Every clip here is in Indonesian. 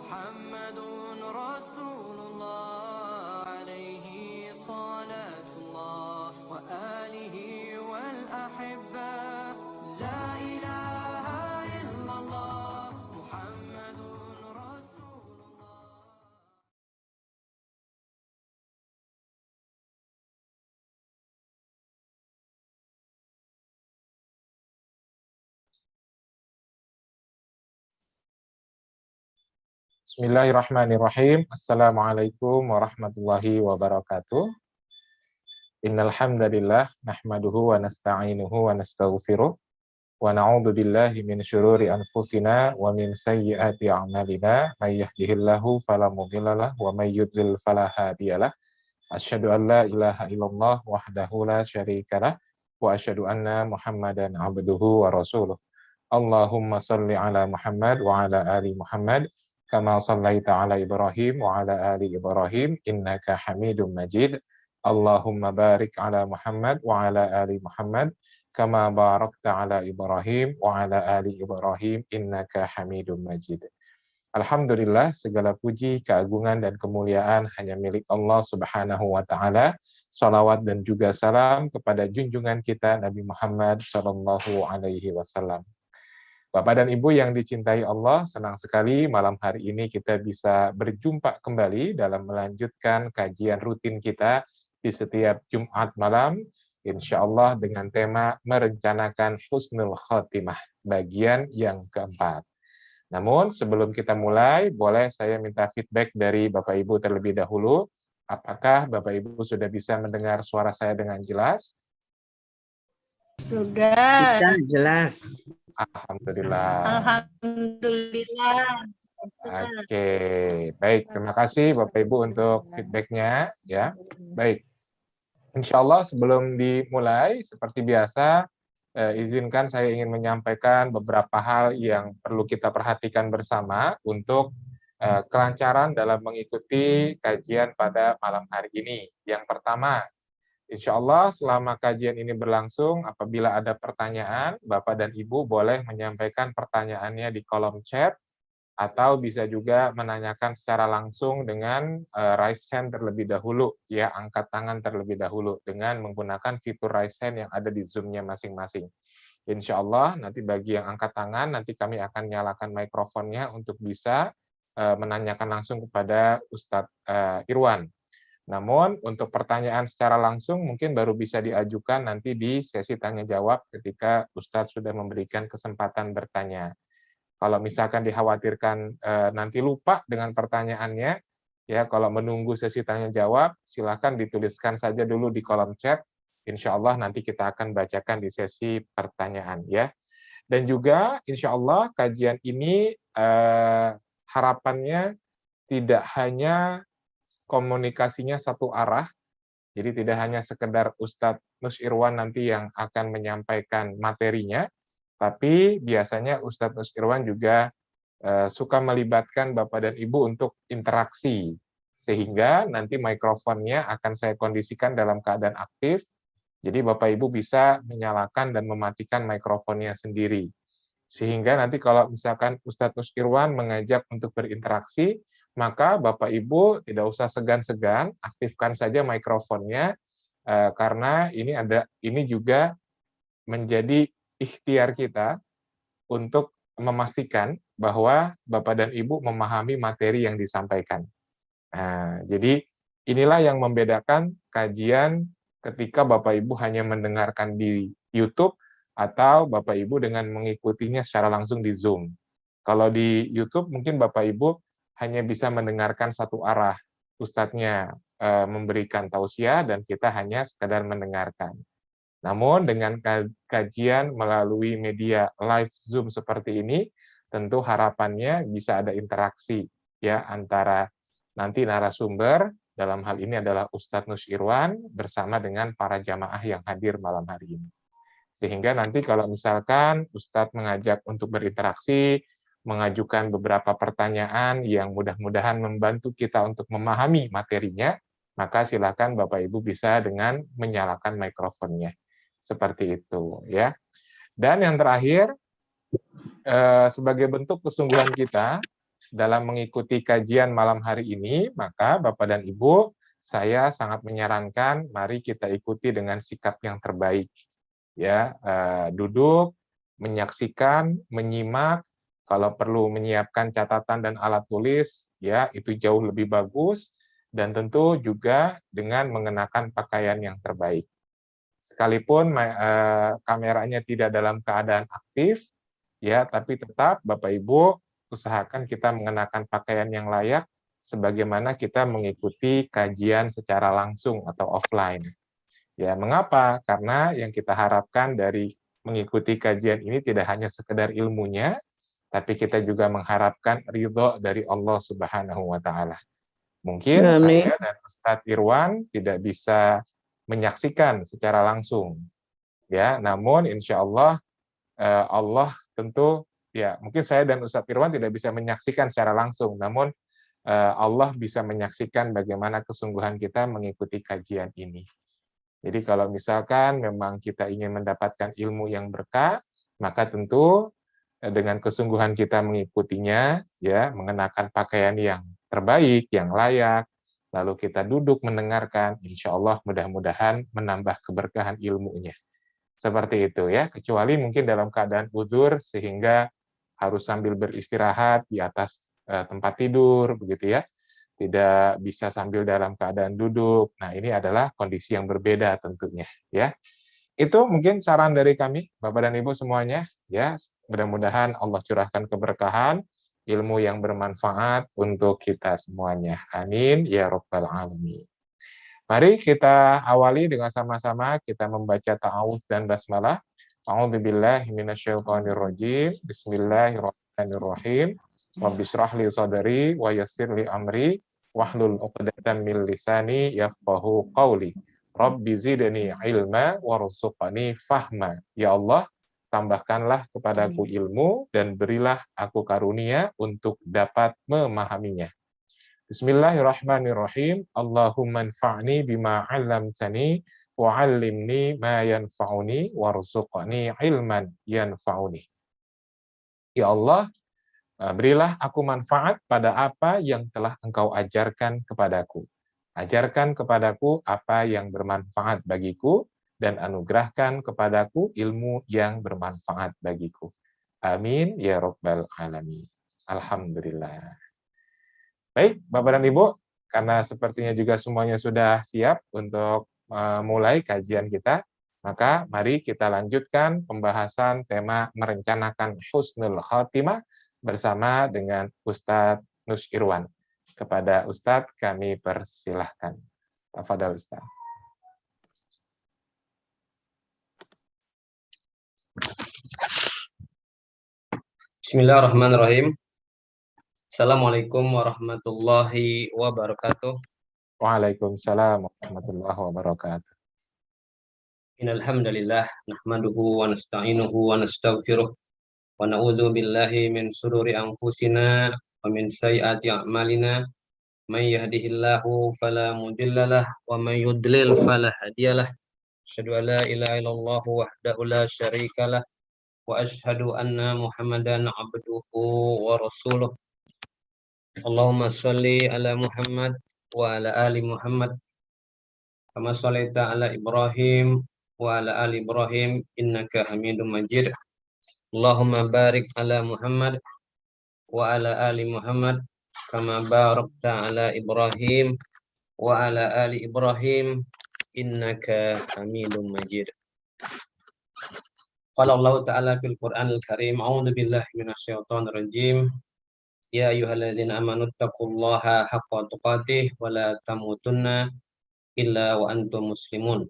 محمد رسول الله عليه صلاة الله وآله والأحبة لا إله إلا الله محمد رسول الله. Bismillahirrahmanirrahim. Assalamualaikum warahmatullahi wabarakatuh. Innal hamdalillah nahmaduhu wa nasta'inuhu wa nastaghfiruh wa na'udzu billahi min syururi anfusina wa min sayyiati a'malina may yahdihillahu fala mudhillalah wa may yudlil fala hadiyalah. Asyhadu an la ilaha illallah wahdahu la syarikalah wa asyhadu anna Muhammadan abduhu wa rasuluh. Allahumma shalli ala Muhammad wa ala ali Muhammad kama shallaita ala Ibrahim wa ala ali Ibrahim innaka Hamidum Majid. Allahumma barik ala Muhammad wa ala ali Muhammad kama barakta ala Ibrahim wa ala ali Ibrahim innaka Hamidum Majid. Alhamdulillah, segala puji, keagungan dan kemuliaan hanya milik Allah Subhanahu wa taala. Salawat dan juga salam kepada junjungan kita Nabi Muhammad sallallahu alaihi wasallam. Bapak dan Ibu yang dicintai Allah, senang sekali malam hari ini kita bisa berjumpa kembali dalam melanjutkan kajian rutin kita di setiap Jumat malam, insya Allah dengan tema merencanakan husnul khotimah, bagian yang keempat. Namun sebelum kita mulai, boleh saya minta feedback dari Bapak Ibu terlebih dahulu. Apakah Bapak Ibu sudah bisa mendengar suara saya dengan jelas? Sudah. Jelas. Alhamdulillah. Alhamdulillah. Oke, baik. Terima kasih Bapak Ibu untuk feedbacknya. Ya, baik. Insya Allah sebelum dimulai, seperti biasa, izinkan saya ingin menyampaikan beberapa hal yang perlu kita perhatikan bersama untuk kelancaran dalam mengikuti kajian pada malam hari ini. Yang pertama, insya Allah selama kajian ini berlangsung, apabila ada pertanyaan, Bapak dan Ibu boleh menyampaikan pertanyaannya di kolom chat, atau bisa juga menanyakan secara langsung dengan raise hand terlebih dahulu, ya, angkat tangan terlebih dahulu dengan menggunakan fitur raise hand yang ada di Zoom-nya masing-masing. Insya Allah nanti bagi yang angkat tangan, nanti kami akan nyalakan mikrofonnya untuk bisa menanyakan langsung kepada Ustadz Irwan. Namun untuk pertanyaan secara langsung mungkin baru bisa diajukan nanti di sesi tanya jawab ketika Ustadz sudah memberikan kesempatan bertanya. Kalau misalkan dikhawatirkan nanti lupa dengan pertanyaannya, ya kalau menunggu sesi tanya jawab, silakan dituliskan saja dulu di kolom chat. Insya Allah nanti kita akan bacakan di sesi pertanyaan, ya. Dan juga insya Allah kajian ini harapannya tidak hanya komunikasinya satu arah, jadi tidak hanya sekedar Ustadz Nus Irwan nanti yang akan menyampaikan materinya, tapi biasanya Ustadz Nus Irwan juga suka melibatkan Bapak dan Ibu untuk interaksi, sehingga nanti mikrofonnya akan saya kondisikan dalam keadaan aktif, jadi Bapak Ibu bisa menyalakan dan mematikan mikrofonnya sendiri. Sehingga nanti kalau misalkan Ustadz Nus Irwan mengajak untuk berinteraksi, maka Bapak Ibu tidak usah segan-segan, aktifkan saja mikrofonnya, karena ini juga menjadi ikhtiar kita untuk memastikan bahwa Bapak dan Ibu memahami materi yang disampaikan. Nah, jadi inilah yang membedakan kajian ketika Bapak Ibu hanya mendengarkan di YouTube atau Bapak Ibu dengan mengikutinya secara langsung di Zoom. Kalau di YouTube mungkin Bapak Ibu hanya bisa mendengarkan satu arah, ustadznya memberikan tausiah dan kita hanya sekadar mendengarkan. Namun dengan kajian melalui media live Zoom seperti ini, tentu harapannya bisa ada interaksi ya antara nanti narasumber, dalam hal ini adalah Ustadz Nus Irwan bersama dengan para jamaah yang hadir malam hari ini. Sehingga nanti kalau misalkan Ustadz mengajak untuk berinteraksi, mengajukan beberapa pertanyaan yang mudah-mudahan membantu kita untuk memahami materinya, maka silakan Bapak Ibu bisa dengan menyalakan mikrofonnya. Seperti itu, ya. Dan yang terakhir, sebagai bentuk kesungguhan kita dalam mengikuti kajian malam hari ini, maka Bapak dan Ibu, saya sangat menyarankan mari kita ikuti dengan sikap yang terbaik. Ya, duduk, menyaksikan, menyimak, kalau perlu menyiapkan catatan dan alat tulis, ya itu jauh lebih bagus, dan tentu juga dengan mengenakan pakaian yang terbaik. Sekalipun kameranya tidak dalam keadaan aktif, ya, tapi tetap Bapak Ibu usahakan kita mengenakan pakaian yang layak sebagaimana kita mengikuti kajian secara langsung atau offline. Ya, mengapa? Karena yang kita harapkan dari mengikuti kajian ini tidak hanya sekedar ilmunya, tapi kita juga mengharapkan ridho dari Allah Subhanahu wa taala. Mungkin Amin. saya dan Ustadz Irwan tidak bisa menyaksikan secara langsung. Ya, namun insya Allah Allah tentu ya mungkin saya dan Ustadz Irwan tidak bisa menyaksikan secara langsung, namun Allah bisa menyaksikan bagaimana kesungguhan kita mengikuti kajian ini. Jadi kalau misalkan memang kita ingin mendapatkan ilmu yang berkah, maka tentu dengan kesungguhan kita mengikutinya, ya mengenakan pakaian yang terbaik, yang layak, lalu kita duduk mendengarkan, insya Allah mudah-mudahan menambah keberkahan ilmunya. Seperti itu ya, kecuali mungkin dalam keadaan uzur sehingga harus sambil beristirahat di atas tempat tidur, begitu ya. Tidak bisa sambil dalam keadaan duduk. Nah, ini adalah kondisi yang berbeda tentunya, ya. Itu mungkin saran dari kami, Bapak dan Ibu semuanya, ya. Mudah-mudahan Allah curahkan keberkahan, ilmu yang bermanfaat untuk kita semuanya. Amin ya rabbal alamin. Mari kita awali dengan sama-sama kita membaca ta'awudz dan basmalah. A'udzubillahi minasyaitonirrajim. Bismillahirrahmanirrahim. Rabbishrah li sadri wa yassir li amri wahlul 'uqdatam min lisani yafqahu qawli. Rabbi zidni ilma warzuqni fahma. Ya Allah, tambahkanlah kepadaku ilmu dan berilah aku karunia untuk dapat memahaminya. Bismillahirrahmanirrahim. Allahumma anfa'ni bima 'allamtani wa 'allimni ma yanfa'uni warzuqni ilman yanfa'uni. Ya Allah, berilah aku manfaat pada apa yang telah Engkau ajarkan kepadaku. Ajarkan kepadaku apa yang bermanfaat bagiku, dan anugerahkan kepadaku ilmu yang bermanfaat bagiku. Amin ya rabbal alamin. Alhamdulillah. Baik, Bapak dan Ibu, karena sepertinya juga semuanya sudah siap untuk mulai kajian kita, maka mari kita lanjutkan pembahasan tema merencanakan husnul khotimah bersama dengan Ustadz Nus Irwan. Kepada Ustadz kami persilahkan. Tafadhol Ustadz. Bismillahirrahmanirrahim. Assalamualaikum warahmatullahi wabarakatuh. Waalaikumsalam warahmatullahi wabarakatuh. Innal hamdalillah nahmaduhu wa nasta'inuhu wa nastaghfiruh wa na'udzu billahi min shururi anfusina wa min sayyiati a'malina. May yahdihillahu fala mudhillalah wa may yudlil fala hadiyalah. Asyhadu an la ilaha illallah wahdahu la syarikalah wa asyhadu anna Muhammadan abduhu wa rasuluh. Allahumma sholli ala Muhammad wa ala ali Muhammad kama shallaita ala Ibrahim wa ala ali Ibrahim innaka Hamidum Majid. Allahumma barik ala Muhammad wa ala ali Muhammad kama barakta ala Ibrahim wa ala ali Ibrahim innaka Hamidum Majid. Qala Allah Ta'ala fil Qur'anil Karim, a'udzu billahi minasyaitonir rajim. Ya ayyuhalladzina amanu taqullaha haqqa tuqatih wa la tamutunna illa wa antum muslimun.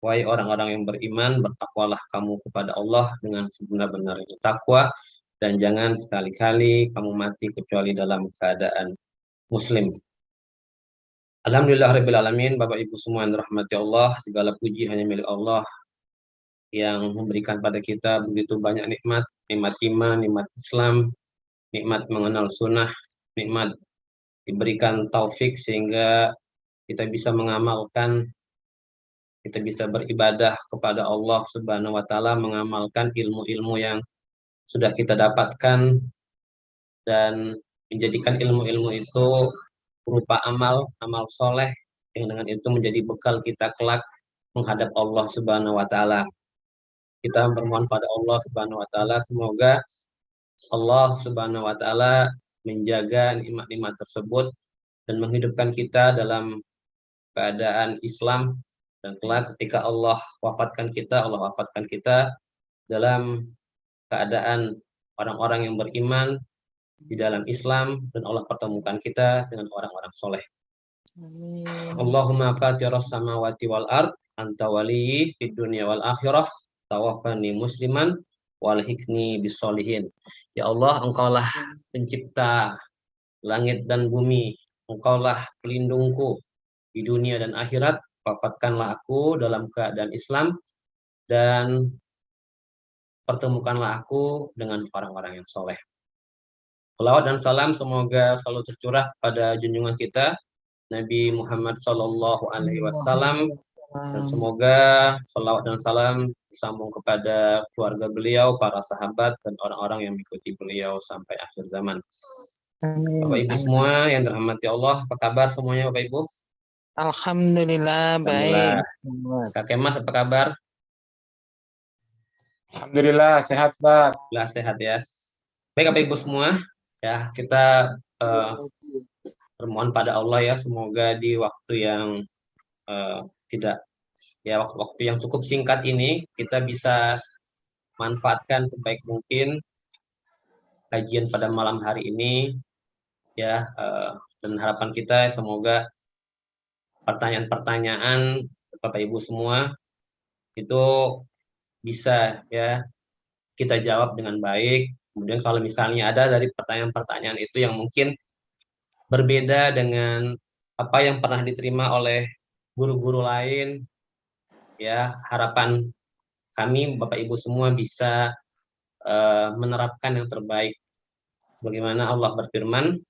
Wahai orang-orang yang beriman, bertakwalah kamu kepada Allah dengan sebenar-benarnya takwa, dan jangan sekali-kali kamu mati kecuali dalam keadaan muslim. Alhamdulillahirabbil alamin. Bapak Ibu semua yang dirahmati Allah, segala puji hanya milik Allah yang memberikan pada kita begitu banyak nikmat, nikmat iman, nikmat Islam, nikmat mengenal sunnah, nikmat diberikan taufik sehingga kita bisa mengamalkan, kita bisa beribadah kepada Allah Subhanahu wa Ta'ala, mengamalkan ilmu-ilmu yang sudah kita dapatkan, dan menjadikan ilmu-ilmu itu berupa amal soleh yang dengan itu menjadi bekal kita kelak menghadap Allah Subhanahu wa taala. Kita bermohon pada Allah Subhanahu wa taala semoga Allah Subhanahu wa taala menjaga nikmat-nikmat tersebut dan menghidupkan kita dalam keadaan Islam, dan kelak ketika Allah wafatkan kita dalam keadaan orang-orang yang beriman di dalam Islam, dan Allah pertemukan kita dengan orang-orang soleh. Allahumma fatiras samawati wal ard anta waliyyi fid dunya wal akhirah tawaffani musliman walhiqni bisolihin. Ya Allah, Engkaulah pencipta langit dan bumi, Engkaulah pelindungku di dunia dan akhirat, wafatkanlah aku dalam keadaan Islam dan pertemukanlah aku dengan orang-orang yang soleh. Salawat dan salam semoga selalu tercurah kepada junjungan kita Nabi Muhammad Sallallahu Alaihi Wasallam, dan semoga salawat dan salam disambung kepada keluarga beliau, para sahabat, dan orang-orang yang mengikuti beliau sampai akhir zaman. Bapak Ibu semua yang dirahmati Allah, apa kabar semuanya Bapak Ibu? Alhamdulillah baik. Kak Kemas apa kabar? Alhamdulillah sehat, Ustaz. Alhamdulillah sehat ya. Baik Bapak Ibu semua, ya kita bermohon pada Allah ya, semoga di waktu yang tidak ya waktu yang cukup singkat ini kita bisa manfaatkan sebaik mungkin kajian pada malam hari ini ya, dan harapan kita semoga pertanyaan-pertanyaan Bapak Ibu semua itu bisa ya kita jawab dengan baik. Kemudian kalau misalnya ada dari pertanyaan-pertanyaan itu yang mungkin berbeda dengan apa yang pernah diterima oleh guru-guru lain, ya harapan kami Bapak Ibu semua bisa menerapkan yang terbaik. Bagaimana Allah berfirman,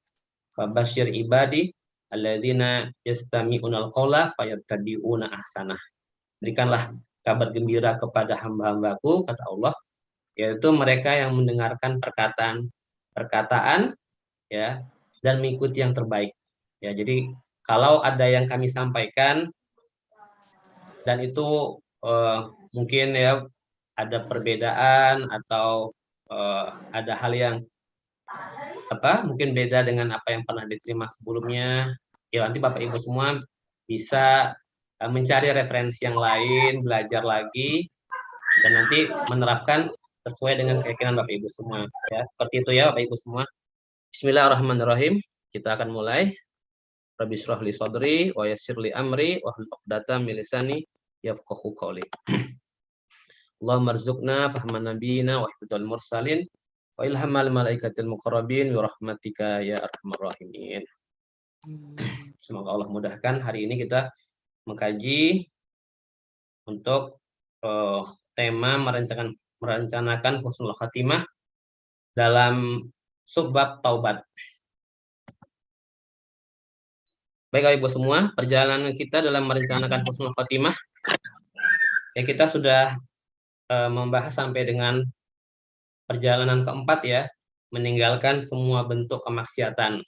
"Basyir ibadi alladzina yastami'unal qawla fayattabi'una ahsanah." Berikanlah kabar gembira kepada hamba-hambaku, kata Allah, yaitu mereka yang mendengarkan perkataan ya dan mengikuti yang terbaik. Ya, jadi kalau ada yang kami sampaikan dan itu mungkin ya ada perbedaan atau ada hal yang mungkin beda dengan apa yang pernah diterima sebelumnya, ya nanti Bapak Ibu semua bisa mencari referensi yang lain, belajar lagi, dan nanti menerapkan sesuai dengan keyakinan Bapak Ibu semua. Ya, seperti itu ya Bapak Ibu semua. Bismillahirrahmanirrahim. Kita akan mulai. Rabbi shrah li sadri wa yassir li amri wa hlul 'uqdatam min lisani yafqahu qawli. Allahumma rzuqna fahman nabiyina wa hifdzal mursalin wa ilhamal malaikatil muqarrabin wa rahmatika ya arhamar rahimin. Semoga Allah mudahkan. Hari ini kita mengkaji untuk tema merencanakan husnul khatimah dalam subbab taubat. Baik Ibu semua, perjalanan kita dalam merencanakan husnul khatimah, ya kita sudah membahas sampai dengan perjalanan keempat ya, meninggalkan semua bentuk kemaksiatan.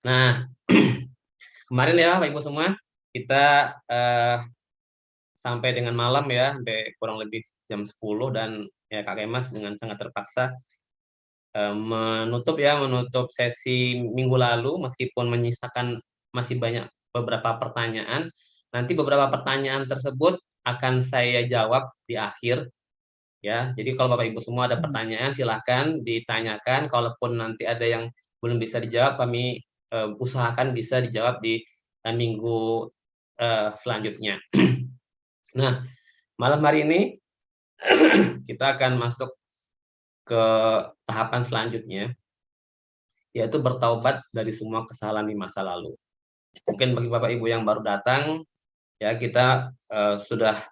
Nah, kemarin ya Bapak Ibu semua, kita sampai dengan malam ya, sampai kurang lebih jam 10, dan ya Kak Kemas dengan sangat terpaksa menutup sesi minggu lalu, meskipun menyisakan masih banyak beberapa pertanyaan. Nanti beberapa pertanyaan tersebut akan saya jawab di akhir ya. Jadi kalau Bapak Ibu semua ada pertanyaan silahkan ditanyakan. Kalaupun nanti ada yang belum bisa dijawab, kami usahakan bisa dijawab di minggu selanjutnya. Nah, malam hari ini kita akan masuk ke tahapan selanjutnya, yaitu bertaubat dari semua kesalahan di masa lalu. Mungkin bagi Bapak Ibu yang baru datang, ya kita sudah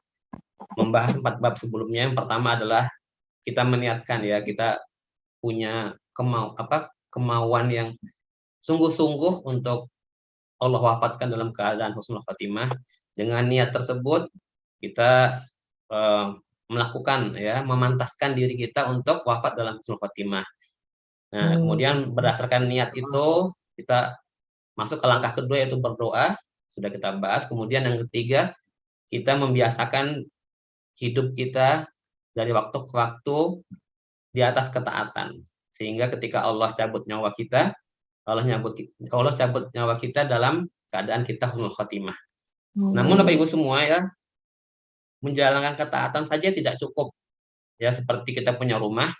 membahas 4 bab sebelumnya. Yang pertama adalah kita meniatkan ya, kita punya kemauan yang sungguh-sungguh untuk Allah wafatkan dalam keadaan husnul khatimah. Dengan niat tersebut kita melakukan ya, memantaskan diri kita untuk wafat dalam husnul khatimah. Nah, kemudian berdasarkan niat itu kita masuk ke langkah kedua yaitu berdoa, sudah kita bahas. Kemudian yang ketiga, kita membiasakan hidup kita dari waktu ke waktu di atas ketaatan. Sehingga ketika Allah cabut nyawa kita, Allah cabut nyawa kita dalam keadaan kita husnul khotimah. Namun Bapak Ibu semua ya, menjalankan ketaatan saja tidak cukup. Ya, seperti kita punya rumah,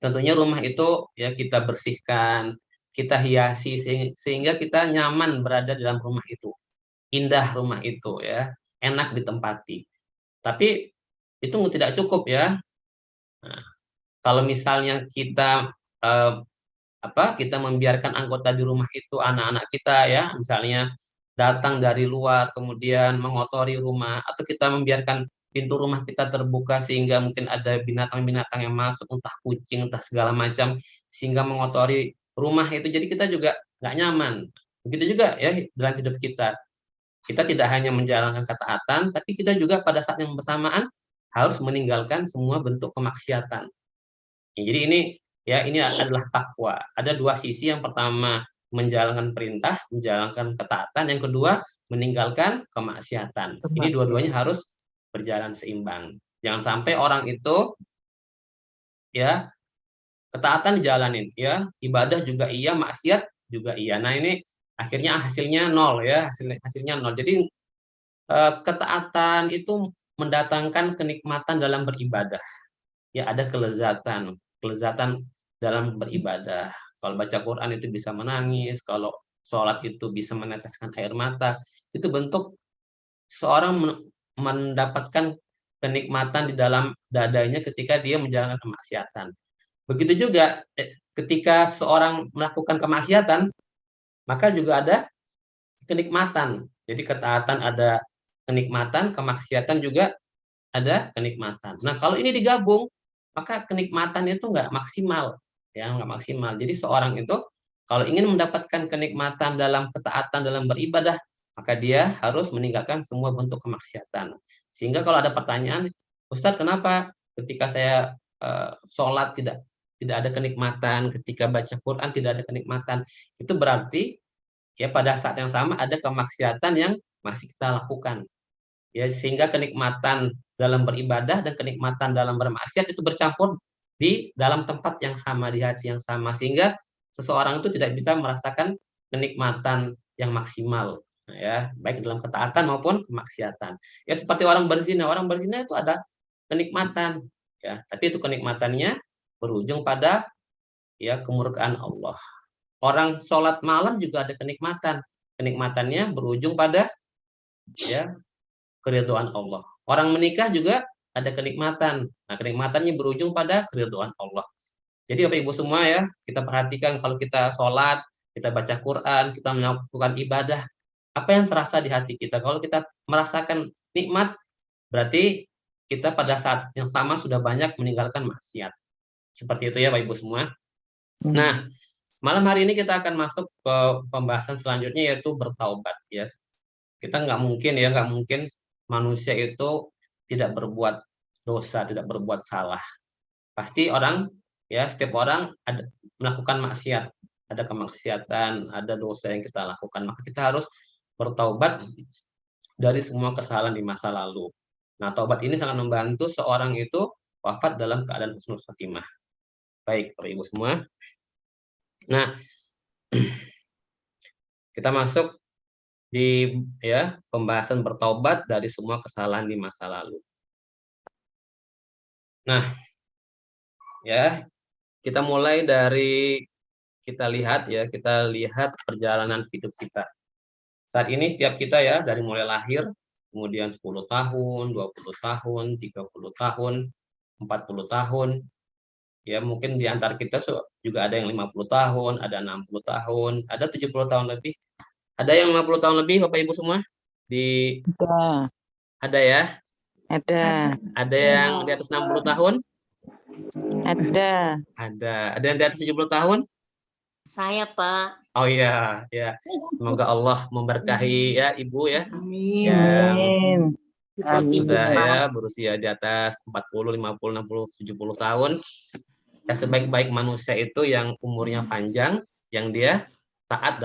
tentunya rumah itu ya kita bersihkan, kita hiasi sehingga kita nyaman berada dalam rumah itu. Indah rumah itu ya, enak ditempati. Tapi itu tidak cukup ya. Nah, kalau misalnya kita kita membiarkan anggota di rumah itu, anak-anak kita ya, misalnya datang dari luar kemudian mengotori rumah, atau kita membiarkan pintu rumah kita terbuka sehingga mungkin ada binatang-binatang yang masuk, entah kucing, entah segala macam, sehingga mengotori rumah itu, jadi kita juga nggak nyaman. Begitu juga ya dalam hidup kita. Kita tidak hanya menjalankan ketaatan, tapi kita juga pada saat yang bersamaan harus meninggalkan semua bentuk kemaksiatan. Ya, jadi ini adalah takwa. Ada dua sisi. Yang pertama menjalankan perintah, menjalankan ketaatan. Yang kedua meninggalkan kemaksiatan. Ini dua-duanya harus berjalan seimbang. Jangan sampai orang itu ya ketaatan dijalanin, ya ibadah juga iya, maksiat juga iya. Nah ini akhirnya hasilnya nol ya, hasilnya nol. Jadi ketaatan itu mendatangkan kenikmatan dalam beribadah. Ya ada kelezatan dalam beribadah. Kalau baca Quran itu bisa menangis, kalau sholat itu bisa meneteskan air mata. Itu bentuk seorang mendapatkan kenikmatan di dalam dadanya ketika dia menjalankan kemaksiatan. Begitu juga ketika seorang melakukan kemaksiatan, maka juga ada kenikmatan. Jadi ketaatan ada kenikmatan, kemaksiatan juga ada kenikmatan. Nah, kalau ini digabung, maka kenikmatannya itu nggak maksimal, ya nggak maksimal. Jadi seorang itu kalau ingin mendapatkan kenikmatan dalam ketaatan, dalam beribadah, maka dia harus meninggalkan semua bentuk kemaksiatan. Sehingga kalau ada pertanyaan, Ustadz, kenapa ketika saya sholat tidak ada kenikmatan, ketika baca Quran tidak ada kenikmatan? Itu berarti ya pada saat yang sama ada kemaksiatan yang masih kita lakukan. Ya, sehingga kenikmatan dalam beribadah dan kenikmatan dalam bermaksiat itu bercampur di dalam tempat yang sama, di hati yang sama, sehingga seseorang itu tidak bisa merasakan kenikmatan yang maksimal, ya baik dalam ketaatan maupun kemaksiatan. Ya seperti orang berzina itu ada kenikmatan, ya tapi itu kenikmatannya berujung pada ya kemurkaan Allah. Orang sholat malam juga ada kenikmatannya berujung pada ya keridhaan Allah. Orang menikah juga ada kenikmatan. Nah, kenikmatannya berujung pada keridhaan Allah. Jadi Bapak Ibu semua ya, kita perhatikan kalau kita sholat, kita baca Quran, kita melakukan ibadah, apa yang terasa di hati kita? Kalau kita merasakan nikmat, berarti kita pada saat yang sama sudah banyak meninggalkan maksiat. Seperti itu ya Bapak Ibu semua. Nah, malam hari ini kita akan masuk ke pembahasan selanjutnya yaitu bertaubat ya. Kita nggak mungkin manusia itu tidak berbuat dosa, tidak berbuat salah. Pasti setiap orang ada melakukan maksiat, ada kemaksiatan, ada dosa yang kita lakukan. Maka kita harus bertaubat dari semua kesalahan di masa lalu. Nah, taubat ini sangat membantu seorang itu wafat dalam keadaan husnul khotimah. Baik, Bapak Ibu semua. Nah, kita masuk di pembahasan bertaubat dari semua kesalahan di masa lalu. Nah, ya kita mulai dari kita lihat perjalanan hidup kita. Saat ini setiap kita ya dari mulai lahir, kemudian 10 tahun, 20 tahun, 30 tahun, 40 tahun. Ya mungkin di antara kita juga ada yang 50 tahun, ada 60 tahun, ada 70 tahun lebih. Ada yang 50 tahun lebih, Bapak Ibu semua? Ada ya? Ada. Ada yang di atas 60 tahun? Ada. Ada yang di atas 70 tahun? Saya, Pak. Oh iya, ya. Semoga Allah memberkahi ya Ibu ya. Amin. Yang sudah ya berusia di atas 40, 50, 60, 70 tahun. Ya, sebaik-baik manusia itu yang umurnya panjang, yang dia taat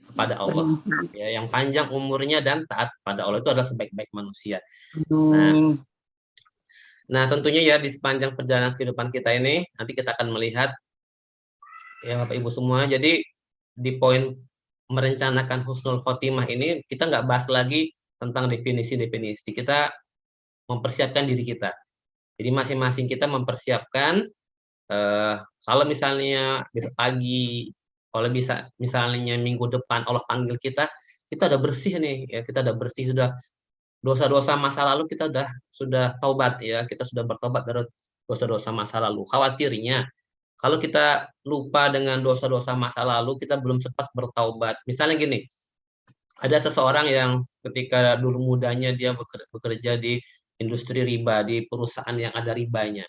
kepada Allah. Ya, yang panjang umurnya dan taat kepada Allah itu adalah sebaik-baik manusia. Nah, tentunya ya di sepanjang perjalanan kehidupan kita ini nanti kita akan melihat ya Bapak Ibu semua. Jadi di poin merencanakan husnul khotimah ini kita nggak bahas lagi tentang definisi-definisi. Kita mempersiapkan diri kita. Jadi masing-masing kita mempersiapkan kalau misalnya besok pagi, kalau bisa misalnya minggu depan Allah panggil kita udah bersih nih, ya kita udah bersih, sudah dosa-dosa masa lalu kita sudah taubat ya, kita sudah bertobat dari dosa-dosa masa lalu. Khawatirnya kalau kita lupa dengan dosa-dosa masa lalu, kita belum sempat bertaubat. Misalnya gini, ada seseorang yang ketika dulu mudanya dia bekerja di industri riba, di perusahaan yang ada ribanya.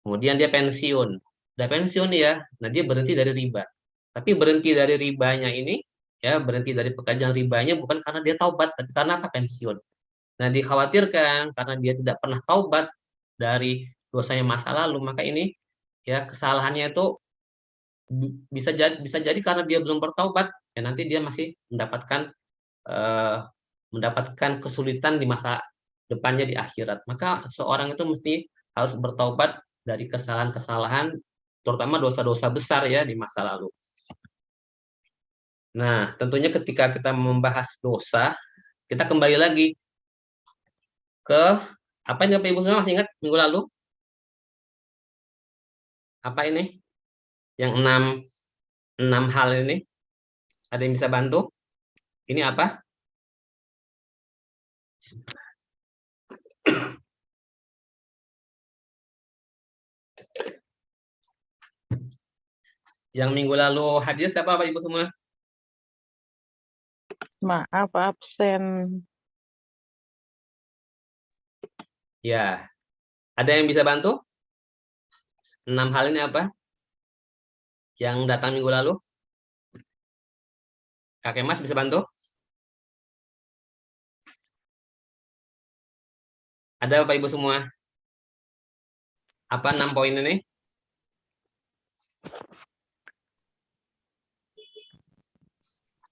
Kemudian dia pensiun. Udah pensiun ya, nah dia berhenti dari riba. Tapi berhenti dari ribanya ini, ya berhenti dari pekerjaan ribanya bukan karena dia taubat, tapi karena apa? Pensiun. Nah dikhawatirkan karena dia tidak pernah taubat dari dosanya masa lalu, maka ini ya kesalahannya itu bisa jadi karena dia belum bertaubat, ya nanti dia masih mendapatkan kesulitan di masa depannya di akhirat. Maka seorang itu mesti harus bertaubat dari kesalahan-kesalahan, terutama dosa-dosa besar ya di masa lalu. Nah, tentunya ketika kita membahas dosa, kita kembali lagi ke apa ini Bapak Ibu semua masih ingat minggu lalu? Apa ini? Yang enam hal ini. Ada yang bisa bantu? Ini apa? Yang minggu lalu hadir siapa Bapak Ibu semua? Maaf, absen. Ya. Ada yang bisa bantu? 6 hal ini apa? Yang datang minggu lalu? Kakek Mas bisa bantu? Ada Bapak Ibu semua? Apa 6 poin ini?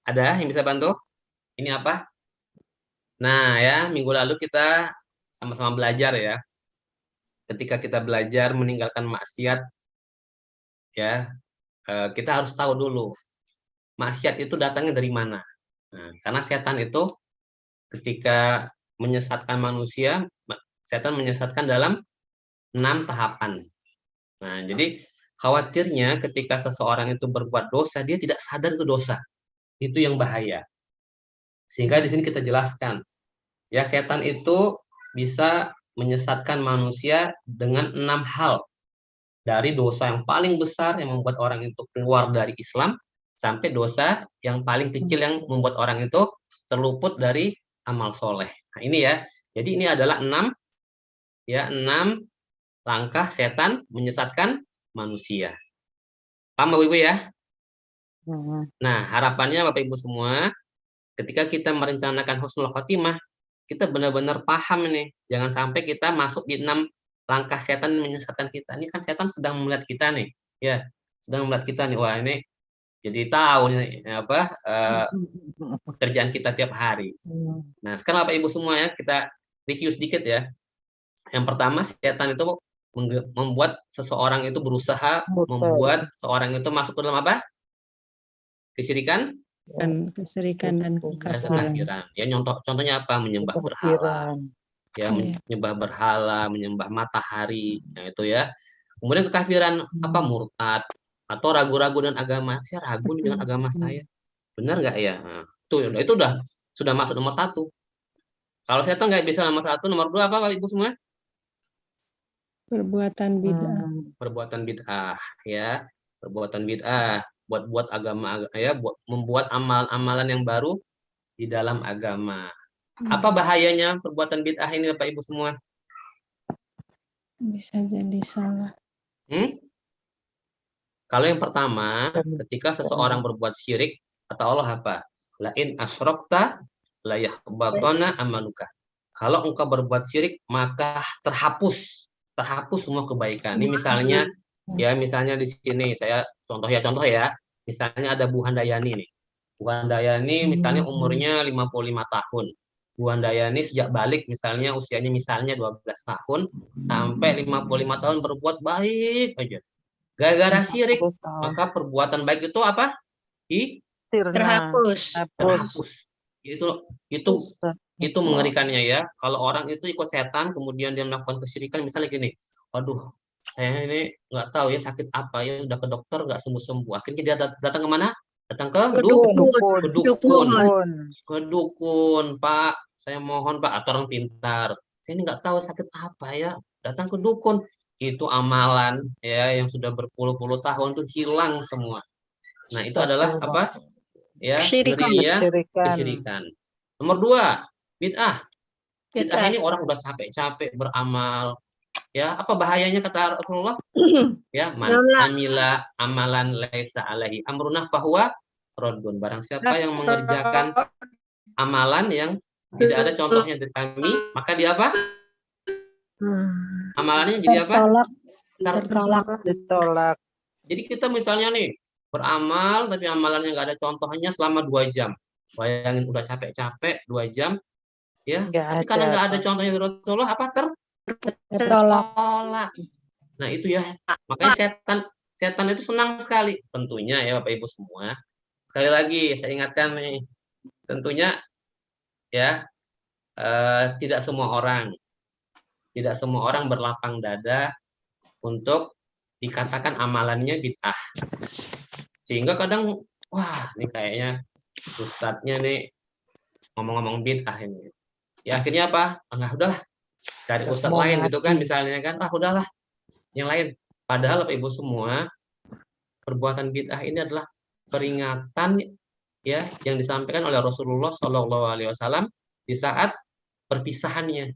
Ada yang bisa bantu? Ini apa? Nah ya, minggu lalu kita sama-sama belajar ya. Ketika kita belajar meninggalkan maksiat, ya kita harus tahu dulu maksiat itu datangnya dari mana. Nah, karena setan itu ketika menyesatkan manusia, setan menyesatkan dalam 6 tahapan. Nah, jadi khawatirnya ketika seseorang itu berbuat dosa, dia tidak sadar itu dosa. Itu yang bahaya. Sehingga di sini kita jelaskan, ya setan itu bisa menyesatkan manusia dengan 6 hal. Dari dosa yang paling besar yang membuat orang itu keluar dari Islam, sampai dosa yang paling kecil yang membuat orang itu terluput dari amal soleh. Nah ini ya, jadi ini adalah 6 langkah setan menyesatkan manusia. Paham Bapak Ibu ya? Nah harapannya Bapak Ibu semua, ketika kita merencanakan husnul khotimah, kita benar-benar paham nih, jangan sampai kita masuk di 6 langkah setan menyesatkan kita. Ini kan setan sedang melihat kita nih, ya, sedang melihat kita nih. Wah ini jadi tahu nih apa pekerjaan kita tiap hari. Nah sekarang Bapak Ibu semua ya, kita review sedikit ya. Yang pertama, setan itu membuat seseorang itu berusaha membuat seorang itu masuk ke dalam apa? Kesyirikan dan keserikan dan kekafiran. Ya contohnya apa? Menyembah berhala. Ya, menyembah berhala, menyembah matahari, nah itu ya. Kemudian kekafiran apa? Murtad atau ragu-ragu dengan agama. Saya ragu nih dengan agama saya. Benar nggak ya? Nah, itu sudah masuk nomor 1. Kalau setan nggak bisa nomor 1, nomor 2 apa Bapak Ibu semua? Perbuatan bid'ah. Perbuatan bid'ah ya. Perbuatan bid'ah, buat agama ya, membuat amalan-amalan yang baru di dalam agama. Apa bahayanya perbuatan bid'ah ini Bapak Ibu semua? Bisa jadi salah. Kalau yang pertama, ketika seseorang berbuat syirik, kata Allah apa? Lain asrokta la yahbatana amaluka. Kalau engkau berbuat syirik, maka terhapus semua kebaikan. Ini misalnya Ya, misalnya di sini saya contoh ya. Misalnya ada Bu Handayani nih. Bu Handayani misalnya umurnya 55 tahun. Bu Handayani sejak balik misalnya usianya misalnya 12 tahun sampai 55 tahun berbuat baik aja. Gara-gara syirik, 40 tahun. maka perbuatan baik itu apa? Sirna. Terhapus. Terhapus. Itu Ustaz. itu mengerikannya ya. Kalau orang itu ikut setan kemudian dia melakukan kesyirikan misalnya gini, waduh saya ini nggak tahu ya sakit apa ya, udah ke dokter nggak sembuh-sembuh, akhirnya dia datang kemana? Datang ke Ke dukun. ke dukun, Dukun. ke dukun, Pak saya mohon Pak, atau orang pintar, saya ini nggak tahu sakit apa ya, datang ke dukun. Itu amalan ya yang sudah berpuluh-puluh tahun tuh hilang semua. Nah itu adalah apa ya, Syirikan. ngerinya Kesyirikan. kesyirikan. Nomor 2, bid'ah. Bid'ah Bid'ah. ini orang udah capek-capek beramal. Ya, apa bahayanya kata Rasulullah? Ya, man Yola. amila amalan laisa alaihi amruna fahuwa raddun. Barang siapa yang mengerjakan amalan yang tidak ada contohnya dari kami, maka dia apa? Amalannya jadi apa? Tertolak. Ditolak. Jadi kita misalnya nih beramal tapi amalannya nggak ada contohnya selama 2 jam. Bayangin udah capek-capek 2 jam ya. Tapi karena nggak ada contohnya dari Rasulullah apa tertolak. Nah, itu ya. Makanya setan itu senang sekali. Tentunya ya Bapak Ibu semua. Sekali lagi saya ingatkan nih, tentunya ya tidak semua orang berlapang dada untuk dikatakan amalannya bid'ah. Sehingga kadang wah, ini kayaknya ustadznya nih ngomong-ngomong bid'ah ini. Ya akhirnya apa? Enggak, udahlah. Cari ustadz lain gitu kan misalnya kan. Udahlah. Yang lain. Padahal Bapak Ibu semua, perbuatan bid'ah ini adalah peringatan ya yang disampaikan oleh Rasulullah SAW di saat perpisahannya.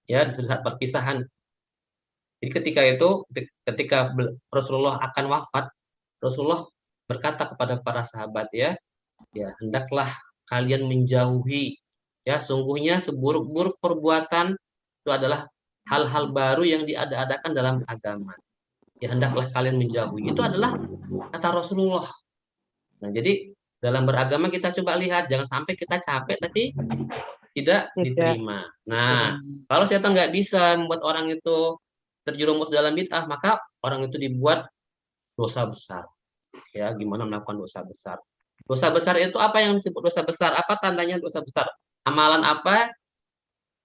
Ya, di saat perpisahan. Jadi ketika Rasulullah akan wafat, Rasulullah berkata kepada para sahabat ya hendaklah kalian menjauhi ya, sungguhnya seburuk-buruk perbuatan itu adalah hal-hal baru yang diada-adakan dalam agama. Ya hendaklah kalian menjauhi. Itu adalah kata Rasulullah. Nah, jadi dalam beragama kita coba lihat, jangan sampai kita capek tapi tidak diterima. Nah, kalau setan nggak bisa membuat orang itu terjerumus dalam bid'ah, maka orang itu dibuat dosa besar. Ya, gimana melakukan dosa besar? Dosa besar itu apa yang disebut dosa besar? Apa tandanya dosa besar? Amalan apa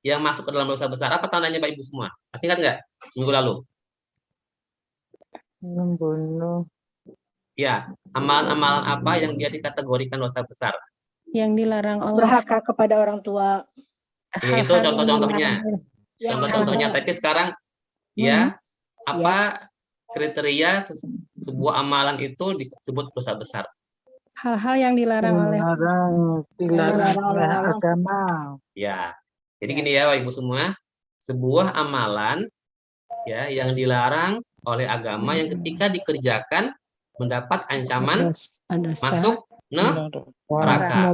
yang masuk ke dalam dosa besar? Apa tandanya Bapak Ibu semua? Masih ingat nggak minggu lalu? Membunuh. Ya, amalan-amalan apa yang dia dikategorikan dosa besar? Yang dilarang Allah. Durhaka kepada orang tua. Itu contoh-contohnya. Contoh-contohnya. Tapi sekarang ya, apa kriteria sebuah amalan itu disebut dosa besar? Hal-hal yang dilarang oleh Dilarang oleh agama. Ya. Jadi gini ya Bapak Ibu semua, sebuah amalan ya yang dilarang oleh agama yang ketika dikerjakan mendapat ancaman masuk neraka.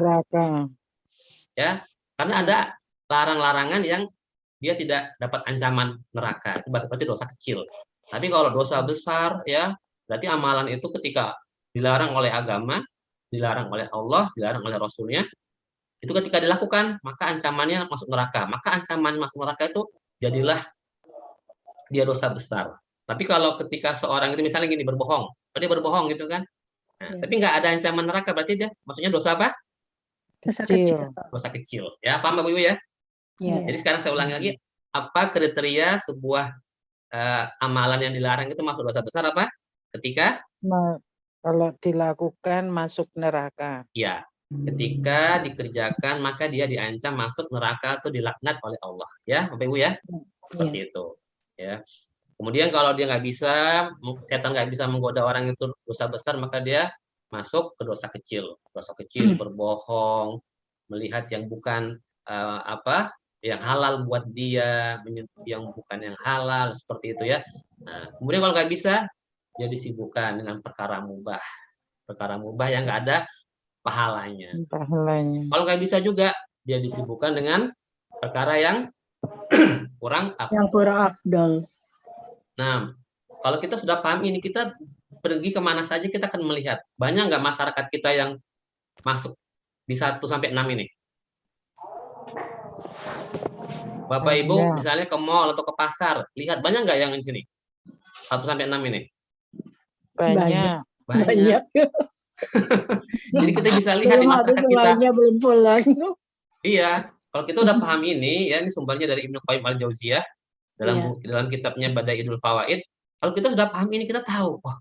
Ya, karena ada larang-larangan yang dia tidak dapat ancaman neraka. Itu berarti dosa kecil. Tapi kalau dosa besar ya, berarti amalan itu ketika dilarang oleh agama, dilarang oleh Allah, dilarang oleh Rasulnya, itu ketika dilakukan maka ancamannya masuk neraka. Maka ancaman masuk neraka itu jadilah dia dosa besar. Tapi kalau ketika seorang itu misalnya gini berbohong, dia berbohong gitu kan, nah, tapi nggak ada ancaman neraka, berarti dia maksudnya dosa apa? dosa kecil. Dosa kecil. Ya, paham Bapak Ibu ya? Ya. Jadi sekarang saya ulangi lagi, apa kriteria sebuah amalan yang dilarang itu masuk dosa besar apa? Ketika kalau dilakukan masuk neraka. ya, ketika dikerjakan maka dia diancam masuk neraka atau dilaknat oleh Allah. Ya, Bapak Ibu ya? Seperti itu. Ya. Kemudian kalau dia nggak bisa, setan nggak bisa menggoda orang itu dosa besar, maka dia masuk ke dosa kecil. Dosa kecil berbohong, melihat yang bukan yang halal buat dia, menyentuh yang bukan yang halal, seperti itu ya. Nah, kemudian kalau nggak bisa, dia disibukkan dengan perkara mubah yang nggak ada pahalanya. Kalau nggak bisa juga, dia disibukkan dengan perkara yang kurang afdal. Nah, Kalau kita sudah paham ini, kita pergi kemana saja kita akan melihat. Banyak nggak masyarakat kita yang masuk di 1 sampai 6 ini? Bapak Ibu Banyak. misalnya ke mall atau ke pasar, lihat banyak nggak yang di sini? 1 sampai 6 ini? Banyak. Banyak. Jadi kita bisa lihat di Belum habis masyarakat kita. semuanya, belum pulang. Iya, kalau kita udah paham ini, ya ini sumbernya dari Ibnu Qayyim al-Jauziyah dalam Iya. dalam kitabnya Bada'iul Fawaid. Kalau kita sudah paham ini, kita tahu, wah,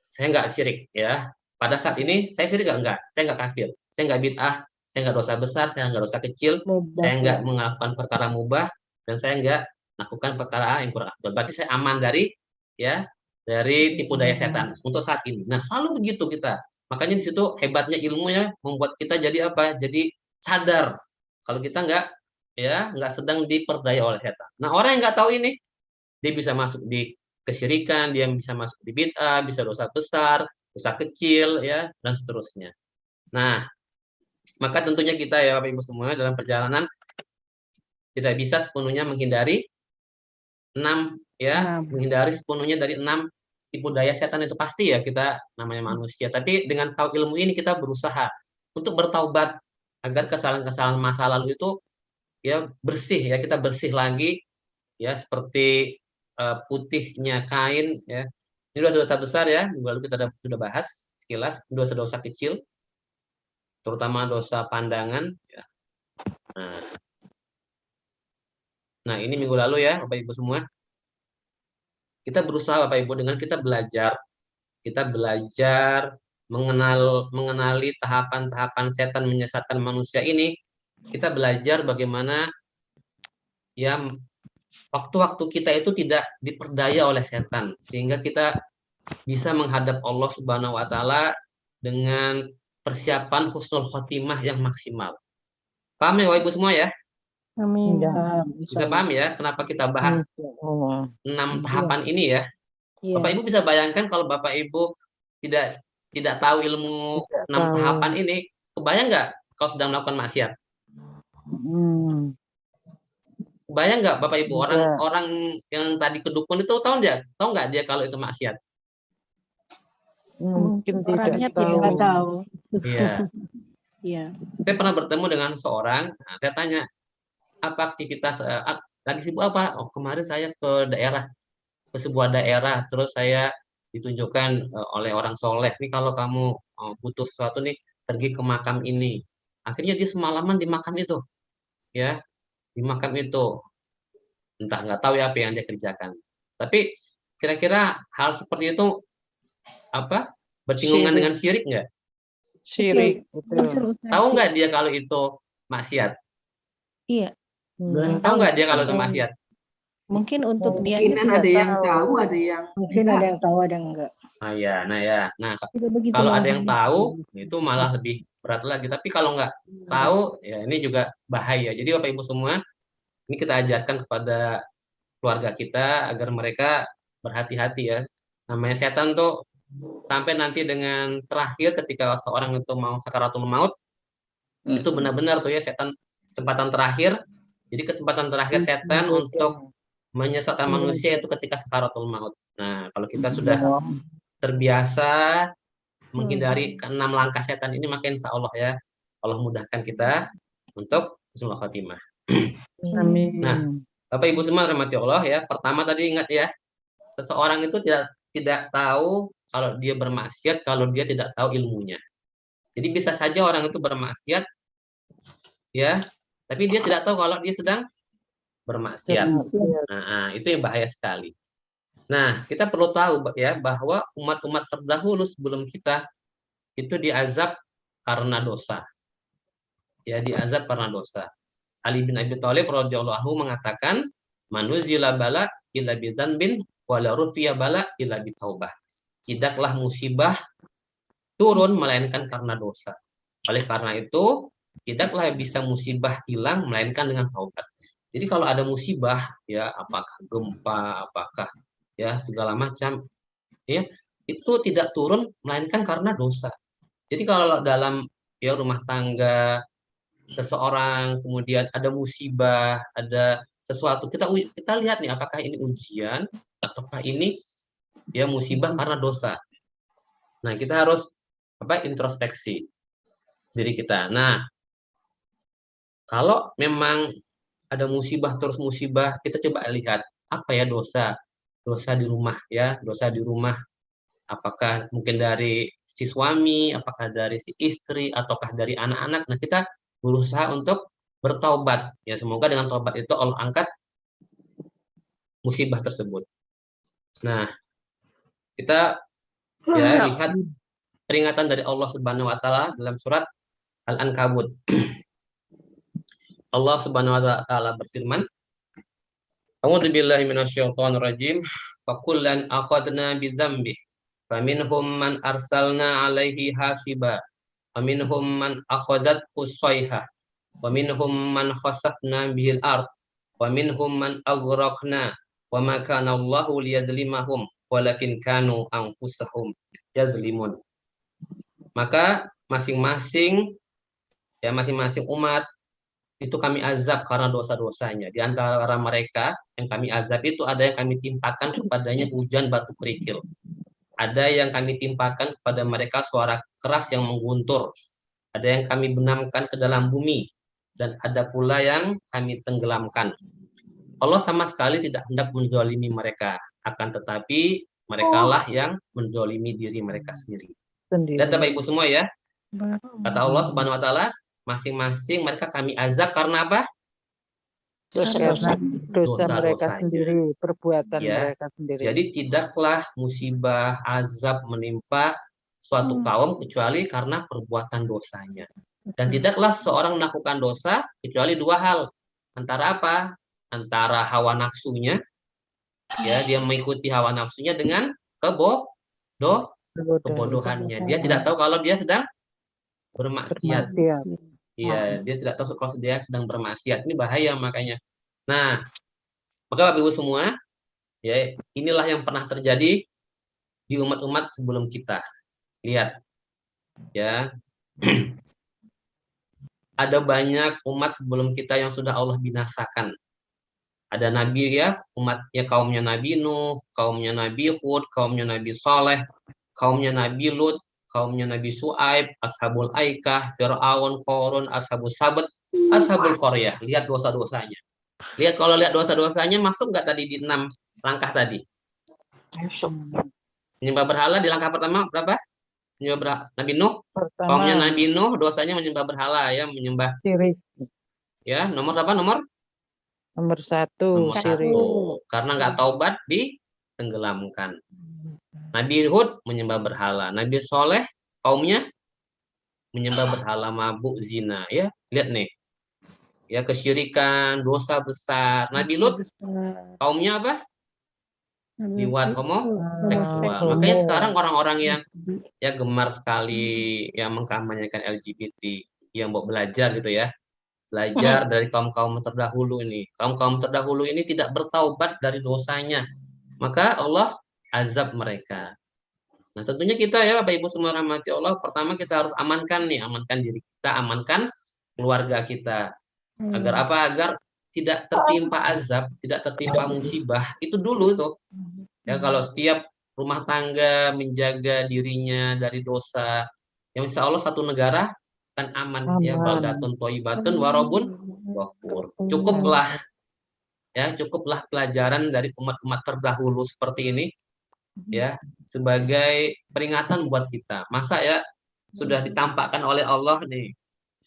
saya nggak syirik ya. Pada saat ini saya syirik nggak? Saya nggak kafir, saya nggak bid'ah, saya nggak dosa besar, saya nggak dosa kecil, Mubah, saya nggak ya. melakukan perkara mubah, dan saya nggak melakukan perkara yang kurang afdal. Berarti saya aman dari tipu daya setan untuk saat ini. Nah, selalu begitu kita. Makanya di situ hebatnya ilmunya membuat kita jadi apa? Jadi sadar kalau kita nggak sedang diperdaya oleh setan. Nah, orang yang nggak tahu ini, dia bisa masuk di kesyirikan, dia bisa masuk di bid'ah, bisa dosa besar, dosa kecil, ya, dan seterusnya. Nah, maka tentunya kita ya Bapak Ibu semua dalam perjalanan tidak bisa sepenuhnya menghindari 6 ya, menghindari sepenuhnya dari 6 tipu daya setan itu pasti ya, kita namanya manusia. Tapi dengan tahu ilmu ini kita berusaha untuk bertaubat agar kesalahan-kesalahan masa lalu itu ya bersih ya, kita bersih lagi ya, seperti putihnya kain ya. Ini dosa-dosa besar ya, lalu kita sudah bahas sekilas dosa-dosa kecil, terutama dosa pandangan ya. Nah, ini minggu lalu ya Bapak Ibu semua, kita berusaha Bapak Ibu dengan kita belajar mengenali tahapan-tahapan setan menyesatkan manusia ini. Kita belajar bagaimana ya waktu-waktu kita itu tidak diperdaya oleh setan, sehingga kita bisa menghadap Allah Subhanahu wa taala dengan persiapan husnul khotimah yang maksimal. Paham ya Bapak Ibu semua ya? Amin. Ya. Bisa paham ya kenapa kita bahas 6 tahapan ini ya? Iya. Bapak Ibu bisa bayangkan kalau Bapak Ibu tidak tahu ilmu 6 tahapan ini, kebayang nggak kalau sedang melakukan maksiat? Bayang nggak Bapak Ibu, orang yang tadi ke dukun itu tahu nggak dia kalau itu maksiat? Mungkin Orangnya Tidak tahu. Iya. Iya. Saya pernah bertemu dengan seorang, saya tanya, apa aktivitas, lagi sibuk apa? Oh, kemarin saya ke sebuah daerah, terus saya ditunjukkan oleh orang soleh, nih kalau kamu butuh sesuatu nih, pergi ke makam ini. Akhirnya dia semalaman di makam itu, ya, di makam itu. Entah nggak tahu ya apa yang dia kerjakan. Tapi kira-kira hal seperti itu apa bersinggungan dengan syirik nggak? Syirik. Betul, Ustaz. Tahu nggak dia kalau itu maksiat? Iya. Tahu nggak dia kalau itu maksiat? Mungkin untuk dia Mungkin ada yang tahu, ada yang Mungkin ada yang tahu, ada yang enggak. Nah ya, nah tidak begitu kalau ada memahami. yang tahu itu malah lebih berat lagi. Tapi kalau nggak tahu, ya ini juga bahaya. Jadi Bapak Ibu semua, ini kita ajarkan kepada keluarga kita agar mereka berhati-hati ya. Namanya setan tuh sampai nanti dengan terakhir ketika seorang itu mau sakaratul maut, itu benar-benar tuh ya setan kesempatan terakhir. Jadi kesempatan terakhir setan untuk menyesatkan manusia itu ketika sakaratul maut. Nah, kalau kita sudah terbiasa menghindari 6 langkah setan ini, maka insya Allah ya, Allah mudahkan kita untuk husnul khotimah. Amin. Nah, Bapak Ibu semua rahmati Allah ya. Pertama tadi ingat ya, seseorang itu tidak tahu kalau dia bermaksiat kalau dia tidak tahu ilmunya. Jadi bisa saja orang itu bermaksiat ya, tapi dia tidak tahu kalau dia sedang bermaksiat. Nah, itu yang bahaya sekali. Nah, kita perlu tahu ya bahwa umat-umat terdahulu sebelum kita itu diazab karena dosa. Ya, diazab karena dosa. Ali bin Abi Thalib radhiyallahu anhu mengatakan, "Manuzila bala illa bidzanbin wala rufiya bala illa bitaubah." Tidaklah musibah turun melainkan karena dosa. Oleh karena itu, tidaklah bisa musibah hilang melainkan dengan taubat. Jadi kalau ada musibah ya, apakah gempa, apakah ya segala macam ya, itu tidak turun melainkan karena dosa. Jadi kalau dalam ya rumah tangga seseorang kemudian ada musibah, ada sesuatu, kita lihat nih apakah ini ujian ataukah ini ya musibah karena dosa. Nah, kita harus introspeksi diri kita. Nah, kalau memang ada musibah terus musibah, kita coba lihat apa ya dosa di rumah ya, dosa di rumah. Apakah mungkin dari si suami, apakah dari si istri, ataukah dari anak-anak. Nah, kita berusaha untuk bertaubat. Ya, semoga dengan taubat itu Allah angkat musibah tersebut. Nah, kita ya lihat peringatan dari Allah Subhanahu wa taala dalam surat Al-Ankabut. Allah Subhanahu wa taala berfirman, A'udzubillahi minasyaitonir rajim. Fakullan akhadna bidzambi. Faminhum man arsalna 'alaihi hasiba. Faminhum man akhadzathu sayhah. Waminhum man khasafna bihil ard. Waminhum man aghraqna. Wa ma kana Allahu liyadzlimahum walakin kanu anfusahum yadzlimun. Maka masing-masing umat itu kami azab karena dosa-dosanya. Di antara mereka yang kami azab itu ada yang kami timpakan kepadanya hujan batu kerikil. Ada yang kami timpakan kepada mereka suara keras yang mengguntur. Ada yang kami benamkan ke dalam bumi. Dan ada pula yang kami tenggelamkan. Allah sama sekali tidak hendak menzalimi mereka. Akan tetapi mereka lah yang menzalimi diri mereka sendiri. Lihat Bapak Ibu semua ya. Kata Allah Subhanahu wa taala, masing-masing mereka kami azab karena apa? Dosa mereka Dosa-dosanya. sendiri, perbuatan Ya, mereka sendiri. jadi tidaklah musibah, azab menimpa suatu kaum kecuali karena perbuatan dosanya. Dan tidaklah seorang melakukan dosa kecuali dua hal. Antara apa? Antara hawa nafsunya, ya dia mengikuti hawa nafsunya dengan kebodohannya. Dia tidak tahu kalau dia sedang bermaksiat. Iya, dia tidak tahu kalau dia sedang bermaksiat. Ini bahaya makanya. Nah, maka Bapak Ibu semua, ya inilah yang pernah terjadi di umat-umat sebelum kita. Lihat, ya ada banyak umat sebelum kita yang sudah Allah binasakan. Ada nabi ya, umatnya kaumnya Nabi Nuh, kaumnya Nabi Hud, kaumnya Nabi Saleh, kaumnya Nabi Lut, kaumnya Nabi Su'aib, Ashabul Aikah, Fir'aun, Qarun, Ashabul Sabat, Ashabul Qaryah. Lihat dosa-dosanya. Lihat kalau lihat dosa-dosanya masuk nggak tadi di 6 langkah tadi? Menyembah berhala di langkah pertama berapa? Nabi Nuh, kaumnya Nabi Nuh dosanya menyembah berhala ya, menyembah Syirik. Ya, nomor berapa? Nomor 1, nomor syirik. 1. Karena nggak taubat ditenggelamkan. Nabi Hud menyembah berhala. Nabi Soleh kaumnya menyembah berhala, mabuk, zina. Ya, lihat nih. Ya, kesyirikan, dosa besar. Nabi Lut kaumnya apa? Liwat, homoseksual. Makanya sekarang orang-orang yang ya gemar sekali yang mengkampanyekan LGBT, yang mau belajar gitu ya. Belajar dari kaum-kaum terdahulu ini. Kaum-kaum terdahulu ini tidak bertaubat dari dosanya. Maka Allah azab mereka. Nah, tentunya kita ya Bapak Ibu semua rahmati Allah, pertama kita harus amankan diri kita, amankan keluarga kita. Agar apa? Agar tidak tertimpa azab, tidak tertimpa musibah. Itu dulu tuh. Ya, kalau setiap rumah tangga menjaga dirinya dari dosa, yang insya Allah satu negara akan aman. Ya, baldatun thayyibatun wa rabbun ghafur. Cukuplah pelajaran dari umat-umat terdahulu seperti ini ya, sebagai peringatan buat kita. Masa ya sudah ditampakkan oleh Allah nih.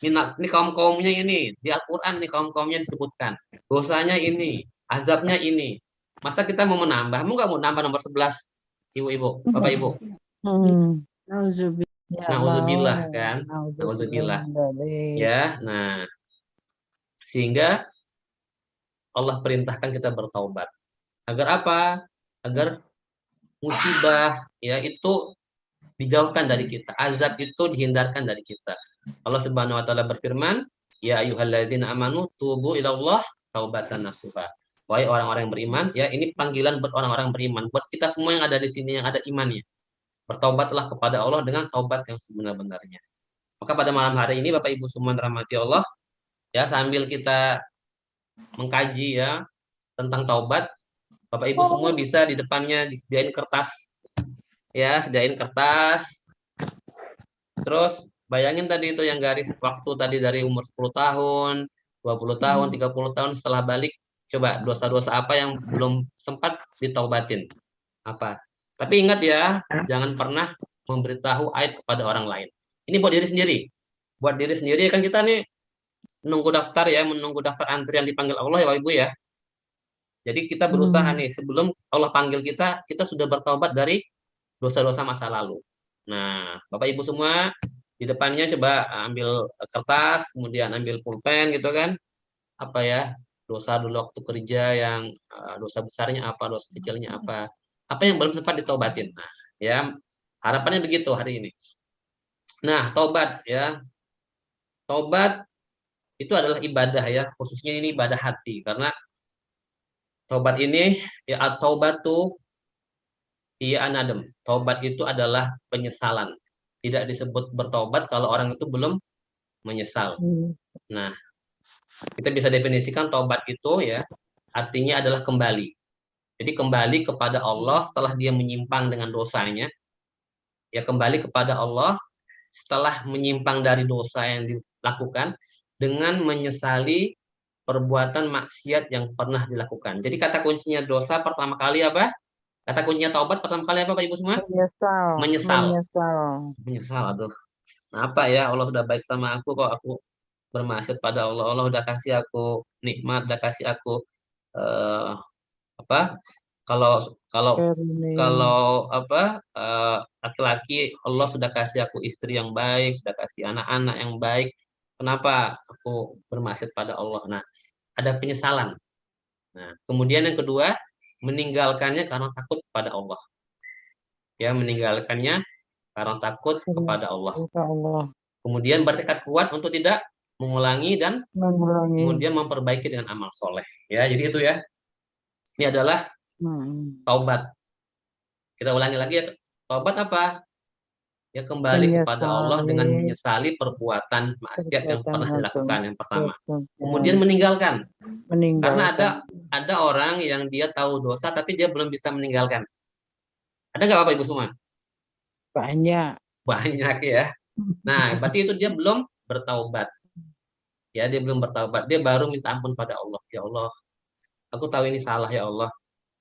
Ini kaum-kaumnya ini di Al-Qur'an nih, kaum-kaumnya disebutkan. Dosanya ini, azabnya ini. Masa kita mau menambah? Mau nggak mau nambah nomor 11? Ibu-ibu, Bapak Ibu. Nauzubillah kan? Nauzubillah. Ya, nah. Sehingga Allah perintahkan kita bertaubat. Agar apa? Agar musibah ya itu dijauhkan dari kita. Azab itu dihindarkan dari kita. Allah Subhanahu wa taala berfirman, "Ya ayyuhalladzina amanu tubu ilallah taubatan nasuha." Wahai orang-orang yang beriman, ya ini panggilan buat orang-orang beriman, buat kita semua yang ada di sini yang ada imannya. Bertaubatlah kepada Allah dengan taubat yang sebenar-benarnya. Maka pada malam hari ini Bapak Ibu semua rahmati Allah, ya sambil kita mengkaji ya tentang taubat, Bapak Ibu semua bisa di depannya disediain kertas Ya, sediain kertas. Terus bayangin tadi itu yang garis waktu tadi dari umur 10 tahun, 20 tahun, 30 tahun setelah balik, coba dosa-dosa apa yang belum sempat ditaubatin? Apa? Tapi ingat ya, jangan pernah memberitahu aib kepada orang lain. Ini buat diri sendiri. Buat diri sendiri kan kita nih menunggu daftar ya, menunggu daftar antrian dipanggil Allah ya Bapak Ibu ya. Jadi kita berusaha nih sebelum Allah panggil kita, kita sudah bertaubat dari dosa-dosa masa lalu. Nah, Bapak Ibu semua di depannya coba ambil kertas, kemudian ambil pulpen gitu kan. Apa ya? Dosa dulu waktu kerja yang dosa besarnya apa, dosa kecilnya apa. Apa yang belum sempat ditaubatin. Nah, ya harapannya begitu hari ini. Nah, taubat ya. Taubat itu adalah ibadah ya, khususnya ini ibadah hati karena taubat ini ya at-taubatu iya anadem. Taubat itu adalah penyesalan. Tidak disebut bertaubat kalau orang itu belum menyesal. Nah, kita bisa definisikan taubat itu ya, artinya adalah kembali. Jadi kembali kepada Allah setelah dia menyimpang dengan dosanya. Ya kembali kepada Allah setelah menyimpang dari dosa yang dilakukan dengan menyesali perbuatan maksiat yang pernah dilakukan. Jadi kata kuncinya dosa pertama kali apa? Kata kuncinya taubat pertama kali apa Pak Ibu semua? Menyesal. Menyesal. Menyesal. Menyesal, aduh. Apa ya, Allah sudah baik sama aku kok aku bermaksud pada Allah. Allah udah kasih aku nikmat, udah kasih aku apa? Kalau kalau Karunia. kalau apa laki-laki Allah sudah kasih aku istri yang baik, sudah kasih anak-anak yang baik. Kenapa aku bermaksud pada Allah? Nah, ada penyesalan. Nah, kemudian yang kedua, meninggalkannya karena takut kepada Allah. Ya, meninggalkannya karena takut kepada Allah. Insya Allah. Kemudian bertekad kuat untuk tidak mengulangi dan Mengulangi. kemudian memperbaiki dengan amal soleh. Ya, jadi itu ya. Ini adalah taubat. Kita ulangi lagi ya. Taubat apa? Ya kembali kepada Allah dengan menyesali perbuatan maksiat yang pernah dilakukan yang pertama. Kemudian meninggalkan. Karena ada orang yang dia tahu dosa tapi dia belum bisa meninggalkan. Ada nggak Bapak Ibu semua? Banyak. Banyak ya. Nah, berarti itu dia belum bertaubat. Ya, dia belum bertaubat. Dia baru minta ampun pada Allah. Ya Allah, aku tahu ini salah ya Allah,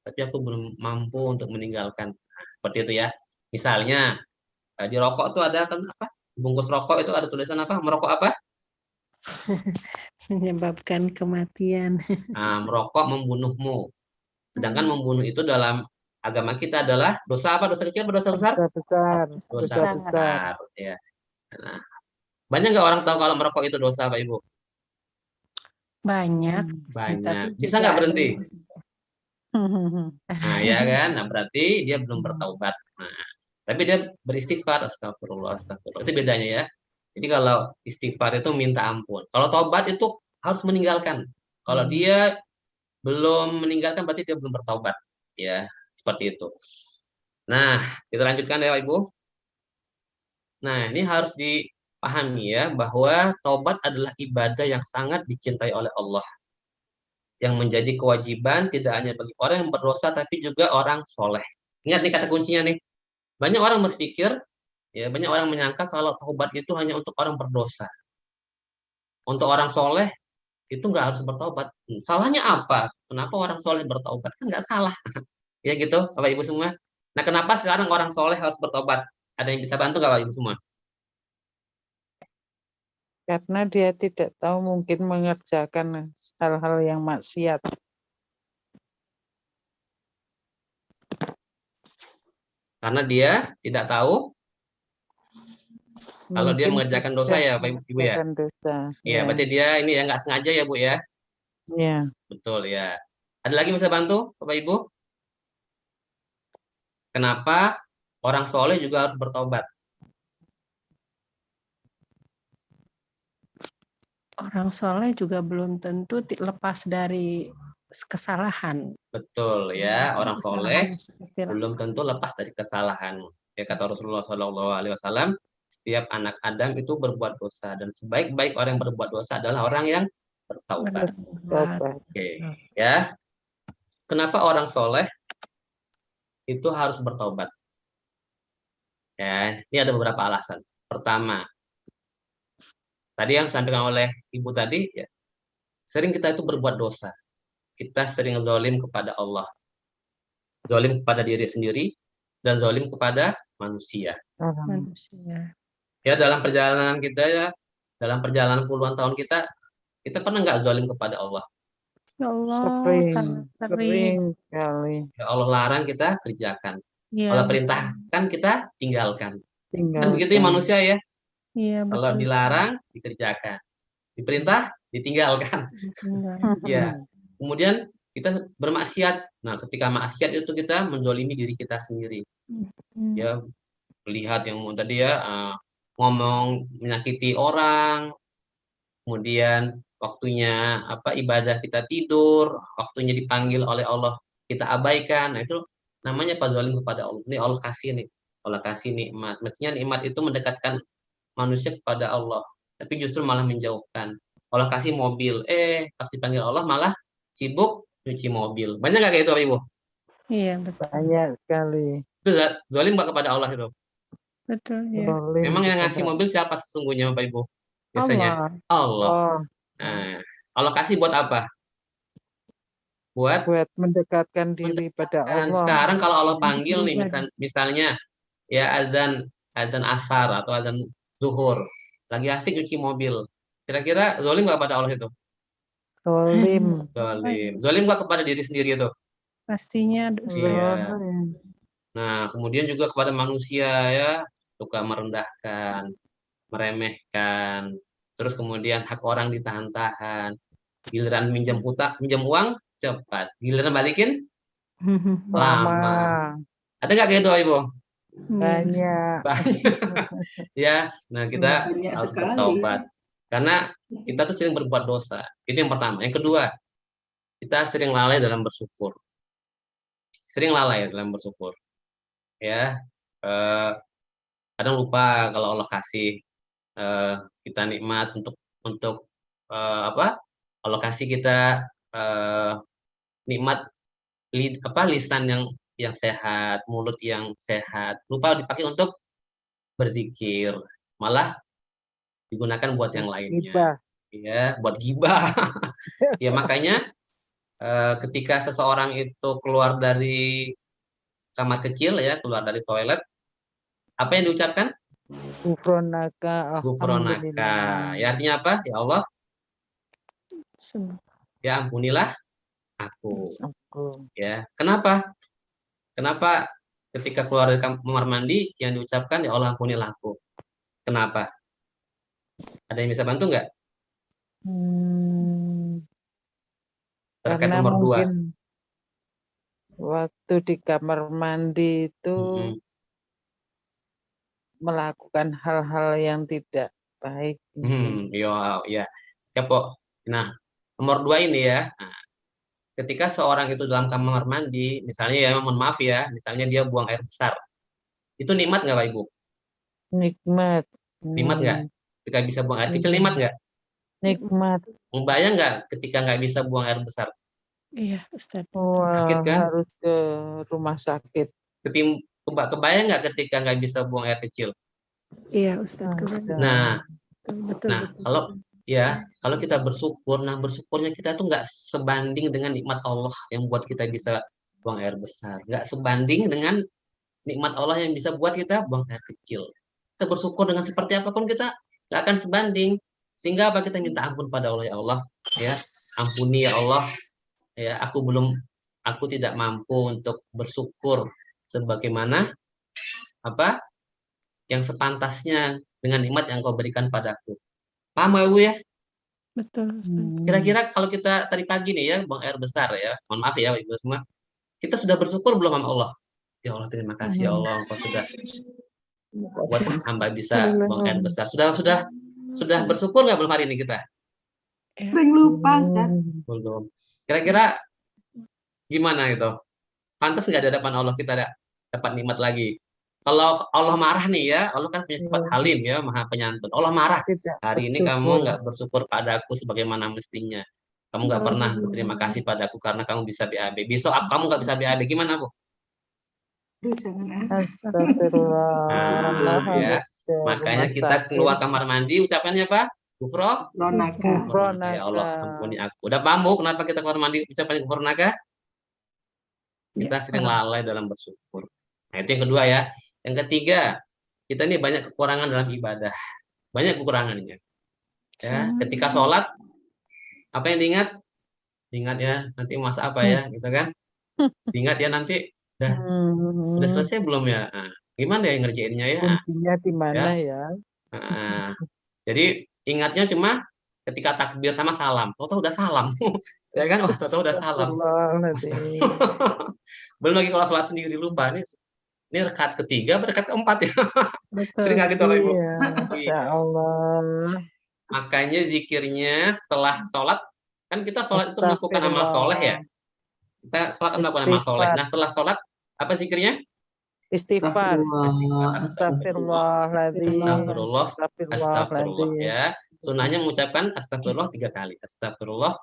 tapi aku belum mampu untuk meninggalkan. Nah, seperti itu ya. Misalnya di rokok tuh ada kan apa? Bungkus rokok itu ada tulisan apa? Merokok apa? Menyebabkan kematian. Nah, merokok membunuhmu. Sedangkan membunuh itu dalam agama kita adalah dosa apa? Dosa kecil atau dosa besar? Dosa besar. Ya. Nah, banyak nggak orang tahu kalau merokok itu dosa, Pak Ibu? Banyak. Banyak. Bisa nggak berhenti? Nah, ya kan? Nah, berarti dia belum bertaubat. Nah, tapi dia beristighfar, astagfirullah, astagfirullah. Itu bedanya ya. Jadi kalau istighfar itu minta ampun. Kalau taubat itu harus meninggalkan. Kalau dia belum meninggalkan berarti dia belum bertaubat. Ya, seperti itu. Nah, kita lanjutkan ya, Ibu. Nah, ini harus dipahami ya bahwa taubat adalah ibadah yang sangat dicintai oleh Allah. Yang menjadi kewajiban tidak hanya bagi orang yang berdosa tapi juga orang soleh. Ingat nih kata kuncinya nih. Banyak orang berpikir, ya banyak orang menyangka kalau taubat itu hanya untuk orang berdosa. Untuk orang soleh itu nggak harus bertaubat. Salahnya apa? Kenapa orang soleh bertaubat? Kan nggak salah. Ya gitu, Bapak Ibu semua. Nah, kenapa sekarang orang soleh harus bertobat? Ada yang bisa bantu nggak Bapak Ibu semua? Karena dia tidak tahu mungkin mengerjakan hal-hal yang maksiat. Karena dia tidak tahu kalau dia mengerjakan dosa ya Bapak Ibu ya. Iya, berarti dia ini ya nggak sengaja ya Bu ya. Iya. Betul ya. Ada lagi bisa bantu Bapak Ibu? Kenapa orang soleh juga harus bertobat? Orang soleh juga belum tentu lepas dari kesalahan. Betul ya, orang soleh belum tentu lepas dari kesalahan. Ya kata Rasulullah SAW, setiap anak Adam itu berbuat dosa dan sebaik-baik orang yang berbuat dosa adalah orang yang bertaubat. Oke, ya. Kenapa orang soleh itu harus bertaubat? Ya, ini ada beberapa alasan. Pertama, tadi yang disampaikan oleh Ibu tadi, ya, sering kita itu berbuat dosa. Kita sering zalim kepada Allah, zalim kepada diri sendiri, dan zalim kepada manusia. Manusia. Ya, dalam perjalanan kita ya, dalam perjalanan puluhan tahun kita pernah nggak zalim kepada Allah? Ya Allah, Sering, sangat sering. sering sekali. Ya, Allah larang kita kerjakan. Iya, Allah betul. perintahkan kita tinggalkan. Kan Tinggalkan. begitu ya manusia ya. Iya, Kalau betul. dilarang dikerjakan, diperintah ditinggalkan. Enggak. Ya, kemudian kita bermaksiat. Nah, ketika maksiat itu kita menzalimi diri kita sendiri. Hmm. Ya, melihat yang tadi ya, ngomong menyakiti orang, kemudian waktunya ibadah kita tidur, waktunya dipanggil oleh Allah kita abaikan. Nah, itu namanya Pak zalim kepada Allah. Ini Allah kasih nih, Allah kasih nikmat. Mestinya nikmat itu mendekatkan manusia kepada Allah, tapi justru malah menjauhkan. Allah kasih mobil, pas dipanggil Allah malah sibuk nyuci mobil. Banyak nggak kayak itu, Ibu? Iya, betul. Banyak sekali. Itu zalim nggak kepada Allah itu? Betul, ya. Zalim Memang yang ngasih kepada mobil siapa sesungguhnya, Bapak Ibu? Biasanya Allah. Allah. Allah, Nah, Allah kasih buat apa? Buat buat mendekatkan diri pada kan Allah. sekarang kalau Allah panggil nih, Ibadah. misalnya ya azan asar atau azan zuhur, lagi asik nyuci mobil. Kira-kira zalim nggak pada Allah itu? Zalim. Zalim nggak kepada diri sendiri itu? Pastinya Iya. Zalim. Nah, kemudian juga kepada manusia ya, suka merendahkan, meremehkan, terus kemudian hak orang ditahan-tahan. Giliran minjam uang cepat, giliran balikin lama. Lama. Ada nggak kayak itu, Ibu? Banyak. Banyak. Ya, nah kita Banyak harus sekali. bertaubat. Karena kita tuh sering berbuat dosa. Itu yang pertama. Yang kedua, kita sering lalai dalam bersyukur. Sering lalai dalam bersyukur. Ya, kadang lupa kalau Allah kasih kita nikmat untuk Allah kasih kita nikmat lisan yang sehat, mulut yang sehat, lupa dipakai untuk berzikir, malah digunakan buat yang lainnya. Gibah. Ya, buat gibah. Ya, makanya ketika seseorang itu keluar dari kamar kecil ya, keluar dari toilet, apa yang diucapkan? Gufronaka, Gufronaka. alhamdulillah. Ya, artinya apa? Ya Allah, Semua. ya ampunilah aku. Aku. Ya, kenapa? Kenapa ketika keluar dari kamar mandi yang diucapkan ya Allah ampunilah aku? Kenapa? Ada yang bisa bantu nggak? Terkait Karena nomor 2. mungkin waktu di kamar mandi itu melakukan hal-hal yang tidak baik. Ya, Pok. Nah, nomor 2 ini ya. Nah, ketika seorang itu dalam kamar mandi, misalnya ya, mohon maaf ya, misalnya dia buang air besar, itu nikmat nggak, Pak Ibu? Nikmat. Nikmat nggak? Ketika bisa buang air kecil, nikmat nggak? Nikmat. Membayang nggak ketika nggak bisa buang air besar? Iya, Ustaz. Wah, Sakit kan? harus ke rumah sakit. Kebayang nggak ketika nggak bisa buang air kecil? Iya, Ustaz. Nah, betul. kalau kita bersyukur, nah bersyukurnya kita tuh nggak sebanding dengan nikmat Allah yang buat kita bisa buang air besar, nggak sebanding dengan nikmat Allah yang bisa buat kita buang air kecil. Kita bersyukur dengan seperti apapun kita nggak akan sebanding, sehingga apa kita minta ampun pada Allah, ya Allah, ya ampuni ya Allah, ya aku tidak mampu untuk bersyukur sebagaimana yang sepantasnya dengan nikmat yang kau berikan padaku. Paham gak, Bu ya? Betul, Ustaz. Kira-kira kalau kita tadi pagi nih ya buang air besar ya, mohon maaf ya Ibu semua, kita sudah bersyukur belum sama Allah? Ya Allah, terima kasih ya Allah, Engkau sudah buat hamba bisa buang air besar. Sudah bersyukur nggak belum hari ini kita? Sering lupa, Ustaz. Belum. Kira-kira gimana itu? Pantas nggak di hadapan Allah kita dapat nikmat lagi? Kalau Allah marah nih ya, Allah kan punya sifat halim ya, maha penyantun. Allah marah. Hari ini kamu nggak bersyukur padaku sebagaimana mestinya. Kamu nggak pernah berterima kasih padaku karena kamu bisa BAB. Besok kamu nggak bisa BAB. Gimana, Bu? Aduh, jangan ah. Astagfirullah. Nah, ya. Ke Makanya rumah kita sakit. keluar kamar mandi ucapannya apa? Gufro. Ronaka. Gufronaka, ya Allah, ampuni aku. Udah paham Bu, kenapa kita keluar mandi ucapannya gufronaka? Kita sering lalai dalam bersyukur. Nah, itu yang kedua ya. Yang ketiga, kita ini banyak kekurangan dalam ibadah. Banyak kekurangannya. Ya, ketika sholat, apa yang diingat? Diingat ya, nanti masa apa ya, gitu kan? Diingat ya nanti, udah selesai belum ya? Nah, gimana ya ngerjainnya ya? Kuncinya di mana ya? Nah, jadi ingatnya cuma ketika takbir sama salam. Tahu-tahu udah salam. Ya kan? Wah, tahu-tahu udah salam. Astagfirullahaladzim. Belum lagi kalau sholat sendiri lupa. Ini rakaat ketiga, rakaat keempat ya. Betul. Sering nggak gitu Bapak Ibu? Iya, ya Allah. Makanya zikirnya setelah sholat, kan kita sholat itu melakukan amal soleh ya. Kita sholat kan melakukan amal soleh. Nah setelah sholat, apa zikirnya? Istighfar. Astagfirullahaladzim. Astagfirullah. Astagfirullah Astagfirullahaladzim. ya. Sunahnya mengucapkan astagfirullah 3 kali. Astagfirullah,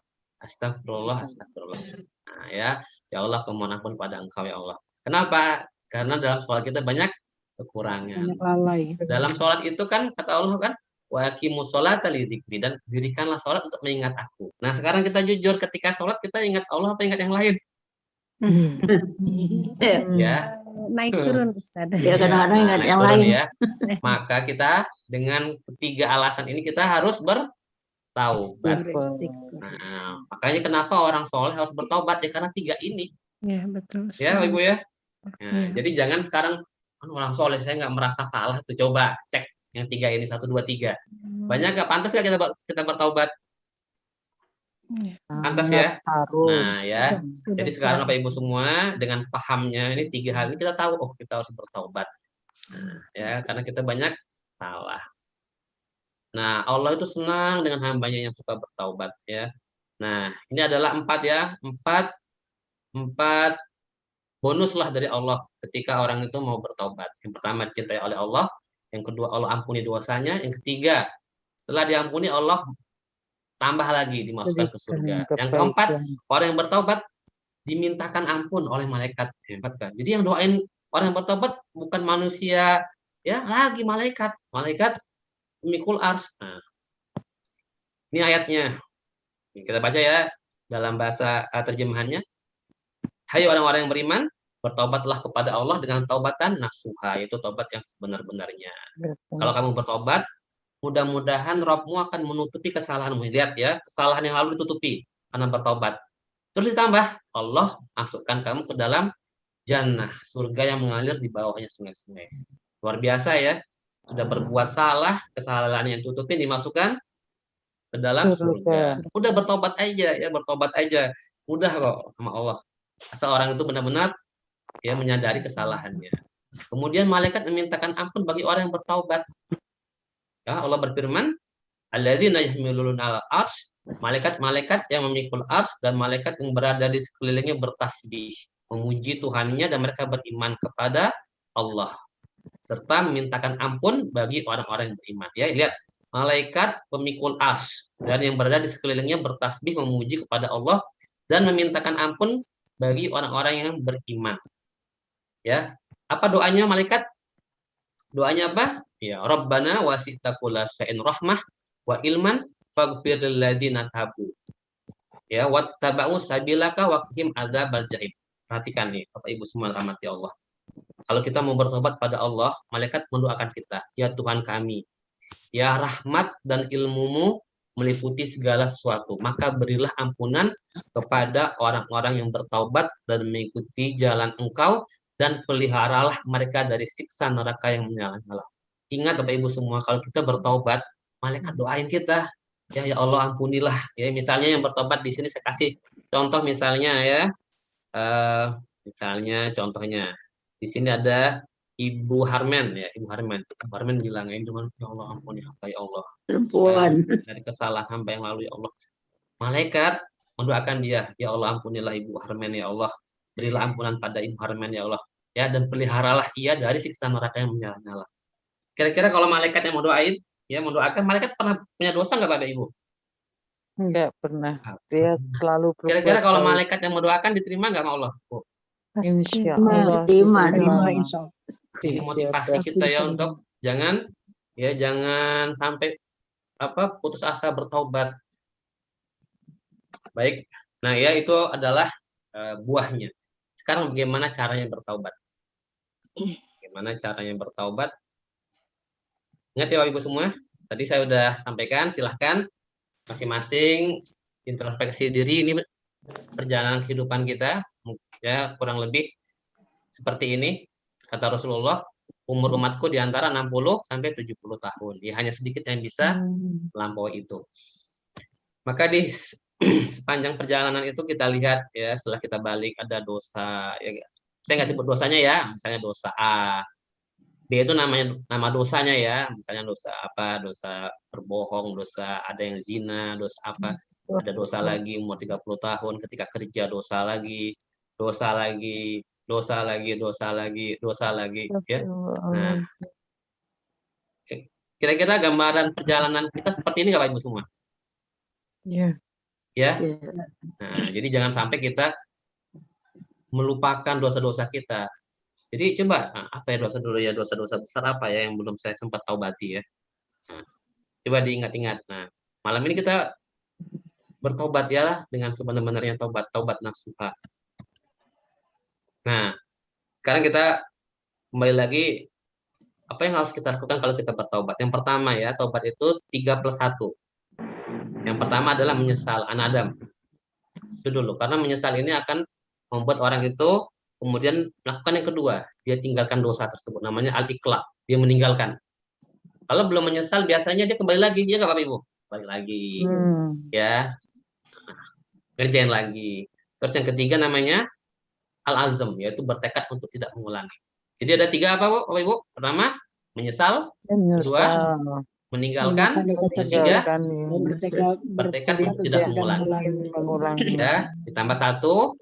astagfirullah, astagfirullah. Nah ya, ya Allah kemohon ampun pada Engkau ya Allah. Kenapa? Karena dalam sholat kita banyak kekurangan. Banyak lalai. Dalam sholat itu kan kata Allah kan, wa aqimus sholata lidzikri, dan dirikanlah sholat untuk mengingat aku. Nah sekarang kita jujur, ketika sholat kita ingat Allah atau ingat yang lain? Ya. Naik turun Ustaz. Ya kadang-kadang ingat naik yang turun lain. ya. Maka kita dengan ketiga alasan ini kita harus bertaubat. Nah, makanya kenapa orang soleh harus bertaubat ya, karena 3 ini. Ya betul. Ya Ibu ya. Nah, jadi jangan sekarang kan orang soleh saya nggak merasa salah tuh, coba cek yang 3 ini 1, 2, 3. Banyak nggak, pantas nggak kita bertaubat? Pantas ya. Harus. Nah ya. Jadi sekarang Bapak Ibu semua dengan pahamnya ini 3 hal ini kita tahu, oh kita harus bertaubat. Nah, ya karena kita banyak salah. Nah Allah itu senang dengan hambanya yang suka bertaubat ya. Nah ini adalah 4 ya, 4 bonus lah dari Allah ketika orang itu mau bertaubat. Yang pertama dicintai oleh Allah, yang kedua Allah ampuni dosanya, yang ketiga setelah diampuni Allah tambah lagi dimasukkan ke surga. Yang keempat, orang yang bertaubat dimintakan ampun oleh malaikat. Hebat kan? Jadi yang doain orang yang bertaubat bukan manusia ya, lagi malaikat. Malaikat mikul ars. Nah, ini ayatnya. Kita baca ya dalam bahasa terjemahannya. Hai orang-orang yang beriman, bertaubatlah kepada Allah dengan taubatan nasuha, yaitu taubat yang sebenar-benarnya. Kalau kamu bertobat, mudah-mudahan Rabbmu akan menutupi kesalahanmu. Lihat ya, kesalahan yang lalu ditutupi karena bertobat. Terus ditambah, Allah masukkan kamu ke dalam jannah, surga yang mengalir di bawahnya sungai-sungai. Luar biasa ya. Sudah berbuat salah, kesalahan yang tutupin dimasukkan ke dalam surga. Udah bertobat aja ya, bertobat aja. Udah kok sama Allah. Asal orang itu benar-benar ya menyadari kesalahannya. Kemudian malaikat memintakan ampun bagi orang yang bertaubat. Ya, Allah berfirman, alladzina yahmiluna 'alal arsy, malaikat-malaikat yang memikul ars dan malaikat yang berada di sekelilingnya bertasbih, memuji Tuhannya, dan mereka beriman kepada Allah serta memintakan ampun bagi orang-orang yang beriman. Ya, lihat, malaikat pemikul ars dan yang berada di sekelilingnya bertasbih memuji kepada Allah dan memintakan ampun bagi orang-orang yang beriman. Ya, apa doanya malaikat? Doanya apa? Ya, Rabbana wasi'ta kulla syai'in rahmah wa ilman faghfir lil ladzina tabu. Ya, wattaba'u sabilaka wa qihim adzabal jahim. Perhatikan nih, Bapak Ibu semua rahmati Allah. Kalau kita mau bertobat pada Allah, malaikat mendoakan kita, ya Tuhan kami, ya rahmat dan ilmumu meliputi segala sesuatu, maka berilah ampunan kepada orang-orang yang bertaubat dan mengikuti jalan Engkau, dan peliharalah mereka dari siksa neraka yang menyala-nyala. Ingat Bapak Ibu semua, kalau kita bertaubat, malaikat doain kita, ya Allah ampunilah. Ya, misalnya yang bertobat di sini saya kasih contoh misalnya ya, misalnya contohnya di sini ada Ibu Harmen ya, Ibu Harmen. Ibu Harmen bilang, ya Allah ampuni hamba ya Allah. Perempuan. Dari kesalahan hamba yang lalu ya Allah. Malaikat mendoakan dia, ya Allah ampunilah Ibu Harmen ya Allah. Berilah ampunan pada Ibu Harmen ya Allah. Ya, dan peliharalah ia dari siksa neraka yang menyala-nyala. Kira-kira kalau malaikat yang mau doain, ya mendoakan, malaikat pernah punya dosa nggak Bapak Ibu? Enggak pernah. Dia selalu berbuat Kira-kira kalau baik. malaikat yang mendoakan diterima nggak sama Allah? Pasti. Insya Allah Terima, Terima diterima. insya Allah. Ini motivasi kita ya untuk jangan sampai putus asa bertaubat. Baik. Nah, ya itu adalah buahnya. Sekarang bagaimana caranya bertaubat? Bagaimana caranya bertaubat? Ingat ya Bapak Ibu semua, tadi saya sudah sampaikan, silahkan masing-masing introspeksi diri. Ini perjalanan kehidupan kita, ya kurang lebih seperti ini. Kata Rasulullah, umur umatku di antara 60 sampai 70 tahun. Ya hanya sedikit yang bisa melampaui itu. Maka di sepanjang perjalanan itu kita lihat ya, setelah kita balik ada dosa. Ya, saya nggak sebut dosanya ya, misalnya dosa A. D itu nama dosanya ya, misalnya dosa apa, dosa berbohong, dosa ada yang zina, dosa apa, ada dosa lagi umur 30 tahun ketika kerja, dosa lagi, dosa lagi, dosa lagi, dosa lagi, dosa lagi ya. Nah, kira-kira gambaran perjalanan kita seperti ini nggak Pak Ibu semua? Ya. Ya. Nah, jadi jangan sampai kita melupakan dosa-dosa kita. Jadi coba apa ya dosa-dosa besar apa ya yang belum saya sempat taubati ya. Nah, coba diingat-ingat. Nah, malam ini kita bertobat ya dengan sebenar-benarnya taubat nasuha. Nah, sekarang kita kembali lagi apa yang harus kita lakukan kalau kita bertaubat. Yang pertama ya, taubat itu 3+1. Yang pertama adalah menyesal, anadam. Itu dulu, karena menyesal ini akan membuat orang itu kemudian melakukan yang kedua, dia tinggalkan dosa tersebut, namanya al-iqla, dia meninggalkan. Kalau belum menyesal, biasanya dia kembali lagi, ya nggak Bapak Ibu? Balik lagi, ya, ngerjain lagi. Terus yang ketiga namanya al-azm, yaitu bertekad untuk tidak mengulangi. Jadi ada 3 apa Bapak Ibu? Pertama, menyesal. Kedua, meninggalkan. Ketiga, bertekad untuk tidak mengulangi. Ya, ditambah 1.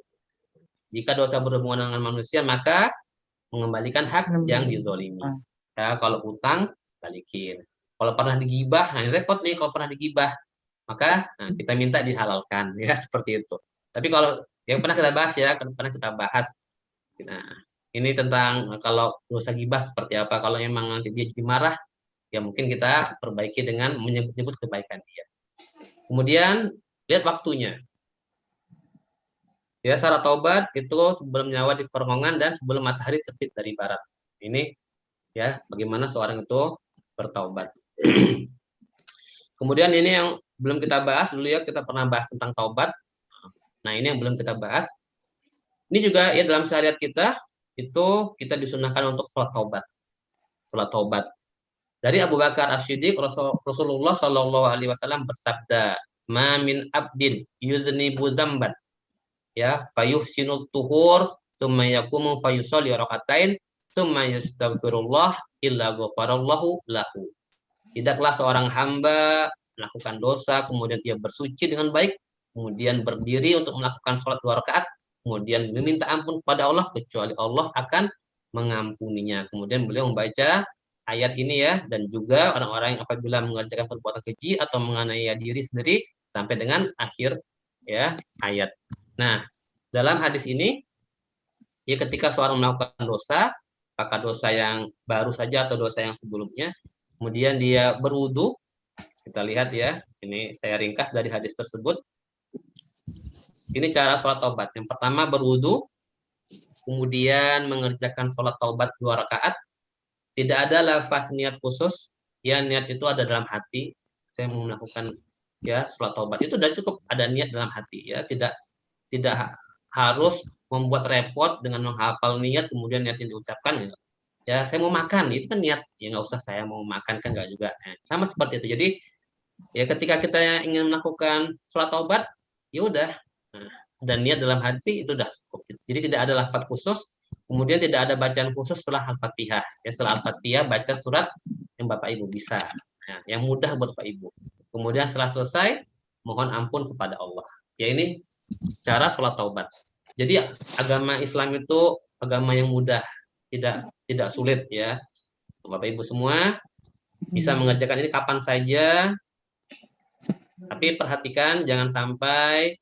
Jika dosa berhubungan dengan manusia, maka mengembalikan hak yang dizolimi. Ya, kalau utang, balikin. Kalau pernah digibah, nah ini repot nih kalau pernah digibah, maka kita minta dihalalkan, ya seperti itu. Tapi kalau yang pernah kita bahas ya, pernah kita bahas. Nah, ini tentang kalau dosa gibah seperti apa. Kalau memang nanti dia jadi marah, ya mungkin kita perbaiki dengan menyebut kebaikan dia. Kemudian lihat waktunya. Ya, syarat taubat itu sebelum nyawa di kerongkongan dan sebelum matahari terbit dari barat. Ini ya bagaimana seorang itu bertaubat. Kemudian ini yang belum kita bahas dulu ya, kita pernah bahas tentang taubat. Nah, ini yang belum kita bahas. Ini juga ya dalam syariat kita itu kita disunahkan untuk sholat taubat. Sholat taubat. Dari Abu Bakar As-Siddiq, Rasulullah Shallallahu Alaihi Wasallam bersabda, "Ma min abdin yuznibu dzamban." Ya, fayuhsinul tuhur, tsumma yaqumu fayusalli rakaatain, tsumma yastaghfirullah illa ghafarallahu lahu. Tidaklah seorang hamba melakukan dosa, kemudian dia bersuci dengan baik, kemudian berdiri untuk melakukan sholat 2 rakaat, kemudian meminta ampun kepada Allah, kecuali Allah akan mengampuninya. Kemudian beliau membaca ayat ini ya, dan juga orang-orang yang apabila mengerjakan perbuatan keji atau menganiaya diri sendiri sampai dengan akhir ya ayat. Nah, dalam hadis ini, ya ketika seorang melakukan dosa, apakah dosa yang baru saja atau dosa yang sebelumnya, kemudian dia berwudu, kita lihat ya, ini saya ringkas dari hadis tersebut. Ini cara sholat taubat. Yang pertama berwudu, kemudian mengerjakan sholat taubat 2 rakaat. Tidak ada lafaz niat khusus, ya niat itu ada dalam hati. Saya mau melakukan ya sholat taubat itu sudah cukup ada niat dalam hati ya, tidak harus membuat repot dengan menghafal niat kemudian niatnya diucapkan ya saya mau makan itu kan niat ya nggak usah saya mau makan kan nggak juga sama seperti itu. Jadi ya ketika kita ingin melakukan sholat taubat ya udah dan niat dalam hati itu udah cukup. Jadi tidak ada lafaz khusus, kemudian tidak ada bacaan khusus setelah Al-Fatihah ya, setelah Al-Fatihah baca surat yang Bapak Ibu bisa yang mudah buat Bapak Ibu. Kemudian setelah selesai mohon ampun kepada Allah. Ya ini cara sholat taubat. Jadi agama Islam itu agama yang mudah, tidak sulit ya. Bapak Ibu semua bisa mengerjakan ini kapan saja. Tapi perhatikan jangan sampai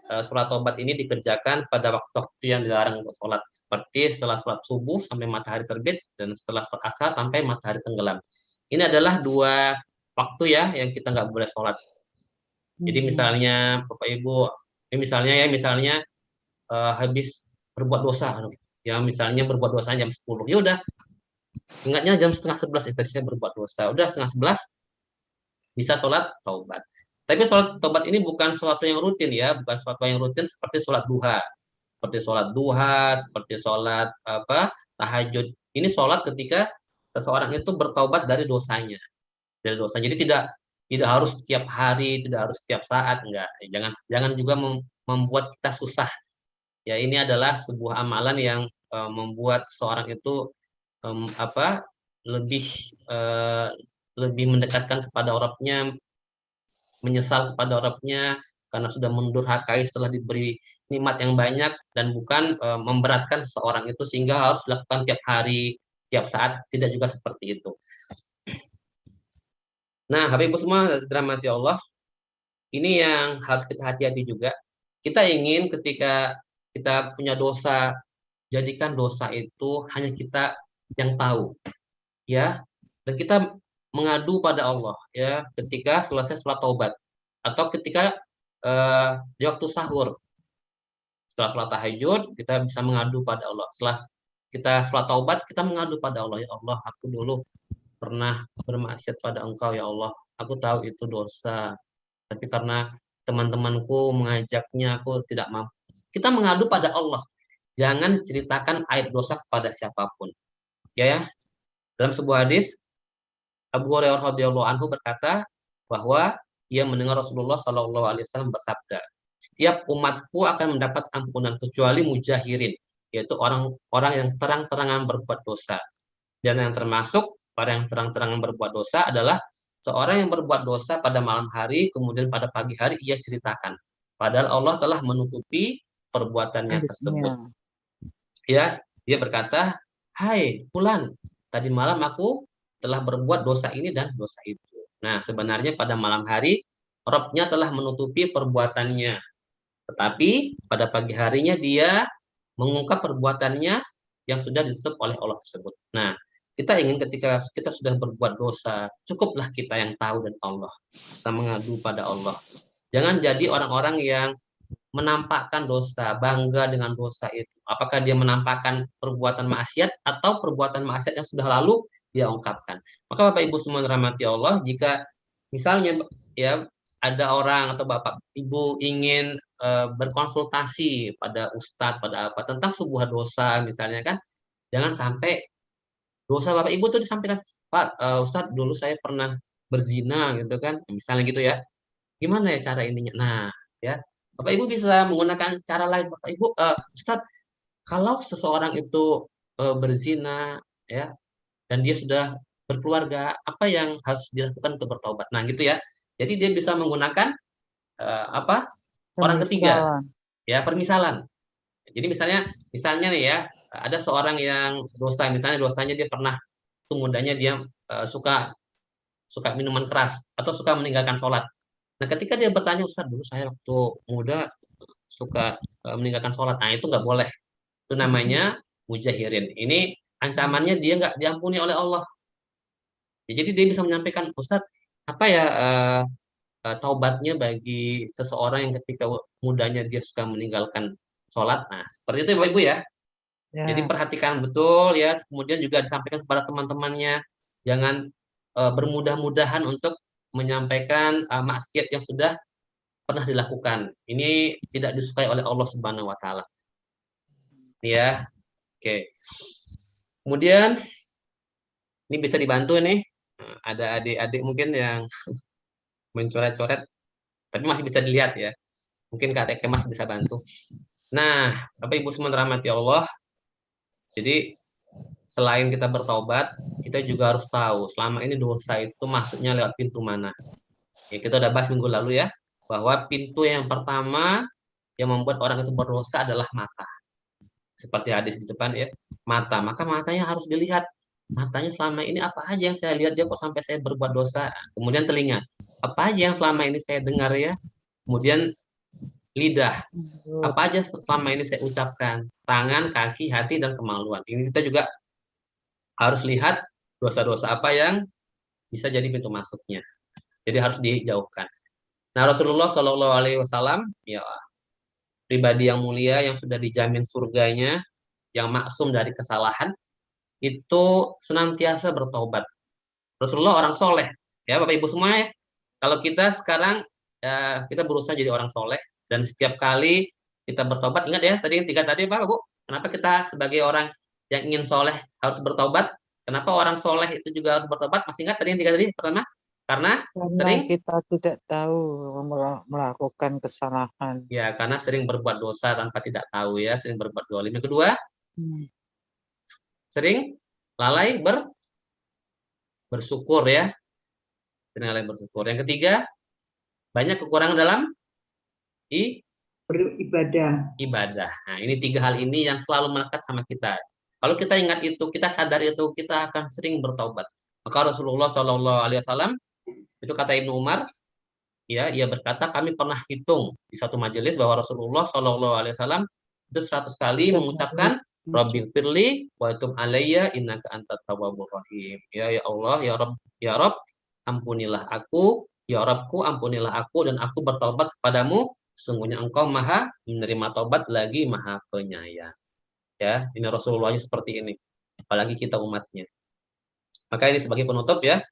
sholat taubat ini dikerjakan pada waktu-waktu yang dilarang untuk sholat, seperti setelah sholat subuh sampai matahari terbit dan setelah sholat asar sampai matahari tenggelam. Ini adalah 2 waktu ya yang kita nggak boleh sholat. Jadi misalnya Bapak Ibu, ini misalnya habis berbuat dosa, ya misalnya berbuat dosa jam 10, ya udah ingatnya jam setengah 11 tadi saya berbuat dosa, udah setengah 11 bisa sholat taubat. Tapi sholat taubat ini bukan sesuatu yang rutin ya, bukan sesuatu yang rutin seperti sholat duha, seperti sholat tahajud. Ini sholat ketika seseorang itu bertaubat dari dosanya, Jadi tidak harus setiap hari, tidak harus setiap saat, enggak. Jangan juga membuat kita susah. Ya, ini adalah sebuah amalan yang membuat seorang itu lebih mendekatkan kepada Rabb-nya, menyesal kepada Rabb-nya karena sudah mendurhakai setelah diberi nikmat yang banyak, dan bukan memberatkan seseorang itu sehingga harus dilakukan tiap hari, tiap saat, tidak juga seperti itu. Nah, Bapak Ibu semua dirahmati Allah, ini yang harus kita hati-hati juga. Kita ingin ketika kita punya dosa, jadikan dosa itu hanya kita yang tahu, ya. Dan kita mengadu pada Allah, ya, ketika selesai sholat taubat atau ketika di waktu sahur. Setelah sholat tahajud, kita bisa mengadu pada Allah. Setelah kita sholat taubat, kita mengadu pada Allah, ya Allah, aku dulu pernah bermaksiat pada Engkau, ya Allah. Aku tahu itu dosa, tapi karena teman-temanku mengajaknya, aku tidak mampu. Kita mengadu pada Allah. Jangan ceritakan aib dosa kepada siapapun. Ya. Dalam sebuah hadis, Abu Hurairah radhiyallahu anhu berkata bahwa ia mendengar Rasulullah Shallallahu alaihi wasallam bersabda, "Setiap umatku akan mendapat ampunan kecuali mujahirin, yaitu orang-orang yang terang-terangan berbuat dosa." Dan yang termasuk pada yang terang-terangan berbuat dosa adalah seorang yang berbuat dosa pada malam hari, kemudian pada pagi hari ia ceritakan. Padahal Allah telah menutupi perbuatannya tersebut. Ya, dia berkata, "Hai fulan, tadi malam aku telah berbuat dosa ini dan dosa itu." Nah, sebenarnya pada malam hari Rabb-nya telah menutupi perbuatannya. Tetapi pada pagi harinya dia mengungkap perbuatannya yang sudah ditutup oleh Allah tersebut. Nah, kita ingin ketika kita sudah berbuat dosa, cukuplah kita yang tahu dan Allah. Kita mengadu pada Allah. Jangan jadi orang-orang yang menampakkan dosa, bangga dengan dosa itu. Apakah dia menampakkan perbuatan maksiat atau perbuatan maksiat yang sudah lalu dia ungkapkan. Maka Bapak Ibu semua dirahmati Allah, jika misalnya ya ada orang atau Bapak Ibu ingin berkonsultasi pada ustadz, pada apa tentang sebuah dosa misalnya kan, jangan sampai dosa Bapak Ibu itu disampaikan, "Pak, Ustadz dulu saya pernah berzina," gitu kan, misalnya gitu ya. Gimana ya cara ininya? Nah, ya Bapak Ibu bisa menggunakan cara lain. Bapak Ibu, Ustadz, kalau seseorang itu berzina, ya, dan dia sudah berkeluarga, apa yang harus dilakukan untuk bertaubat? Nah, gitu ya. Jadi dia bisa menggunakan orang ketiga, ya, permisalan. Jadi misalnya nih ya, ada seorang yang dosa, misalnya dosanya dia pernah mudanya dia suka minuman keras atau suka meninggalkan sholat. Nah, ketika dia bertanya, "Ustaz, dulu saya waktu muda suka meninggalkan sholat." Nah, itu nggak boleh. Itu namanya mujahirin. Ini ancamannya dia nggak diampuni oleh Allah. Ya, jadi dia bisa menyampaikan, "Ustaz, apa ya taubatnya bagi seseorang yang ketika mudanya dia suka meninggalkan sholat." Nah, seperti itu Bapak Ibu ya. Jadi perhatikan betul ya. Kemudian juga disampaikan kepada teman-temannya. Jangan bermudah-mudahan untuk menyampaikan maksiat yang sudah pernah dilakukan. Ini tidak disukai oleh Allah Subhanahu wa taala. Ya. Oke. Kemudian ini bisa dibantu nih. Ada adik-adik mungkin yang mencoret-coret tapi masih bisa dilihat ya. Mungkin Kak Teke Mas bisa bantu. Nah, Bapak Ibu semua dirahmati Allah. Jadi selain kita bertaubat, kita juga harus tahu selama ini dosa itu masuknya lewat pintu mana. Ya, kita udah bahas minggu lalu ya, bahwa pintu yang pertama yang membuat orang itu berdosa adalah mata. Seperti hadis di depan ya, mata. Maka matanya harus dilihat. Matanya selama ini apa aja yang saya lihat dia kok sampai saya berbuat dosa. Kemudian telinga. Apa aja yang selama ini saya dengar ya. Kemudian lidah. Mulut. Apa aja selama ini saya ucapkan, tangan, kaki, hati, dan kemaluan. Ini kita juga harus lihat dosa-dosa apa yang bisa jadi pintu masuknya. Jadi harus dijauhkan. Nah, Rasulullah Shallallahu Alaihi Wasallam, ya pribadi yang mulia yang sudah dijamin surganya, yang maksum dari kesalahan, itu senantiasa bertobat. Rasulullah orang soleh, ya Bapak Ibu semua ya. Kalau kita sekarang kita berusaha jadi orang soleh dan setiap kali kita bertobat, ingat ya tadi yang 3 tadi Pak Bu, kenapa kita sebagai orang yang ingin soleh harus bertobat? Kenapa orang soleh itu juga harus bertobat? Masih ingat tadi yang 3 tadi? Pertama, karena sering kita tidak tahu melakukan kesalahan. ya karena sering berbuat dosa tanpa tidak tahu ya, sering berbuat zalim. Yang kedua, sering lalai bersyukur ya. Sering lalai bersyukur. Yang ketiga, banyak kekurangan dalam ibadah. Nah, ini 3 hal ini yang selalu melekat sama kita. Kalau kita ingat itu, kita sadar itu, kita akan sering bertaubat. Maka Rasulullah Shallallahu Alaihi Wasallam itu kata Ibnu Umar, ya, ia berkata kami pernah hitung di satu majelis bahwa Rasulullah Shallallahu Alaihi Wasallam itu 100 kali mengucapkan Rabbil firli wa tub alayya innaka antat tawwabur rahim. Ya Allah, ya Rabb, ampunilah aku, ya Rabbku, ampunilah aku dan aku bertobat kepadamu. Sesungguhnya engkau maha menerima taubat lagi maha penyayang. Ya, ini Rasulullah seperti ini. Apalagi kita umatnya. Maka ini sebagai penutup ya.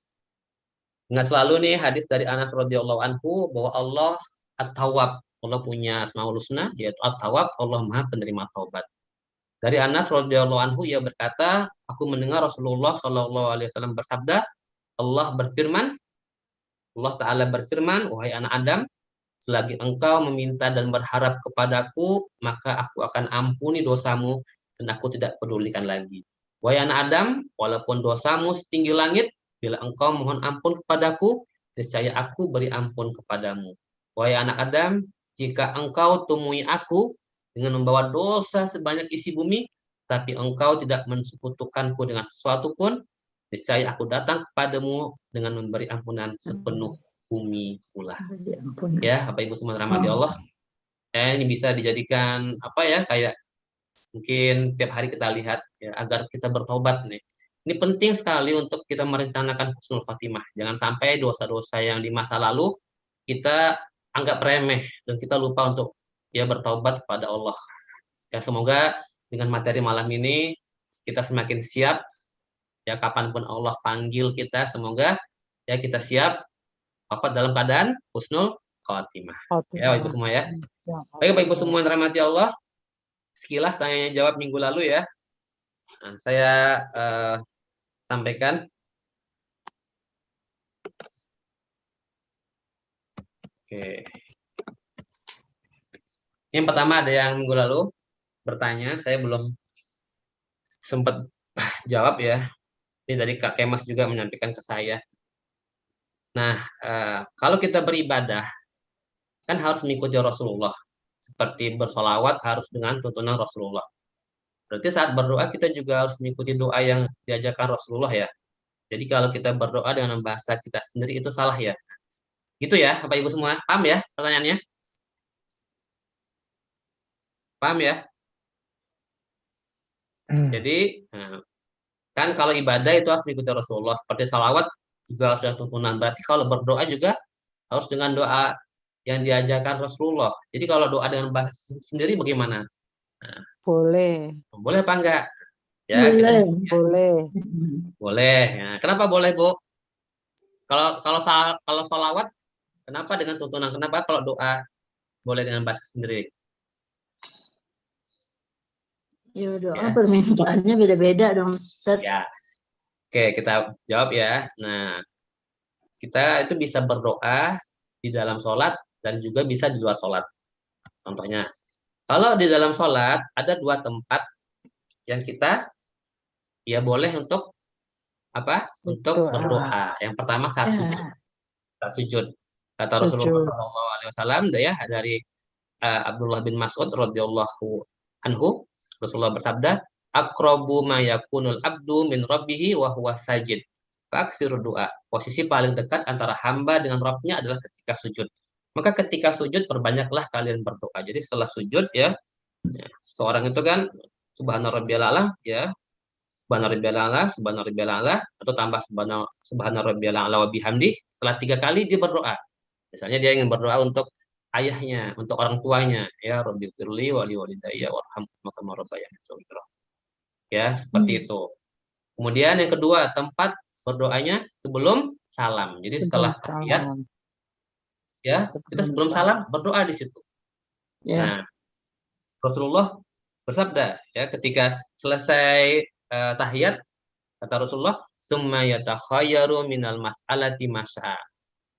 Ingat selalu nih hadis dari Anas radhiyallahu anhu bahwa Allah At-Tawwab, Allah punya Asmaul Husna yaitu At-Tawwab, Allah Maha penerima taubat. Dari Anas radhiyallahu anhu ia berkata, aku mendengar Rasulullah Shallallahu Alaihi Wasallam bersabda, Allah Ta'ala berfirman, wahai anak Adam, selagi engkau meminta dan berharap kepadaku, maka aku akan ampuni dosamu dan aku tidak pedulikan lagi. Wahai anak Adam, walaupun dosamu setinggi langit, bila engkau mohon ampun kepadaku, niscaya aku beri ampun kepadamu. Wahai anak Adam, jika engkau temui aku dengan membawa dosa sebanyak isi bumi, tapi engkau tidak mensekutukanku dengan sesuatu pun, niscaya aku datang kepadamu dengan memberi ampunan sepenuh bumi pula. Ya, Bapak Ibu semua rahmati Allah. Ini bisa dijadikan apa ya, kayak mungkin tiap hari kita lihat ya, agar kita bertobat nih. Ini penting sekali untuk kita merencanakan husnul khatimah. Jangan sampai dosa-dosa yang di masa lalu kita anggap remeh dan kita lupa untuk ya bertaubat kepada Allah. Ya, semoga dengan materi malam ini kita semakin siap ya, kapanpun Allah panggil kita, semoga ya kita siap wafat dalam keadaan husnul khatimah. Ya, Ibu semua ya. Baik, Bapak Ibu semua yang dirahmati Allah, sekilas tanya jawab minggu lalu ya. Nah, saya sampaikan. Oke. Yang pertama ada yang minggu lalu bertanya, saya belum sempat jawab ya. Ini dari Kak Kemas juga menyampaikan ke saya. Nah, kalau kita beribadah, kan harus mengikuti Rasulullah. Seperti bersolawat harus dengan tuntunan Rasulullah. Berarti saat berdoa kita juga harus mengikuti doa yang diajarkan Rasulullah ya. Jadi kalau kita berdoa dengan bahasa kita sendiri itu salah ya. Gitu ya, Bapak Ibu semua. Paham ya pertanyaannya? Paham ya? Jadi, kan kalau ibadah itu harus mengikuti Rasulullah. Seperti salawat juga harus ada tuntunan. Berarti kalau berdoa juga harus dengan doa yang diajarkan Rasulullah. Jadi kalau doa dengan bahasa sendiri bagaimana? Nah, boleh. Boleh apa enggak? Ya, boleh. Ya. Kenapa boleh, Bu? Kalau salawat, kenapa dengan tuntunan? Kenapa kalau doa boleh dengan bahasa sendiri? Ya, doa permintaannya beda-beda dong, Ustaz. Ya. Oke, kita jawab ya. Nah, kita itu bisa berdoa di dalam sholat dan juga bisa di luar sholat. Contohnya, kalau di dalam sholat ada 2 tempat yang kita ya boleh untuk apa? Untuk berdoa. Yang pertama saat sujud. Kata Rasulullah SAW ya dari Abdullah bin Mas'ud radhiyallahu anhu, Rasulullah bersabda, aqrabu ma yakunul abdu min rabbihi wa huwa sajid. Faksiru doa. Posisi paling dekat antara hamba dengan Rabbnya adalah ketika sujud. Maka ketika sujud perbanyaklah kalian berdoa. Jadi setelah sujud ya, seorang itu kan subhana rabbiyal a'la ya, subhana rabbiyal a'la, subhana rabbiyal a'la, atau tambah subhana rabbiyal a'la wa bihamdi. Setelah 3 kali dia berdoa. Misalnya dia ingin berdoa untuk ayahnya, untuk orang tuanya, ya Rabbi firli wali walidayya warhamhuma kama rabbayani shaghira. Ya, seperti itu. Kemudian yang kedua, tempat berdoanya sebelum salam. Jadi setelah tahiyat ya, kita sebelum salam berdoa di situ. Ya. Nah, Rasulullah bersabda ya, ketika selesai tahiyat, kata Rasulullah, summa yatakhayyaru minal mas'alati mas'a.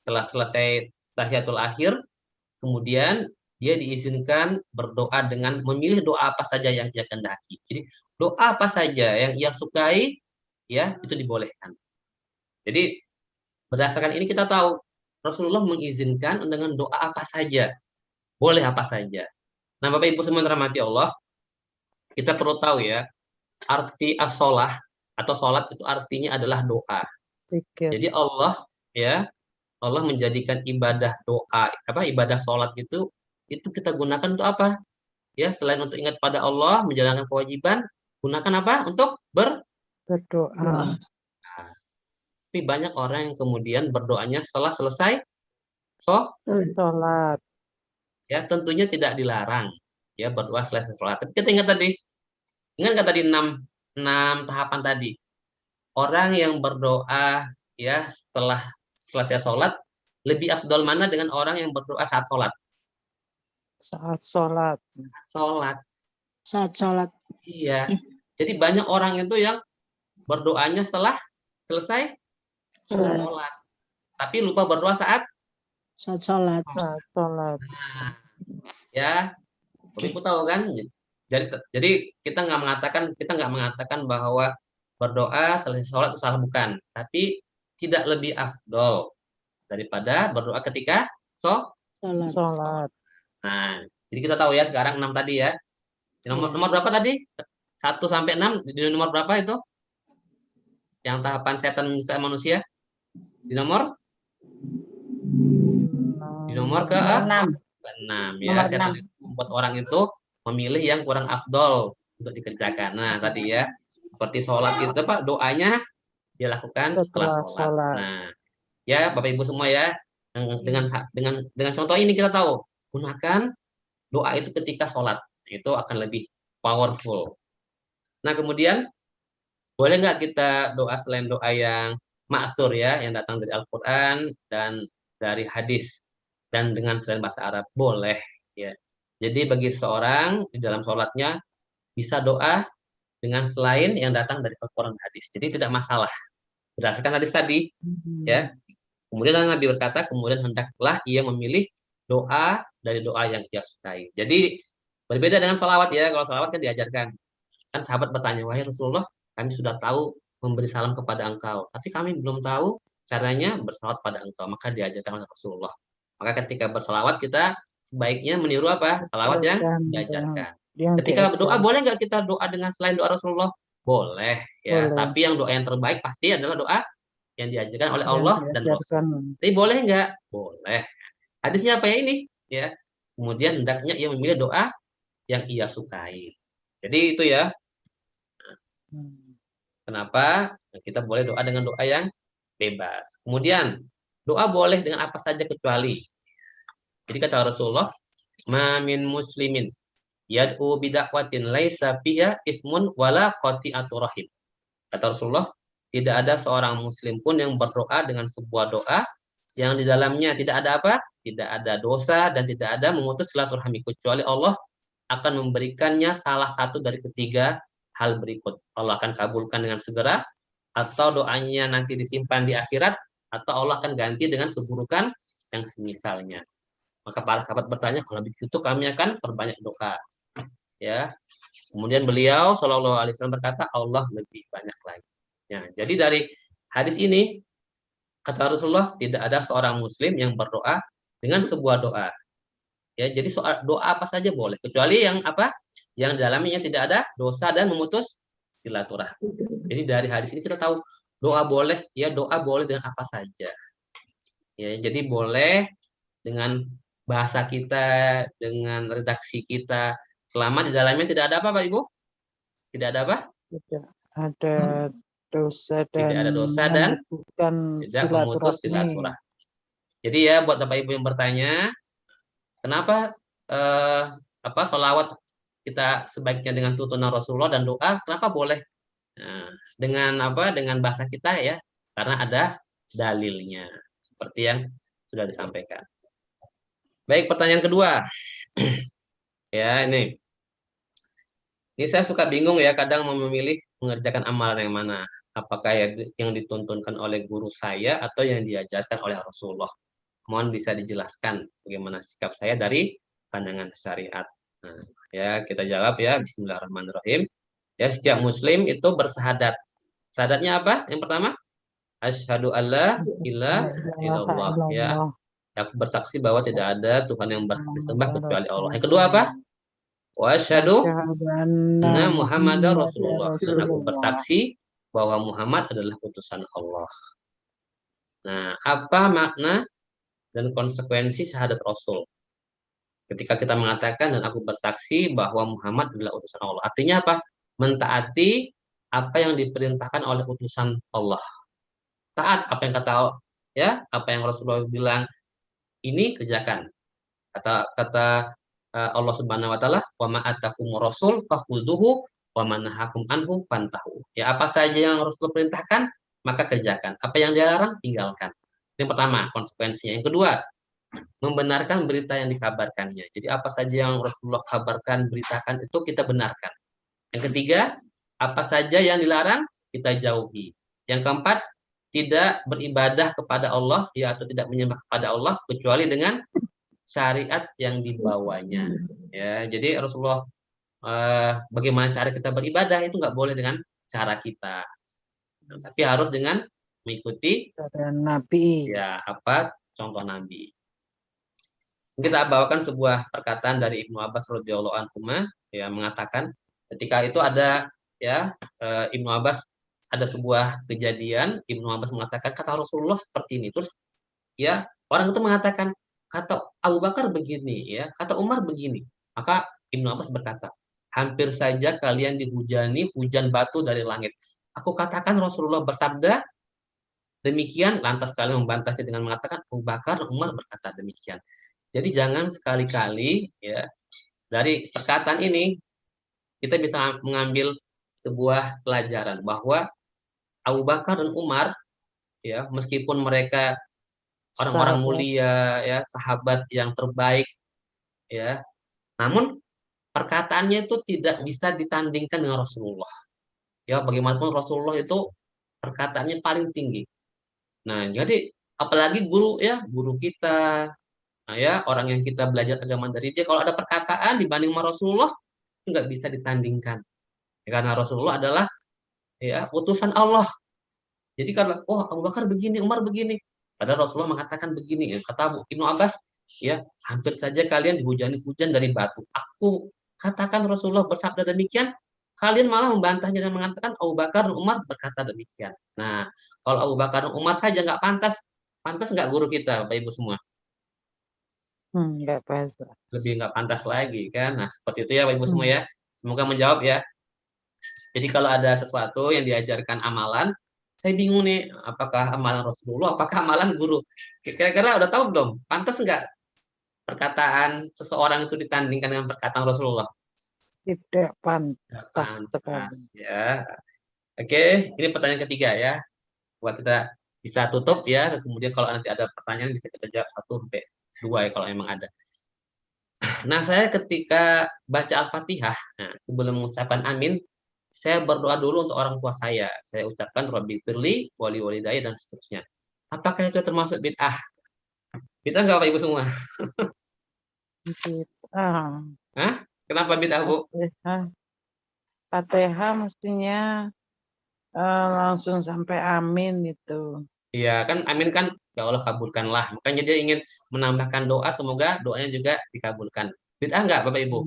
Setelah selesai tahiyatul akhir, kemudian dia diizinkan berdoa dengan memilih doa apa saja yang ia kehendaki. Jadi doa apa saja yang ia sukai, ya itu dibolehkan. Jadi berdasarkan ini kita tahu Rasulullah mengizinkan dengan doa apa saja, boleh apa saja. Nah, Bapak Ibu semua rahmati Allah, kita perlu tahu ya, arti as-sholah atau sholat itu artinya adalah doa. Jadi Allah ya, Allah menjadikan ibadah doa, ibadah sholat itu kita gunakan untuk apa? Ya, selain untuk ingat pada Allah, menjalankan kewajiban, gunakan apa? Untuk berdoa. Tapi banyak orang yang kemudian berdoanya setelah selesai sholat. Ya, tentunya tidak dilarang ya berdoa selesai sholat. Tapi kita ingat nggak tadi 6 tahapan tadi? Orang yang berdoa ya setelah selesai sholat lebih afdol mana dengan orang yang berdoa saat sholat? Saat sholat. Saat sholat. Iya. Jadi banyak orang itu yang berdoanya setelah selesai sholat, tapi lupa berdoa saat sholat. Nah, ya, Ibu tahu kan? Jadi kita nggak mengatakan bahwa berdoa selesai sholat itu salah, bukan. Tapi tidak lebih afdol daripada berdoa ketika sholat. Nah, jadi kita tahu ya sekarang 6 tadi ya. Nomor berapa tadi? 1 sampai 6 di nomor berapa itu? Yang tahapan setan menyiksa manusia? Di nomor ke-6 ya. Setan itu membuat orang itu memilih yang kurang afdol untuk dikerjakan. Nah, tadi ya, seperti sholat itu Pak, doanya dia lakukan setelah sholat. Nah, ya Bapak Ibu semua ya, dengan contoh ini kita tahu, gunakan doa itu ketika sholat, itu akan lebih powerful. Nah, kemudian boleh nggak kita doa selain doa yang ma'sur ya, yang datang dari Al-Quran dan dari hadis, dan dengan selain bahasa Arab? Boleh ya. Jadi bagi seorang di dalam sholatnya bisa doa dengan selain yang datang dari Al-Quran dan hadis. Jadi tidak masalah. Berdasarkan hadis tadi ya. Kemudian Nabi berkata, kemudian hendaklah ia memilih doa dari doa yang ia sukai. Jadi berbeda dengan sholawat ya. Kalau sholawat kan diajarkan. Kan sahabat bertanya, wahai Rasulullah, kami sudah tahu memberi salam kepada engkau, tapi kami belum tahu caranya bersalawat pada engkau. Maka diajarkan oleh Rasulullah. Maka ketika bersalawat kita sebaiknya meniru apa? Salawat yang diajarkan. Ketika berdoa, boleh nggak kita doa dengan selain doa Rasulullah? Boleh ya. Tapi yang doa yang terbaik pasti adalah doa yang diajarkan oleh Allah dan Rasul. Tapi boleh nggak? Boleh. Hadisnya apa ya ini? Ya. Kemudian hendaknya ia memilih doa yang ia sukai. Jadi itu ya. Kenapa? Kita boleh doa dengan doa yang bebas. Kemudian doa boleh dengan apa saja kecuali. Jadi kata Rasulullah, ma min muslimin yad'u bid'awatin laisa fiha ismun wala qati'atu rahim. Kata Rasulullah, tidak ada seorang muslim pun yang berdoa dengan sebuah doa yang di dalamnya tidak ada apa? Tidak ada dosa dan tidak ada memutus silaturahmi, kecuali Allah akan memberikannya salah satu dari ketiga hal berikut. Allah akan kabulkan dengan segera, atau doanya nanti disimpan di akhirat, atau Allah akan ganti dengan keburukan yang semisalnya. Maka para sahabat bertanya, kalau begitu kami akan perbanyak doa. Ya. Kemudian beliau Shallallahu Alaihi Wasallam berkata, Allah lebih banyak lagi. Ya, jadi dari hadis ini kata Rasulullah, tidak ada seorang muslim yang berdoa dengan sebuah doa. Ya, jadi doa apa saja boleh, kecuali yang apa? Yang di dalamnya tidak ada dosa dan memutus silaturahmi. Jadi dari hadis ini kita tahu doa boleh, ya doa boleh dengan apa saja. Ya, jadi boleh dengan bahasa kita, dengan redaksi kita, selama di dalamnya tidak ada apa Pak Ibu? Tidak ada apa? Tidak ada dosa Tidak dan ada dosa dan memutuskan tidak memutus silaturahmi. silaturahmi. Jadi ya buat Bapak Ibu yang bertanya, kenapa sholawat kita sebaiknya dengan tuntunan Rasulullah dan doa, kenapa boleh dengan bahasa kita ya? Karena ada dalilnya, seperti yang sudah disampaikan. Baik, pertanyaan kedua. Ya, ini saya suka bingung ya, kadang mau memilih mengerjakan amalan yang mana. Apakah yang dituntunkan oleh guru saya atau yang diajarkan oleh Rasulullah? Mohon bisa dijelaskan bagaimana sikap saya dari pandangan syariat. Nah, ya kita jawab ya, Bismillahirrahmanirrahim. Ya, setiap muslim itu bersahadat. Sahadatnya apa? Yang pertama, asyhadu alla ilaha illallah. Ya, aku bersaksi bahwa tidak ada Tuhan yang berhak disembah kecuali Allah. Yang kedua apa? Wa asyhadu anna Muhammadar Rasulullah. Dan aku bersaksi bahwa Muhammad adalah utusan Allah. Nah, apa makna dan konsekuensi syahadat Rasul? Ketika kita mengatakan dan aku bersaksi bahwa Muhammad adalah utusan Allah. Artinya apa? Mentaati apa yang diperintahkan oleh utusan Allah. Taat apa yang apa yang Rasulullah bilang, ini kerjakan. Kata Allah Subhanahu wa taala, "Wa ma atakum rasul fakhudhuhu wa ma nahakum anhu fantahu." Ya, apa saja yang Rasul perintahkan, maka kerjakan. Apa yang dilarang, tinggalkan. Yang pertama, konsekuensinya. Yang kedua, membenarkan berita yang dikabarkannya. Jadi apa saja yang Rasulullah kabarkan, beritakan, itu kita benarkan. Yang ketiga, apa saja yang dilarang, kita jauhi. Yang keempat, tidak beribadah kepada Allah, ya, atau tidak menyembah kepada Allah, kecuali dengan syariat yang dibawanya. Ya, jadi Rasulullah bagaimana cara kita beribadah itu nggak boleh dengan cara kita, tapi harus dengan mengikuti Nabi. Ya, contoh Nabi. Kita bawakan sebuah perkataan dari Ibnu Abbas radhiyallahu anhu ya, mengatakan ketika itu ada Ibnu Abbas ada sebuah kejadian, Ibnu Abbas mengatakan kata Rasulullah seperti ini. Terus ya orang itu mengatakan kata Abu Bakar begini ya, kata Umar begini. Maka Ibnu Abbas berkata, hampir saja kalian dihujani hujan batu dari langit. Aku katakan Rasulullah bersabda demikian, lantas kalian membantahnya dengan mengatakan Abu Bakar dan Umar berkata demikian. Jadi jangan sekali-kali ya dari perkataan ini kita bisa mengambil sebuah pelajaran bahwa Abu Bakar dan Umar ya, meskipun mereka orang-orang mulia ya, sahabat yang terbaik ya, namun perkataannya itu tidak bisa ditandingkan dengan Rasulullah. Ya, bagaimanapun Rasulullah itu perkataannya paling tinggi. Nah, jadi apalagi guru kita, nah, ya, orang yang kita belajar agama dari dia, kalau ada perkataan dibanding sama Rasulullah itu nggak bisa ditandingkan. Ya, karena Rasulullah adalah ya utusan Allah. Jadi kalau Abu Bakar begini, Umar begini, padahal Rasulullah mengatakan begini, kata Ibnu Abbas, ya hampir saja kalian dihujani hujan dari batu. Aku katakan Rasulullah bersabda demikian, kalian malah membantahnya dan mengatakan Abu Bakar dan Umar berkata demikian. Nah, kalau Abu Bakar dan Umar saja nggak pantas nggak guru kita, Bapak Ibu semua? Nggak pantas. Lebih nggak pantas lagi kan? Nah, seperti itu ya Bapak Ibu semua ya. Semoga menjawab ya. Jadi kalau ada sesuatu yang diajarkan amalan, saya bingung nih, apakah amalan Rasulullah, apakah amalan guru? Kira-kira udah tahu belum? Pantas nggak perkataan seseorang itu ditandingkan dengan perkataan Rasulullah? Tidak pantas. Ya. Oke, ini pertanyaan ketiga ya. Buat kita bisa tutup ya, kemudian kalau nanti ada pertanyaan bisa kita jawab 1-2 ya kalau memang ada. Nah, saya ketika baca Al-Fatihah, sebelum mengucapkan amin, saya berdoa dulu untuk orang tua saya. Saya ucapkan Rabbi firli, wali walidayya, dan seterusnya. Apakah itu termasuk bid'ah? Bid'ah nggak Bapak Ibu semua? Bid'ah. Hah? Kenapa bid'ah, Bu? Fatihah mestinya langsung sampai amin itu. Iya, kan amin kan, ya Allah kabulkanlah. Makanya dia ingin menambahkan doa, semoga doanya juga dikabulkan. Bid'ah nggak Bapak Ibu?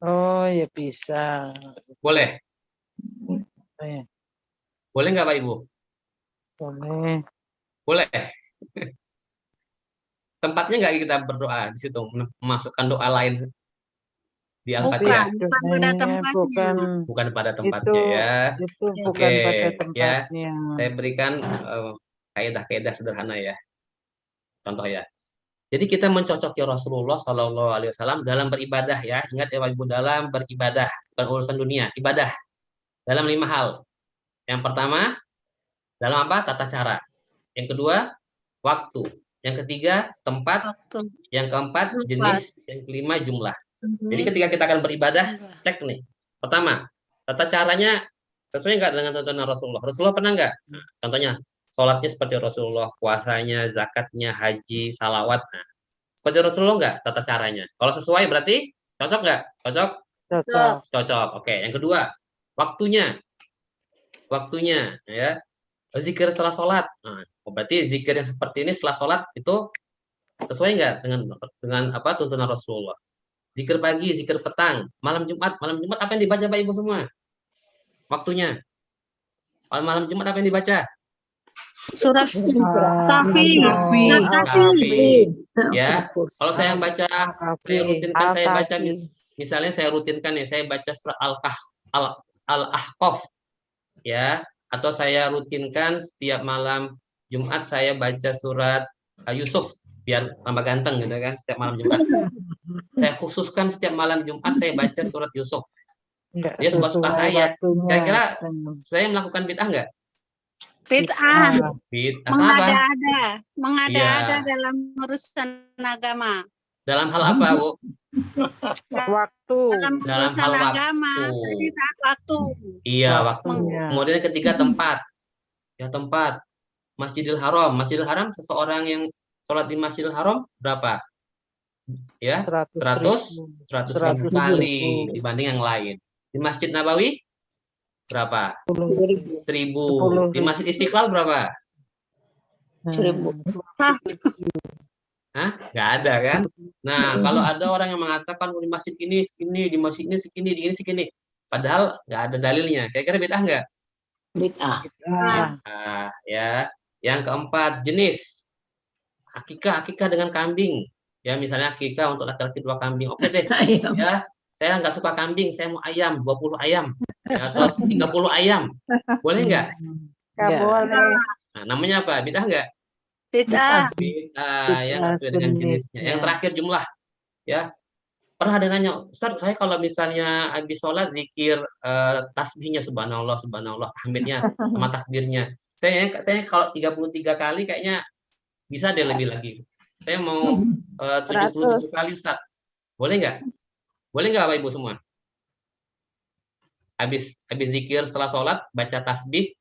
Oh ya bisa. Boleh? Boleh nggak Pak Ibu? Boleh. Boleh. tempatnya nggak kita berdoa di situ, memasukkan doa lain di Al-Fatihah? Bukan pada tempatnya. Bukan pada Itu tempatnya ya. bukan Oke, pada ya. tempatnya. Saya berikan kaidah-kaidah sederhana ya. Contoh ya. Jadi kita mencocoki Rasulullah Shallallahu Alaihi Wasallam dalam beribadah ya. Ingat ya Ibu, dalam beribadah, bukan urusan dunia, ibadah dalam 5 hal. Yang pertama, dalam apa? Tata cara. Yang kedua, waktu. Yang ketiga, tempat. Yang keempat, jenis. Yang kelima, jumlah. Jadi ketika kita akan beribadah, cek nih. Pertama, tata caranya sesuai nggak dengan tuntunan Rasulullah? Rasulullah pernah nggak? Nah, contohnya, sholatnya seperti Rasulullah, puasanya, zakatnya, haji, salawat. Nah, seperti Rasulullah nggak tata caranya? Kalau sesuai berarti cocok nggak? Cocok? Cocok. Cocok. Oke. Yang kedua, waktunya. Waktunya, ya. Zikir setelah sholat. Nah, berarti zikir yang seperti ini setelah sholat itu sesuai nggak dengan apa tuntunan Rasulullah? Zikir pagi, zikir petang, malam Jumat apa yang dibaca Bapak Ibu semua? Waktunya. Malam Jumat apa yang dibaca? Surat Kahfi. Ya. Kalau saya yang baca, saya rutinkan, saya baca misalnya saya rutinkan ya, saya baca surat Al-Ahqaf ya, atau saya rutinkan setiap malam Jumat saya baca surat Yusuf biar tambah ganteng gitu kan setiap malam Jumat. Saya khususkan setiap malam Jumat saya baca surat Yusuf. Ya suka saya. Kira-kira saya melakukan bid'ah nggak? Bid'ah. Mengada-ada dalam urusan agama. Dalam hal apa, Bu? Waktu. Dalam hal agama. Waktu. Iya, waktu. Kemudian yang ketiga tempat. Ya, tempat. Masjidil Haram. Masjidil Haram seseorang yang sholat di Masjidil Haram berapa? Ya, 100 kali dibanding yang lain. Di Masjid Nabawi berapa? 1000. Di Masjid Istiqlal berapa? 1000. Hah? Nggak ada kan? Nah, kalau ada orang yang mengatakan di masjid ini segini, di masjid ini segini, di ini segini, padahal nggak ada dalilnya. Kira-kira bid'ah nggak? Bid'ah. Nah, ya. Yang keempat, jenis. Akikah dengan kambing. Ya, misalnya akikah untuk laki-laki 2 kambing. Oke deh. Ya, saya nggak suka kambing, saya mau ayam, 20 ayam. Ya, atau 30 ayam. Boleh nggak? Nggak boleh. Nah, namanya apa? Bid'ah nggak? Bid'ah. Yang sesuai dengan jenisnya. Yang terakhir jumlah. Ya. Pernah ada nanya, Ustaz, saya kalau misalnya habis sholat zikir tasbihnya subhanallah, tahmidnya sama takbirnya. Saya kalau 33 kali kayaknya bisa deh lebih lagi. Saya mau 77 kali, Ustaz. Boleh nggak? Boleh nggak Bapak Ibu semua? Habis zikir setelah sholat, baca tasbih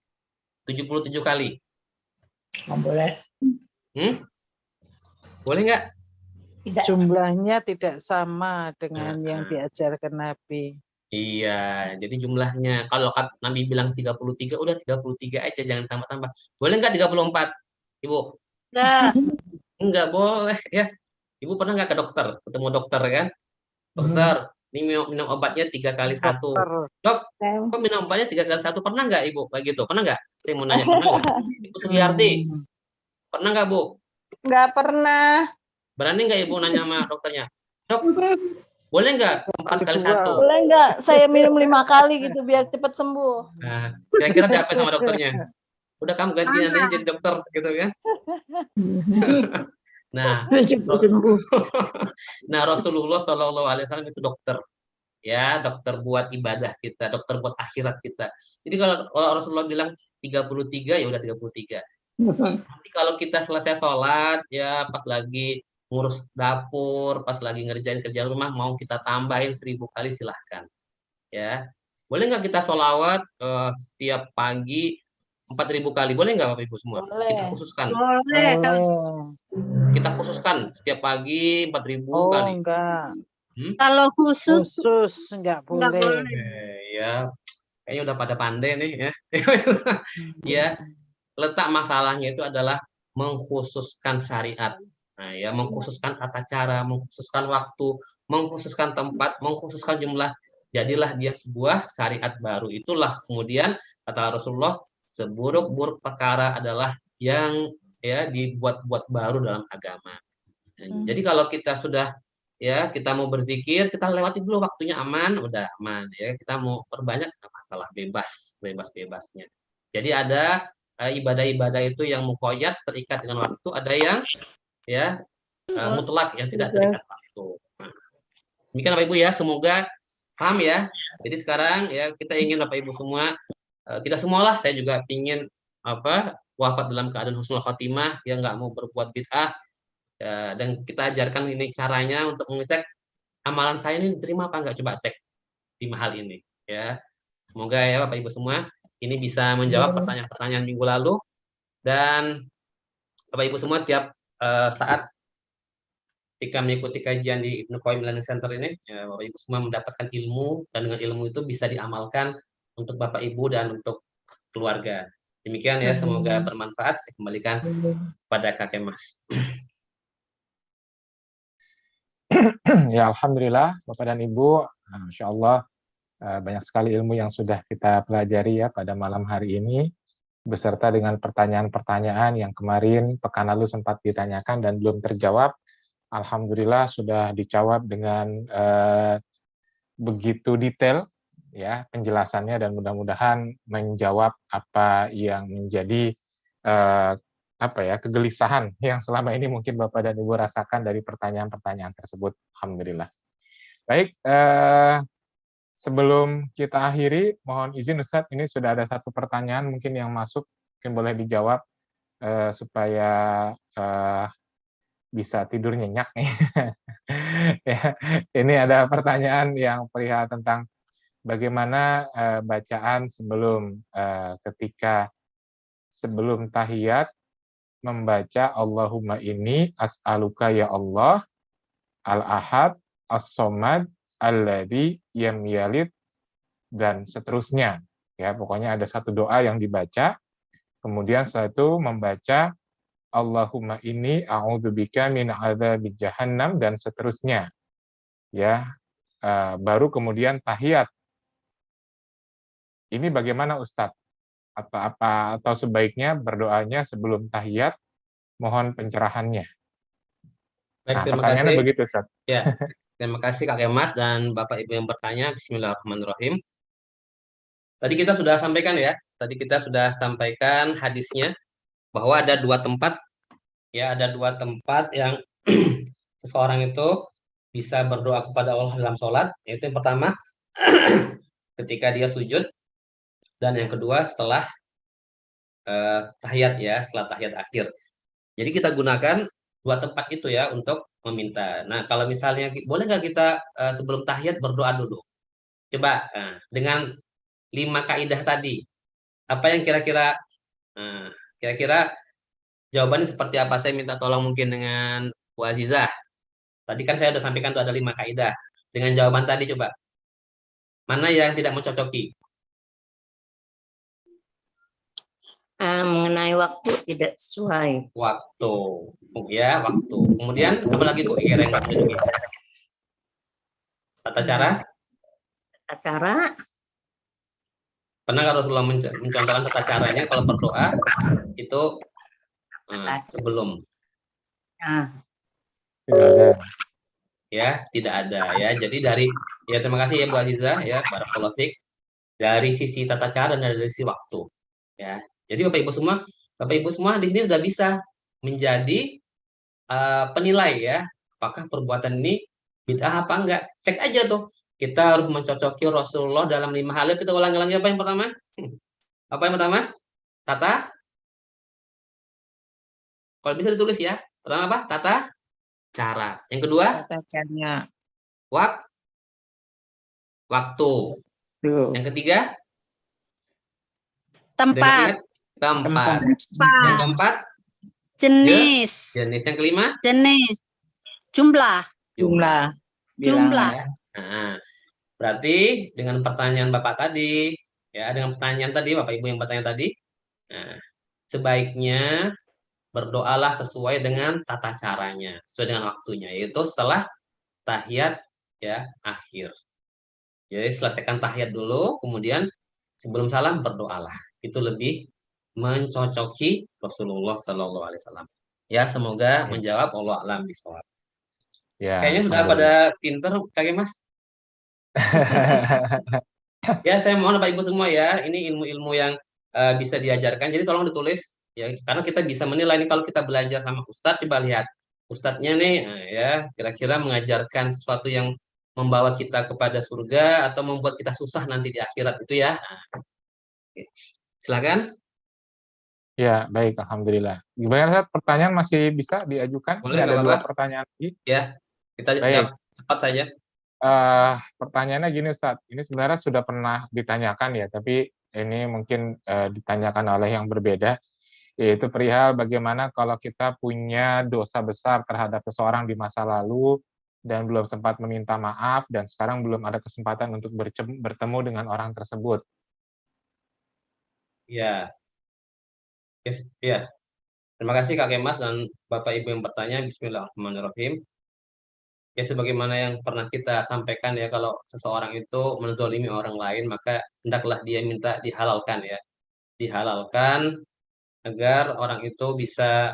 77 kali. Nggak boleh. Boleh nggak? Jumlahnya tidak sama dengan yang diajarkan Nabi. Iya, jadi jumlahnya. Kalau Nabi bilang 33, udah 33 aja, jangan tambah-tambah. Boleh nggak 34, Ibu? Nggak boleh ya. Ibu pernah nggak ke dokter? Ketemu dokter kan? Dokter, ini minum obatnya 3 kali 1. Dok, kok minum obatnya 3 kali 1? Pernah nggak Ibu? Kayak gitu, pernah nggak? Saya mau nanya, pernah nggak? Ibu Sugiyarti, pernah nggak Bu? Nggak pernah. Berani nggak Ibu nanya sama dokternya? Dok, boleh nggak 4 kali 1? Boleh nggak saya minum 5 kali gitu biar cepat sembuh? Nah, kira-kira diapain sama dokternya? Udah kamu ganti nanti jadi dokter gitu kan? Nah, Rasulullah Shallallahu Alaihi Wasallam itu dokter, ya, dokter buat ibadah kita, dokter buat akhirat kita. Jadi kalau Rasulullah bilang 33, ya udah 33. Nanti kalau kita selesai sholat, ya pas lagi ngurus dapur, pas lagi ngerjain kerjaan rumah, mau kita tambahin 1000 kali silahkan. Ya, boleh nggak kita sholawat setiap pagi 4000 kali? Boleh nggak Bapak Ibu semua? Boleh. Kita khususkan. Boleh. Kita khususkan setiap pagi 4000 kali. Enggak. Kalau khusus enggak boleh. Ya, kayaknya udah pada pandai nih ya. Ya, letak masalahnya itu adalah mengkhususkan syariat. Nah, ya, mengkhususkan tata cara, mengkhususkan waktu, mengkhususkan tempat, mengkhususkan jumlah. Jadilah dia sebuah syariat baru. Itulah kemudian kata Rasulullah, seburuk-buruk perkara adalah yang ya dibuat-buat baru dalam agama. Jadi kalau kita sudah ya kita mau berzikir, kita lewati dulu waktunya aman, udah aman ya. Kita mau perbanyak nggak masalah, bebasnya. Jadi ada ibadah-ibadah itu yang muqayyad terikat dengan waktu, ada yang ya mutlak yang tidak terikat waktu. Nah, demikian Bapak Ibu ya, semoga paham ya. Jadi sekarang ya kita ingin Bapak Ibu semua, kita semualah, saya juga ingin wafat dalam keadaan husnul khotimah, ya nggak mau berbuat bid'ah. Dan kita ajarkan ini caranya untuk mengecek amalan saya ini diterima apa enggak, coba cek di mahal ini ya. Semoga ya Bapak Ibu semua ini bisa menjawab pertanyaan-pertanyaan minggu lalu, dan Bapak Ibu semua tiap saat ketika mengikuti kajian di Ibnu Qayyim Learning Center ini ya, Bapak Ibu semua mendapatkan ilmu, dan dengan ilmu itu bisa diamalkan untuk Bapak Ibu dan untuk keluarga. Demikian ya, semoga bermanfaat. Saya kembalikan pada Kakek Mas. Ya, alhamdulillah Bapak dan Ibu, Masya Allah banyak sekali ilmu yang sudah kita pelajari ya pada malam hari ini, beserta dengan pertanyaan-pertanyaan yang kemarin pekan lalu sempat ditanyakan dan belum terjawab. Alhamdulillah sudah dijawab dengan begitu detail ya penjelasannya, dan mudah-mudahan menjawab apa yang menjadi kegelisahan yang selama ini mungkin Bapak dan Ibu rasakan dari pertanyaan-pertanyaan tersebut. Alhamdulillah. Baik, sebelum kita akhiri, mohon izin Ustadz, ini sudah ada satu pertanyaan mungkin yang masuk, mungkin boleh dijawab supaya bisa tidur nyenyak nih. Ya, ini ada pertanyaan yang perihal tentang bagaimana bacaan sebelum sebelum tahiyat membaca Allahumma inni as'aluka ya Allah al-ahad as-somad alladzi yam yalid dan seterusnya. Ya, pokoknya ada satu doa yang dibaca, kemudian setelah itu membaca Allahumma inni a'udzubika min adzabi jahannam dan seterusnya. Ya, baru kemudian tahiyat. Ini bagaimana Ustadz? Atau sebaiknya berdoanya sebelum tahiyat? Mohon pencerahannya. Baik, Nah, terima pertanyaannya kasih. begitu, Ustadz. Ya, terima kasih Kakek Mas dan Bapak Ibu yang bertanya. Bismillahirrahmanirrahim. Tadi kita sudah sampaikan ya, hadisnya bahwa ada dua tempat yang seseorang itu bisa berdoa kepada Allah dalam sholat, yaitu yang pertama ketika dia sujud, dan yang kedua setelah tahiyat ya, setelah tahiyat akhir. Jadi kita gunakan dua tempat itu ya untuk meminta. Nah, kalau misalnya boleh nggak kita sebelum tahiyat berdoa dulu? Coba dengan 5 kaidah tadi, apa yang kira-kira jawabannya seperti apa? Saya minta tolong mungkin dengan Bu Azizah. Tadi kan saya sudah sampaikan tuh ada 5 kaidah. Dengan jawaban tadi coba, mana yang tidak mencocoki? Mengenai waktu tidak sesuai. Waktu, ya waktu. Kemudian apa lagi Bu kira yang mencocoki? Tata cara? Tata cara. Pernah kalau Rasulullah mencontohkan tata caranya kalau berdoa itu sebelum? Tidak ada. Ya, tidak ada ya. Jadi terima kasih ya Bu Azizah ya, barakallahu fiik. Dari sisi tata cara dan dari sisi waktu. Ya. Jadi Bapak Ibu semua di sini sudah bisa menjadi penilai ya, apakah perbuatan ini bid'ah apa enggak. Cek aja tuh. Kita harus mencocoki Rasulullah dalam 5 hal. Kita ulangi apa yang pertama? Apa yang pertama? Tata. Kalau bisa ditulis ya. Pertama apa? Tata cara. Yang kedua? Tata cara. Waktu. Yang ketiga? Tempat. Tempat. Yang keempat? Jenis. Yang kelima? Jenis. Jumlah. Ya. Nah, berarti dengan pertanyaan Bapak tadi, ya dengan pertanyaan tadi Bapak Ibu yang bertanya tadi, nah, sebaiknya berdoalah sesuai dengan tata caranya, sesuai dengan waktunya, yaitu setelah tahiyat ya akhir. Jadi selesaikan tahiyat dulu, kemudian sebelum salam berdoalah. Itu lebih mencocoki Rasulullah Sallallahu Alaihi Wasallam. Ya, semoga Oke. menjawab, Allah alam bishawab. Ya, Kayaknya sudah pada alhamdulillah. pinter, Kak Mas. Ya, saya mohon Bapak Ibu semua ya, ini ilmu-ilmu yang bisa diajarkan. Jadi tolong ditulis ya, karena kita bisa menilai nih kalau kita belajar sama Ustadz, coba lihat Ustadznya nih, ya kira-kira mengajarkan sesuatu yang membawa kita kepada surga atau membuat kita susah nanti di akhirat itu ya. Nah, oke. Silakan, Ya, baik, alhamdulillah. Gimana, Ustaz? Pertanyaan masih bisa diajukan? boleh Ini nggak ada apa-apa? 2 pertanyaan lagi. Ya, kita jawab Baik, cepat saja. pertanyaannya gini, Ustaz. Ini sebenarnya sudah pernah ditanyakan ya, tapi ini mungkin ditanyakan oleh yang berbeda, yaitu perihal bagaimana kalau kita punya dosa besar terhadap seseorang di masa lalu dan belum sempat meminta maaf dan sekarang belum ada kesempatan untuk bertemu dengan orang tersebut. Ya, yes, ya. Terima kasih Kak Kemas dan Bapak Ibu yang bertanya. Bismillahirrahmanirrahim. Ya, sebagaimana yang pernah kita sampaikan ya, kalau seseorang itu menzalimi orang lain, maka hendaklah dia minta dihalalkan ya. Dihalalkan agar orang itu bisa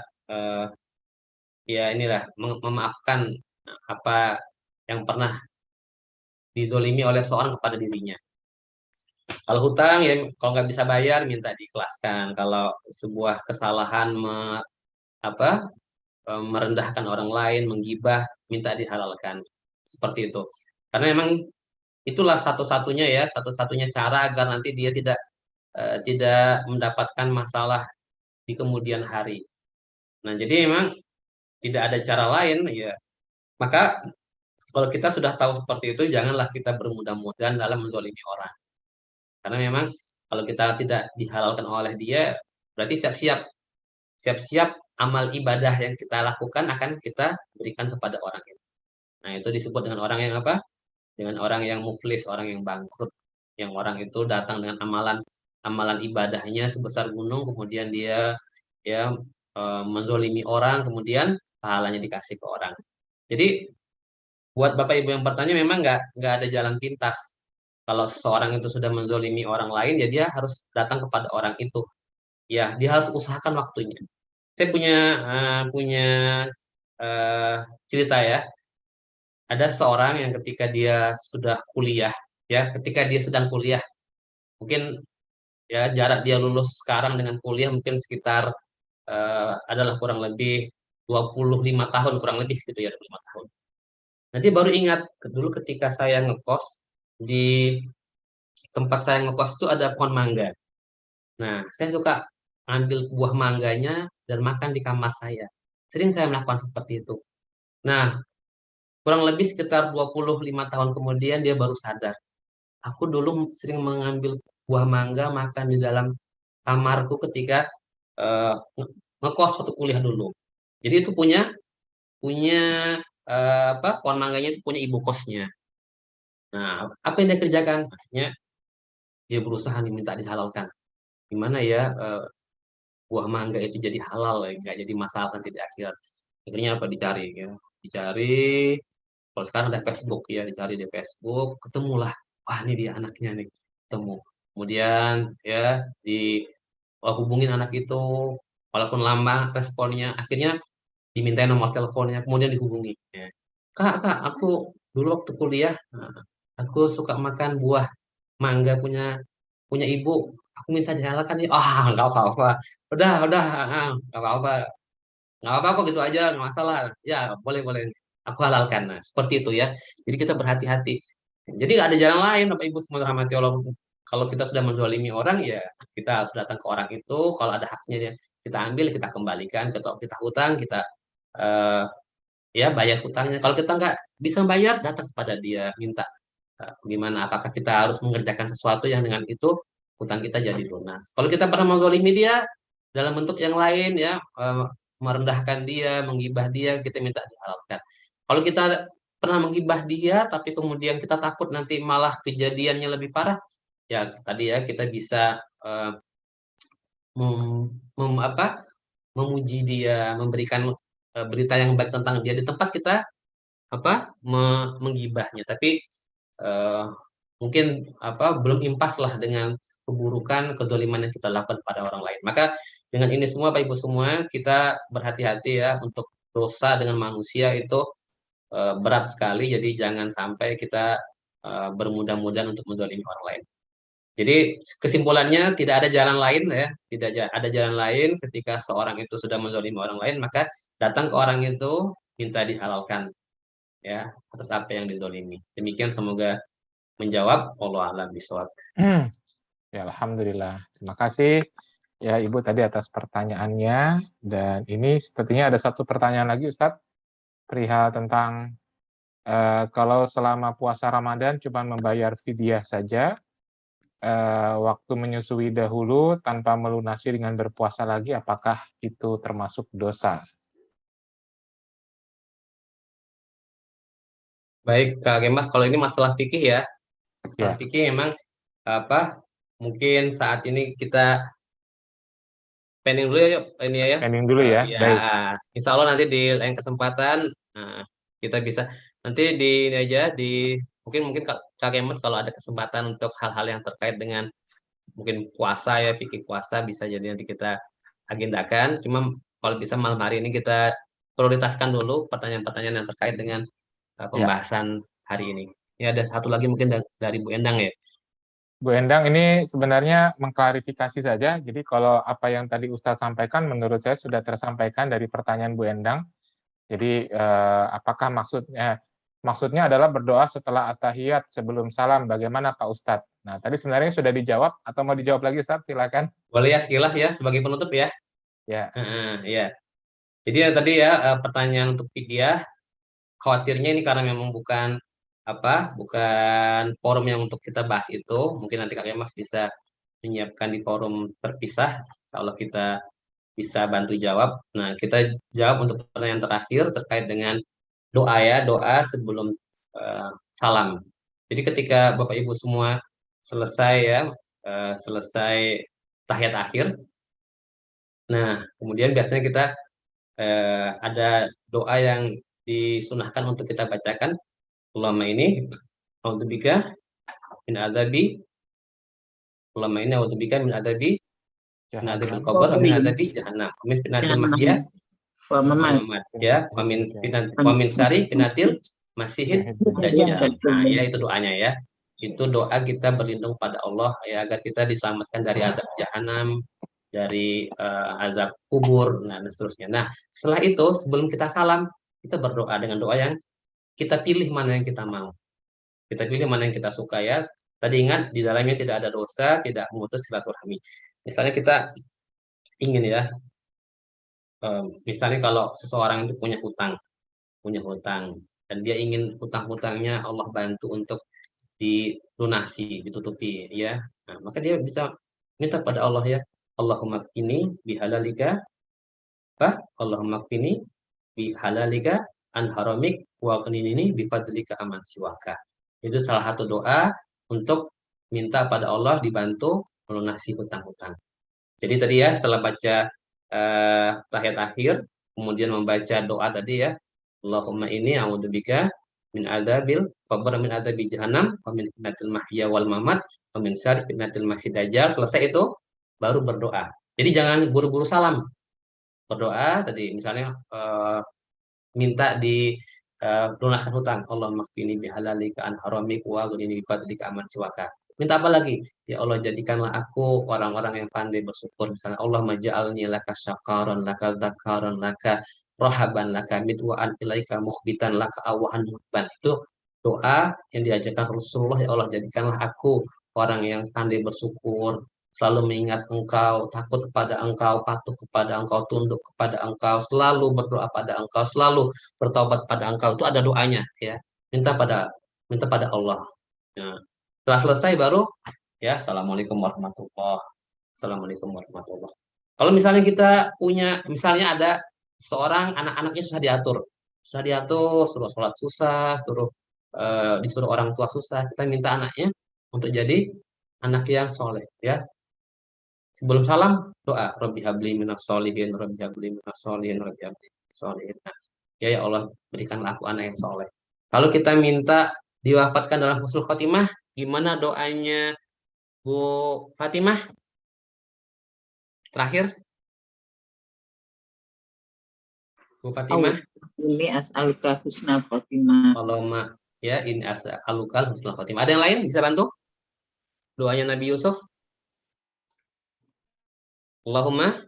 ya inilah memaafkan apa yang pernah dizolimi oleh seorang kepada dirinya. Kalau hutang ya, kalau nggak bisa bayar minta diikhlaskan. Kalau sebuah kesalahan apa merendahkan orang lain, menggibah, minta dihalalkan. Seperti itu. Karena memang itulah satu-satunya ya, satu-satunya cara agar nanti dia tidak mendapatkan masalah di kemudian hari. Nah, jadi memang tidak ada cara lain ya. Maka kalau kita sudah tahu seperti itu, janganlah kita bermudah-mudahan dalam menzalimi orang. Karena memang kalau kita tidak dihalalkan oleh dia, berarti siap-siap amal ibadah yang kita lakukan akan kita berikan kepada orang itu. Nah, itu disebut dengan orang yang apa? Dengan orang yang muflis, orang yang bangkrut. Yang orang itu datang dengan amalan ibadahnya sebesar gunung, kemudian dia ya menzolimi orang, kemudian pahalanya dikasih ke orang. Jadi buat Bapak Ibu yang bertanya memang nggak ada jalan pintas. Kalau seseorang itu sudah menzolimi orang lain, ya dia harus datang kepada orang itu. Ya, dia harus usahakan waktunya. Saya punya eh, cerita ya. Ada seorang yang ketika dia sudah kuliah, ya, ketika dia sedang kuliah, mungkin ya jarak dia lulus sekarang dengan kuliah mungkin sekitar adalah kurang lebih 25 tahun, kurang lebih segitu ya, 25 tahun. Nanti baru ingat, dulu ketika saya ngekos, di tempat saya ngekos itu ada pohon mangga. Nah, saya suka ambil buah mangganya dan makan di kamar saya. Sering saya melakukan seperti itu. Nah, kurang lebih sekitar 25 tahun kemudian dia baru sadar. Aku dulu sering mengambil buah mangga makan di dalam kamarku ketika ngekos waktu kuliah dulu. Jadi itu punya punya apa pohon mangganya itu punya ibu kosnya. Nah, apa yang dia kerjakan? Akhirnya dia berusaha minta dihalalkan. Gimana ya buah mangga itu jadi halal, ya, nggak jadi masalah nanti di akhirat. Akhirnya apa dicari ya? Dicari. Kalau sekarang ada Facebook ya, dicari di Facebook, ketemulah. Wah, ini dia anaknya nih, ketemu. Kemudian ya hubungin anak itu, walaupun lama responnya, akhirnya dimintain nomor teleponnya, kemudian dihubungi. Ya. Kak, aku dulu waktu kuliah, aku suka makan buah mangga punya punya ibu, aku minta dihalalkan ya. Ah, nggak apa-apa. Udah, nggak apa-apa. Nggak apa-apa kok gitu aja, nggak masalah. Ya, boleh. Aku halalkan. Nah, seperti itu ya. Jadi kita berhati-hati. Jadi nggak ada jalan lain, Bapak Ibu semua rahmati Allah. Kalau kita sudah menzalimi orang, ya kita harus datang ke orang itu. Kalau ada haknya ya, kita ambil, kita kembalikan. Kalau kita hutang, kita eh, ya bayar hutangnya. Kalau kita nggak bisa bayar, datang kepada dia, minta gimana. Apakah kita harus mengerjakan sesuatu yang dengan itu hutang kita jadi lunas. Kalau kita pernah menzalimi dia dalam bentuk yang lain ya, merendahkan dia, menggibah dia, kita minta dihalalkan. Kalau kita pernah menggibah dia, tapi kemudian kita takut nanti malah kejadiannya lebih parah, ya tadi ya kita bisa memuji dia, memberikan berita yang baik tentang dia di tempat kita menggibahnya. Tapi mungkin belum impas lah dengan keburukan, kezaliman yang kita lakukan pada orang lain. Maka dengan ini semua Bapak Ibu semua, kita berhati-hati ya untuk dosa dengan manusia itu berat sekali, jadi jangan sampai kita bermudah-mudahan untuk menzalimi orang lain. Jadi kesimpulannya tidak ada jalan lain ya, tidak ada jalan lain ketika seorang itu sudah menzalimi orang lain, maka datang ke orang itu minta dihalalkan ya atas apa yang dizalimi. Demikian semoga menjawab. Wallahu a'lam bishawab. Ya, alhamdulillah. Terima kasih ya Ibu tadi atas pertanyaannya. Dan ini sepertinya ada satu pertanyaan lagi Ustadz, perihal tentang kalau selama puasa Ramadan cuma membayar fidyah saja, waktu menyusui dahulu tanpa melunasi dengan berpuasa lagi, apakah itu termasuk dosa? Baik Kak Gemas, kalau ini masalah fikih ya. Masalah Ya. fikih memang mungkin saat ini kita pending dulu ya ini ya. Pending dulu ya. Ya, Baik. insya Allah nanti di lain kesempatan kita bisa nanti di ini aja mungkin Kak Kemas kalau ada kesempatan untuk hal-hal yang terkait dengan mungkin puasa ya, fikih puasa bisa jadi nanti kita agendakan. Cuma kalau bisa malam hari ini kita prioritaskan dulu pertanyaan-pertanyaan yang terkait dengan pembahasan hari ini. Ini ada satu lagi mungkin dari Bu Endang ya. Bu Endang, ini sebenarnya mengklarifikasi saja. Jadi kalau apa yang tadi Ustadz sampaikan menurut saya sudah tersampaikan dari pertanyaan Bu Endang. Jadi apakah maksudnya adalah berdoa setelah at-tahiyat sebelum salam, bagaimana Pak Ustadz? Nah, tadi sebenarnya sudah dijawab atau mau dijawab lagi Ustadz? Silakan. Boleh ya sekilas ya sebagai penutup ya. Ya. Ya. Jadi tadi ya pertanyaan untuk fidyah, khawatirnya ini karena memang bukan forum yang untuk kita bahas itu. Mungkin nanti Kak Kemas bisa menyiapkan di forum terpisah. Insya Allah kita bisa bantu jawab. Nah, kita jawab untuk pertanyaan terakhir terkait dengan doa ya, doa sebelum salam. Jadi ketika Bapak Ibu semua selesai ya, selesai tahiyat akhir. Nah, kemudian biasanya kita ada doa yang disunahkan untuk kita bacakan. Allahumma ini a'udzubika min adzabi Allahumma ini a'udzubika min adzabi min adzabil qabr wa min adzabi jahannam wa min fitnatil mahya wa mamat ya wa min syarri fitnatil masihid dajjal. Nah, ya itu doanya ya. Itu doa kita berlindung pada Allah ya agar kita diselamatkan dari azab jahanam, dari azab kubur, nah dan seterusnya. Nah, setelah itu sebelum kita salam, kita berdoa dengan doa yang kita pilih mana yang kita mau. Kita pilih mana yang kita suka ya. Tadi ingat di dalamnya tidak ada dosa, tidak memutus silaturahmi. Misalnya kita ingin ya, misalnya kalau seseorang itu punya hutang, dan dia ingin hutang-hutangnya Allah bantu untuk dilunasi, ditutupi ya. Nah, maka dia bisa minta pada Allah ya, Allahumma kfini bihalalika, Allahumma kfini bihalalika an haramik wa qinini bifadlika aman siwaka. Itu salah satu doa untuk minta pada Allah dibantu melunasi hutang-hutang. Jadi tadi ya setelah baca tahiyat akhir, kemudian membaca doa tadi ya, Allahumma ini a'udzubika min adzabil qabr min adzabi jahannam wa min fitnatil mahya wal mamat wa min syarri fitnatil masih dajjal. Selesai itu baru berdoa. Jadi jangan buru-buru salam. Berdoa tadi misalnya minta di lunaskan hutang. Allahumma qini bihalalika an haramik wa ghnini bifadlika aman siwaka. Minta apa lagi? Ya Allah, jadikanlah aku orang-orang yang pandai bersyukur. Misalnya Allah maj'alni laka syakaran, laka dzakaran, laka rohaban, laka midwa'an ilaika mukhbitan, laka awahan muhban. Itu doa yang diajarkan Rasulullah. Ya Allah, jadikanlah aku orang yang pandai bersyukur, selalu mengingat Engkau, takut kepada Engkau, patuh kepada Engkau, tunduk kepada Engkau, selalu berdoa pada Engkau, selalu bertobat pada Engkau. Itu ada doanya ya. Minta pada Allah. Nah, setelah selesai baru ya Assalamualaikum warahmatullahi wabarakatuh. Assalamualaikum warahmatullahi wabarakatuh. Kalau misalnya kita punya, misalnya ada seorang anak-anaknya susah diatur, suruh sholat susah, disuruh orang tua susah, kita minta anaknya untuk jadi anak yang soleh ya. Sebelum salam doa, Rabbi habli minas sholihin, Rabbi habli minas sholihin, Rabbi habli minas sholihin. Nah, ya Allah, berikanlah aku anak yang soleh. Kalau kita minta diwafatkan dalam husnul khotimah, gimana doanya Bu Fatimah, terakhir. Bu Fatimah. Ini as'aluka husnal khotimah. Allahumma ya in as'alukal husnul khotimah. Ada yang lain bisa bantu? Doanya Nabi Yusuf. Allahumma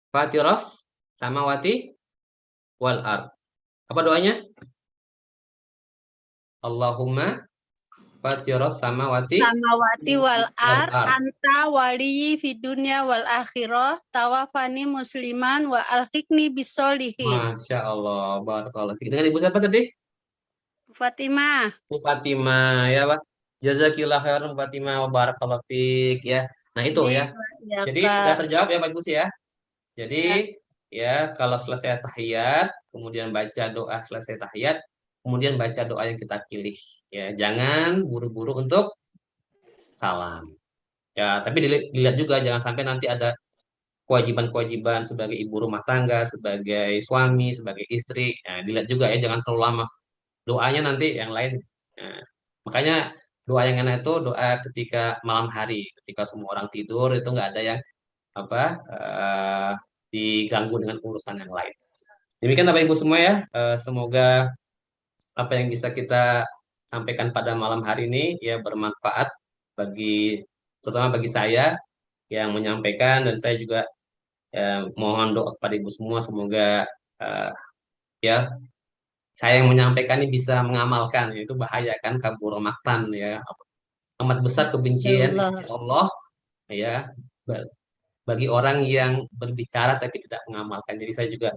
fatiras samawati wal ard. Apa doanya? Allahumma fatiras samawati Wal wal ar ard. anta waliyi fid dunya wal akhirah tawafani musliman wa alhiqni bisolihin. Masya Allah, barakallah. Dengan ibu siapa tadi? Fatimah. Bu Fatimah ya Pak. Jazakillah khairan Bu Fatimah wa barakallahu fiik ya. Nah itu ya. Jadi sudah terjawab ya Pak Ibu ya. Jadi ya kalau selesai tahiyat, kemudian baca doa selesai tahiyat, kemudian baca doa yang kita pilih. Ya, jangan buru-buru untuk salam. Ya, tapi dilihat juga jangan sampai nanti ada kewajiban-kewajiban sebagai ibu rumah tangga, sebagai suami, sebagai istri. Nah, dilihat juga ya jangan terlalu lama. Doanya nanti yang lain. Nah, makanya doa yang enak itu doa ketika malam hari, ketika semua orang tidur itu nggak ada yang apa diganggu dengan urusan yang lain. Demikian Bapak Ibu semua ya. Semoga apa yang bisa kita sampaikan pada malam hari ini ya bermanfaat terutama bagi saya yang menyampaikan, dan saya juga mohon doa kepada Ibu semua semoga ya saya yang menyampaikan ini bisa mengamalkan. Itu bahaya kan, kabur maktan ya, amat besar kebencian Allah ya bagi orang yang berbicara tapi tidak mengamalkan. Jadi saya juga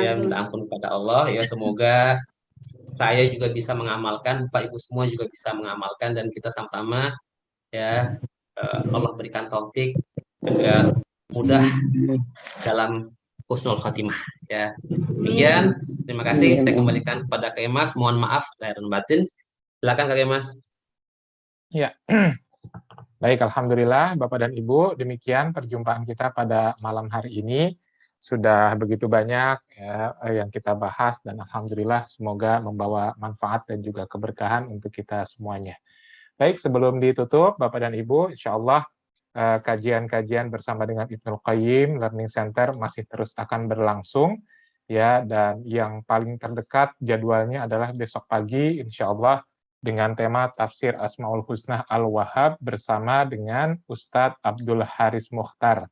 ya minta ampun kepada Allah ya, semoga saya juga bisa mengamalkan, Pak Ibu semua juga bisa mengamalkan, dan kita sama-sama ya Allah berikan taufik agar mudah dalam husnul khotimah ya. Demikian, terima kasih. Saya kembalikan kepada Kak Emas. Mohon maaf lahir dan batin. Silakan Kak Emas. Ya. Baik, alhamdulillah Bapak dan Ibu, demikian perjumpaan kita pada malam hari ini. Sudah begitu banyak ya, yang kita bahas, dan alhamdulillah semoga membawa manfaat dan juga keberkahan untuk kita semuanya. Baik, sebelum ditutup Bapak dan Ibu, insya Allah kajian-kajian bersama dengan Ibnul Qayyim Learning Center masih terus akan berlangsung ya, dan yang paling terdekat jadwalnya adalah besok pagi insya Allah dengan tema Tafsir Asmaul Husna Al-Wahhab bersama dengan Ustadz Abdul Haris Mukhtar.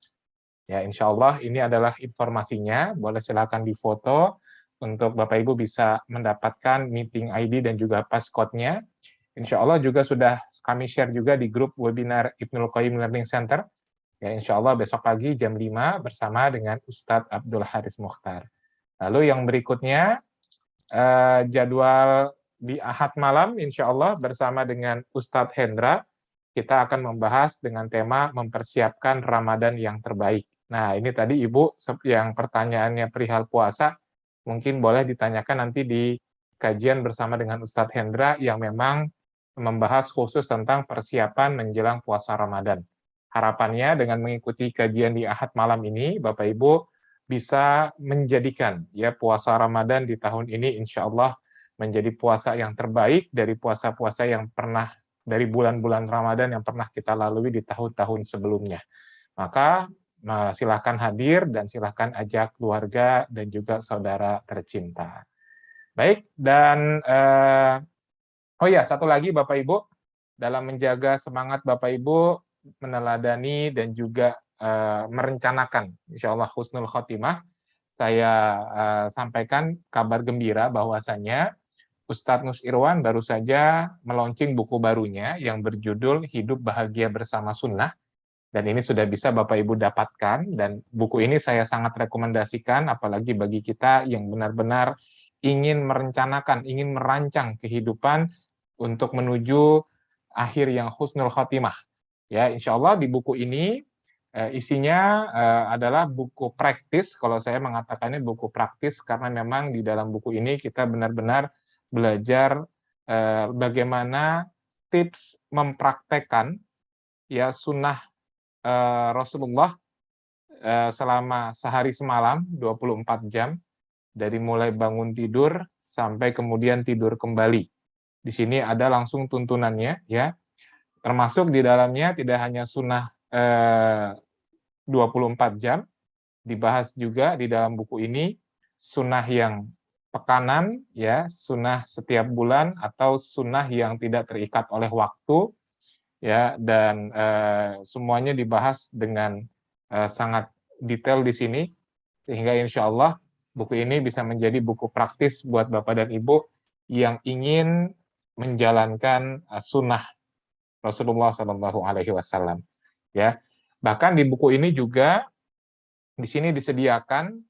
Ya, insya Allah ini adalah informasinya, boleh silakan difoto untuk Bapak Ibu bisa mendapatkan meeting ID dan juga passcode-nya. Insya Allah juga sudah kami share juga di grup webinar Ibnul Qayyim Learning Center. Ya, insya Allah besok pagi jam 5 bersama dengan Ustadz Abdul Haris Mukhtar. Lalu yang berikutnya, jadwal di Ahad malam, insya Allah bersama dengan Ustadz Hendra, kita akan membahas dengan tema mempersiapkan Ramadan yang terbaik. Nah, ini tadi Ibu yang pertanyaannya perihal puasa, mungkin boleh ditanyakan nanti di kajian bersama dengan Ustadz Hendra yang memang membahas khusus tentang persiapan menjelang puasa Ramadan. Harapannya dengan mengikuti kajian di Ahad malam ini, Bapak Ibu bisa menjadikan ya puasa Ramadan di tahun ini insya Allah menjadi puasa yang terbaik dari puasa-puasa yang pernah, dari bulan-bulan Ramadan yang pernah kita lalui di tahun-tahun sebelumnya. Maka silahkan hadir dan silahkan ajak keluarga dan juga saudara tercinta. Baik, dan oh ya, satu lagi Bapak Ibu, dalam menjaga semangat Bapak Ibu meneladani dan juga merencanakan insya Allah husnul khotimah, saya sampaikan kabar gembira bahwasannya Ustadz Nus Irwan baru saja meluncing buku barunya yang berjudul Hidup Bahagia Bersama Sunnah. Dan ini sudah bisa Bapak Ibu dapatkan, dan buku ini saya sangat rekomendasikan, apalagi bagi kita yang benar-benar ingin merencanakan, ingin merancang kehidupan untuk menuju akhir yang husnul khotimah. Ya, insya Allah di buku ini isinya adalah buku praktis, kalau saya mengatakannya buku praktis, karena memang di dalam buku ini kita benar-benar belajar bagaimana tips mempraktekkan ya sunnah Rasulullah selama sehari semalam 24 jam, dari mulai bangun tidur sampai kemudian tidur kembali. Di sini ada langsung tuntunannya ya. Termasuk di dalamnya tidak hanya sunnah 24 jam, dibahas juga di dalam buku ini sunnah yang pekanan, ya, sunnah setiap bulan atau sunnah yang tidak terikat oleh waktu, ya, dan semuanya dibahas dengan sangat detail di sini, sehingga insya Allah buku ini bisa menjadi buku praktis buat Bapak dan Ibu yang ingin menjalankan sunnah Rasulullah SAW. Ya, bahkan di buku ini juga di sini disediakan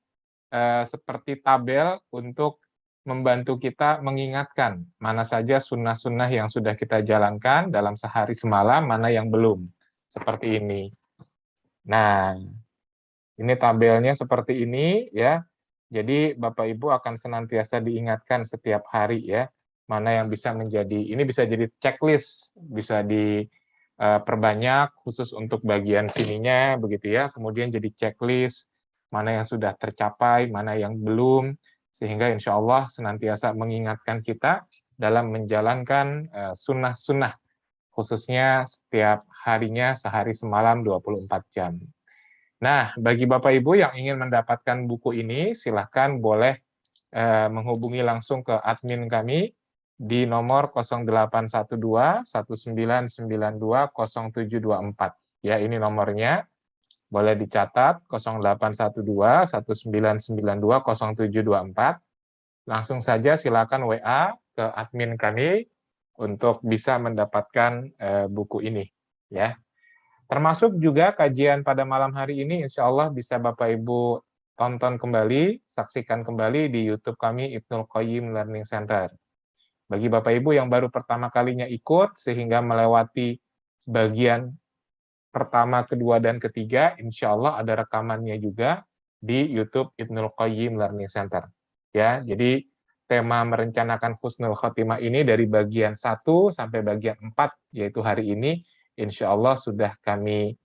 seperti tabel untuk membantu kita mengingatkan mana saja sunnah-sunnah yang sudah kita jalankan dalam sehari semalam, mana yang belum. Seperti ini. Nah, ini tabelnya seperti ini, ya. Jadi Bapak Ibu akan senantiasa diingatkan setiap hari, ya, mana yang bisa menjadi, ini bisa jadi checklist, bisa diperbanyak khusus untuk bagian sininya, begitu ya. Kemudian jadi checklist, mana yang sudah tercapai, mana yang belum, sehingga insya Allah senantiasa mengingatkan kita dalam menjalankan sunnah-sunnah, khususnya setiap harinya sehari semalam 24 jam. Nah, bagi Bapak Ibu yang ingin mendapatkan buku ini, silahkan boleh menghubungi langsung ke admin kami di nomor 0812 1992 0724. Ya, ini nomornya. Boleh dicatat 0812 1992 0724. Langsung saja silakan WA ke admin kami untuk bisa mendapatkan buku ini, ya. Termasuk juga kajian pada malam hari ini, insya Allah bisa Bapak Ibu tonton kembali, saksikan kembali di YouTube kami Ibnul Qayyim Learning Center. Bagi Bapak Ibu yang baru pertama kalinya ikut, sehingga melewati bagian pertama, kedua, dan ketiga, insya Allah ada rekamannya juga di YouTube Ibnul Qayyim Learning Center. Ya, jadi tema merencanakan husnul khotimah ini dari bagian 1 sampai bagian 4, yaitu hari ini, insya Allah sudah kami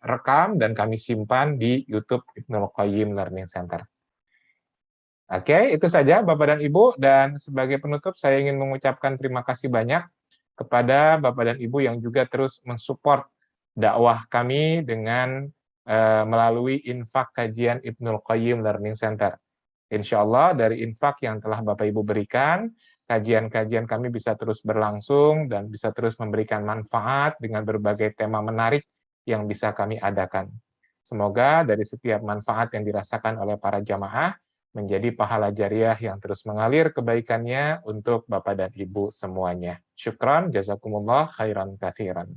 rekam dan kami simpan di YouTube Ibnul Qayyim Learning Center. Oke, itu saja Bapak dan Ibu, dan sebagai penutup saya ingin mengucapkan terima kasih banyak kepada Bapak dan Ibu yang juga terus mensupport dakwah kami dengan melalui infak kajian Ibnul Qayyim Learning Center. Insya Allah dari infak yang telah Bapak Ibu berikan, kajian-kajian kami bisa terus berlangsung dan bisa terus memberikan manfaat dengan berbagai tema menarik yang bisa kami adakan. Semoga dari setiap manfaat yang dirasakan oleh para jamaah menjadi pahala jariah yang terus mengalir kebaikannya untuk Bapak dan Ibu semuanya. Syukran, jazakumullah khairan katsiran.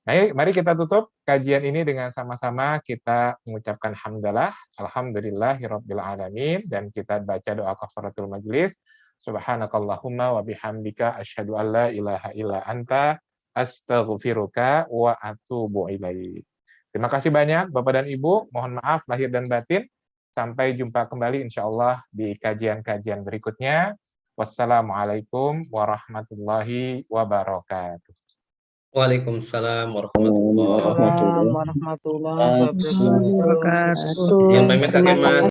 Mari kita tutup kajian ini dengan sama-sama kita mengucapkan hamdalah, alhamdulillahirabbil alamin, dan kita baca doa kafaratul majelis. Subhanakallahumma wa bihamdika asyhadu an la ilaha illa anta astaghfiruka wa atubu ilaik. Terima kasih banyak Bapak dan Ibu, mohon maaf lahir dan batin. Sampai jumpa kembali insya Allah di kajian-kajian berikutnya. Wassalamualaikum warahmatullahi wabarakatuh. Waalaikumsalam warahmatullahi wabarakatuh. Warahmatullahi wabarakatuh. Wabarakatuh. Izin pamit Kakek Mas.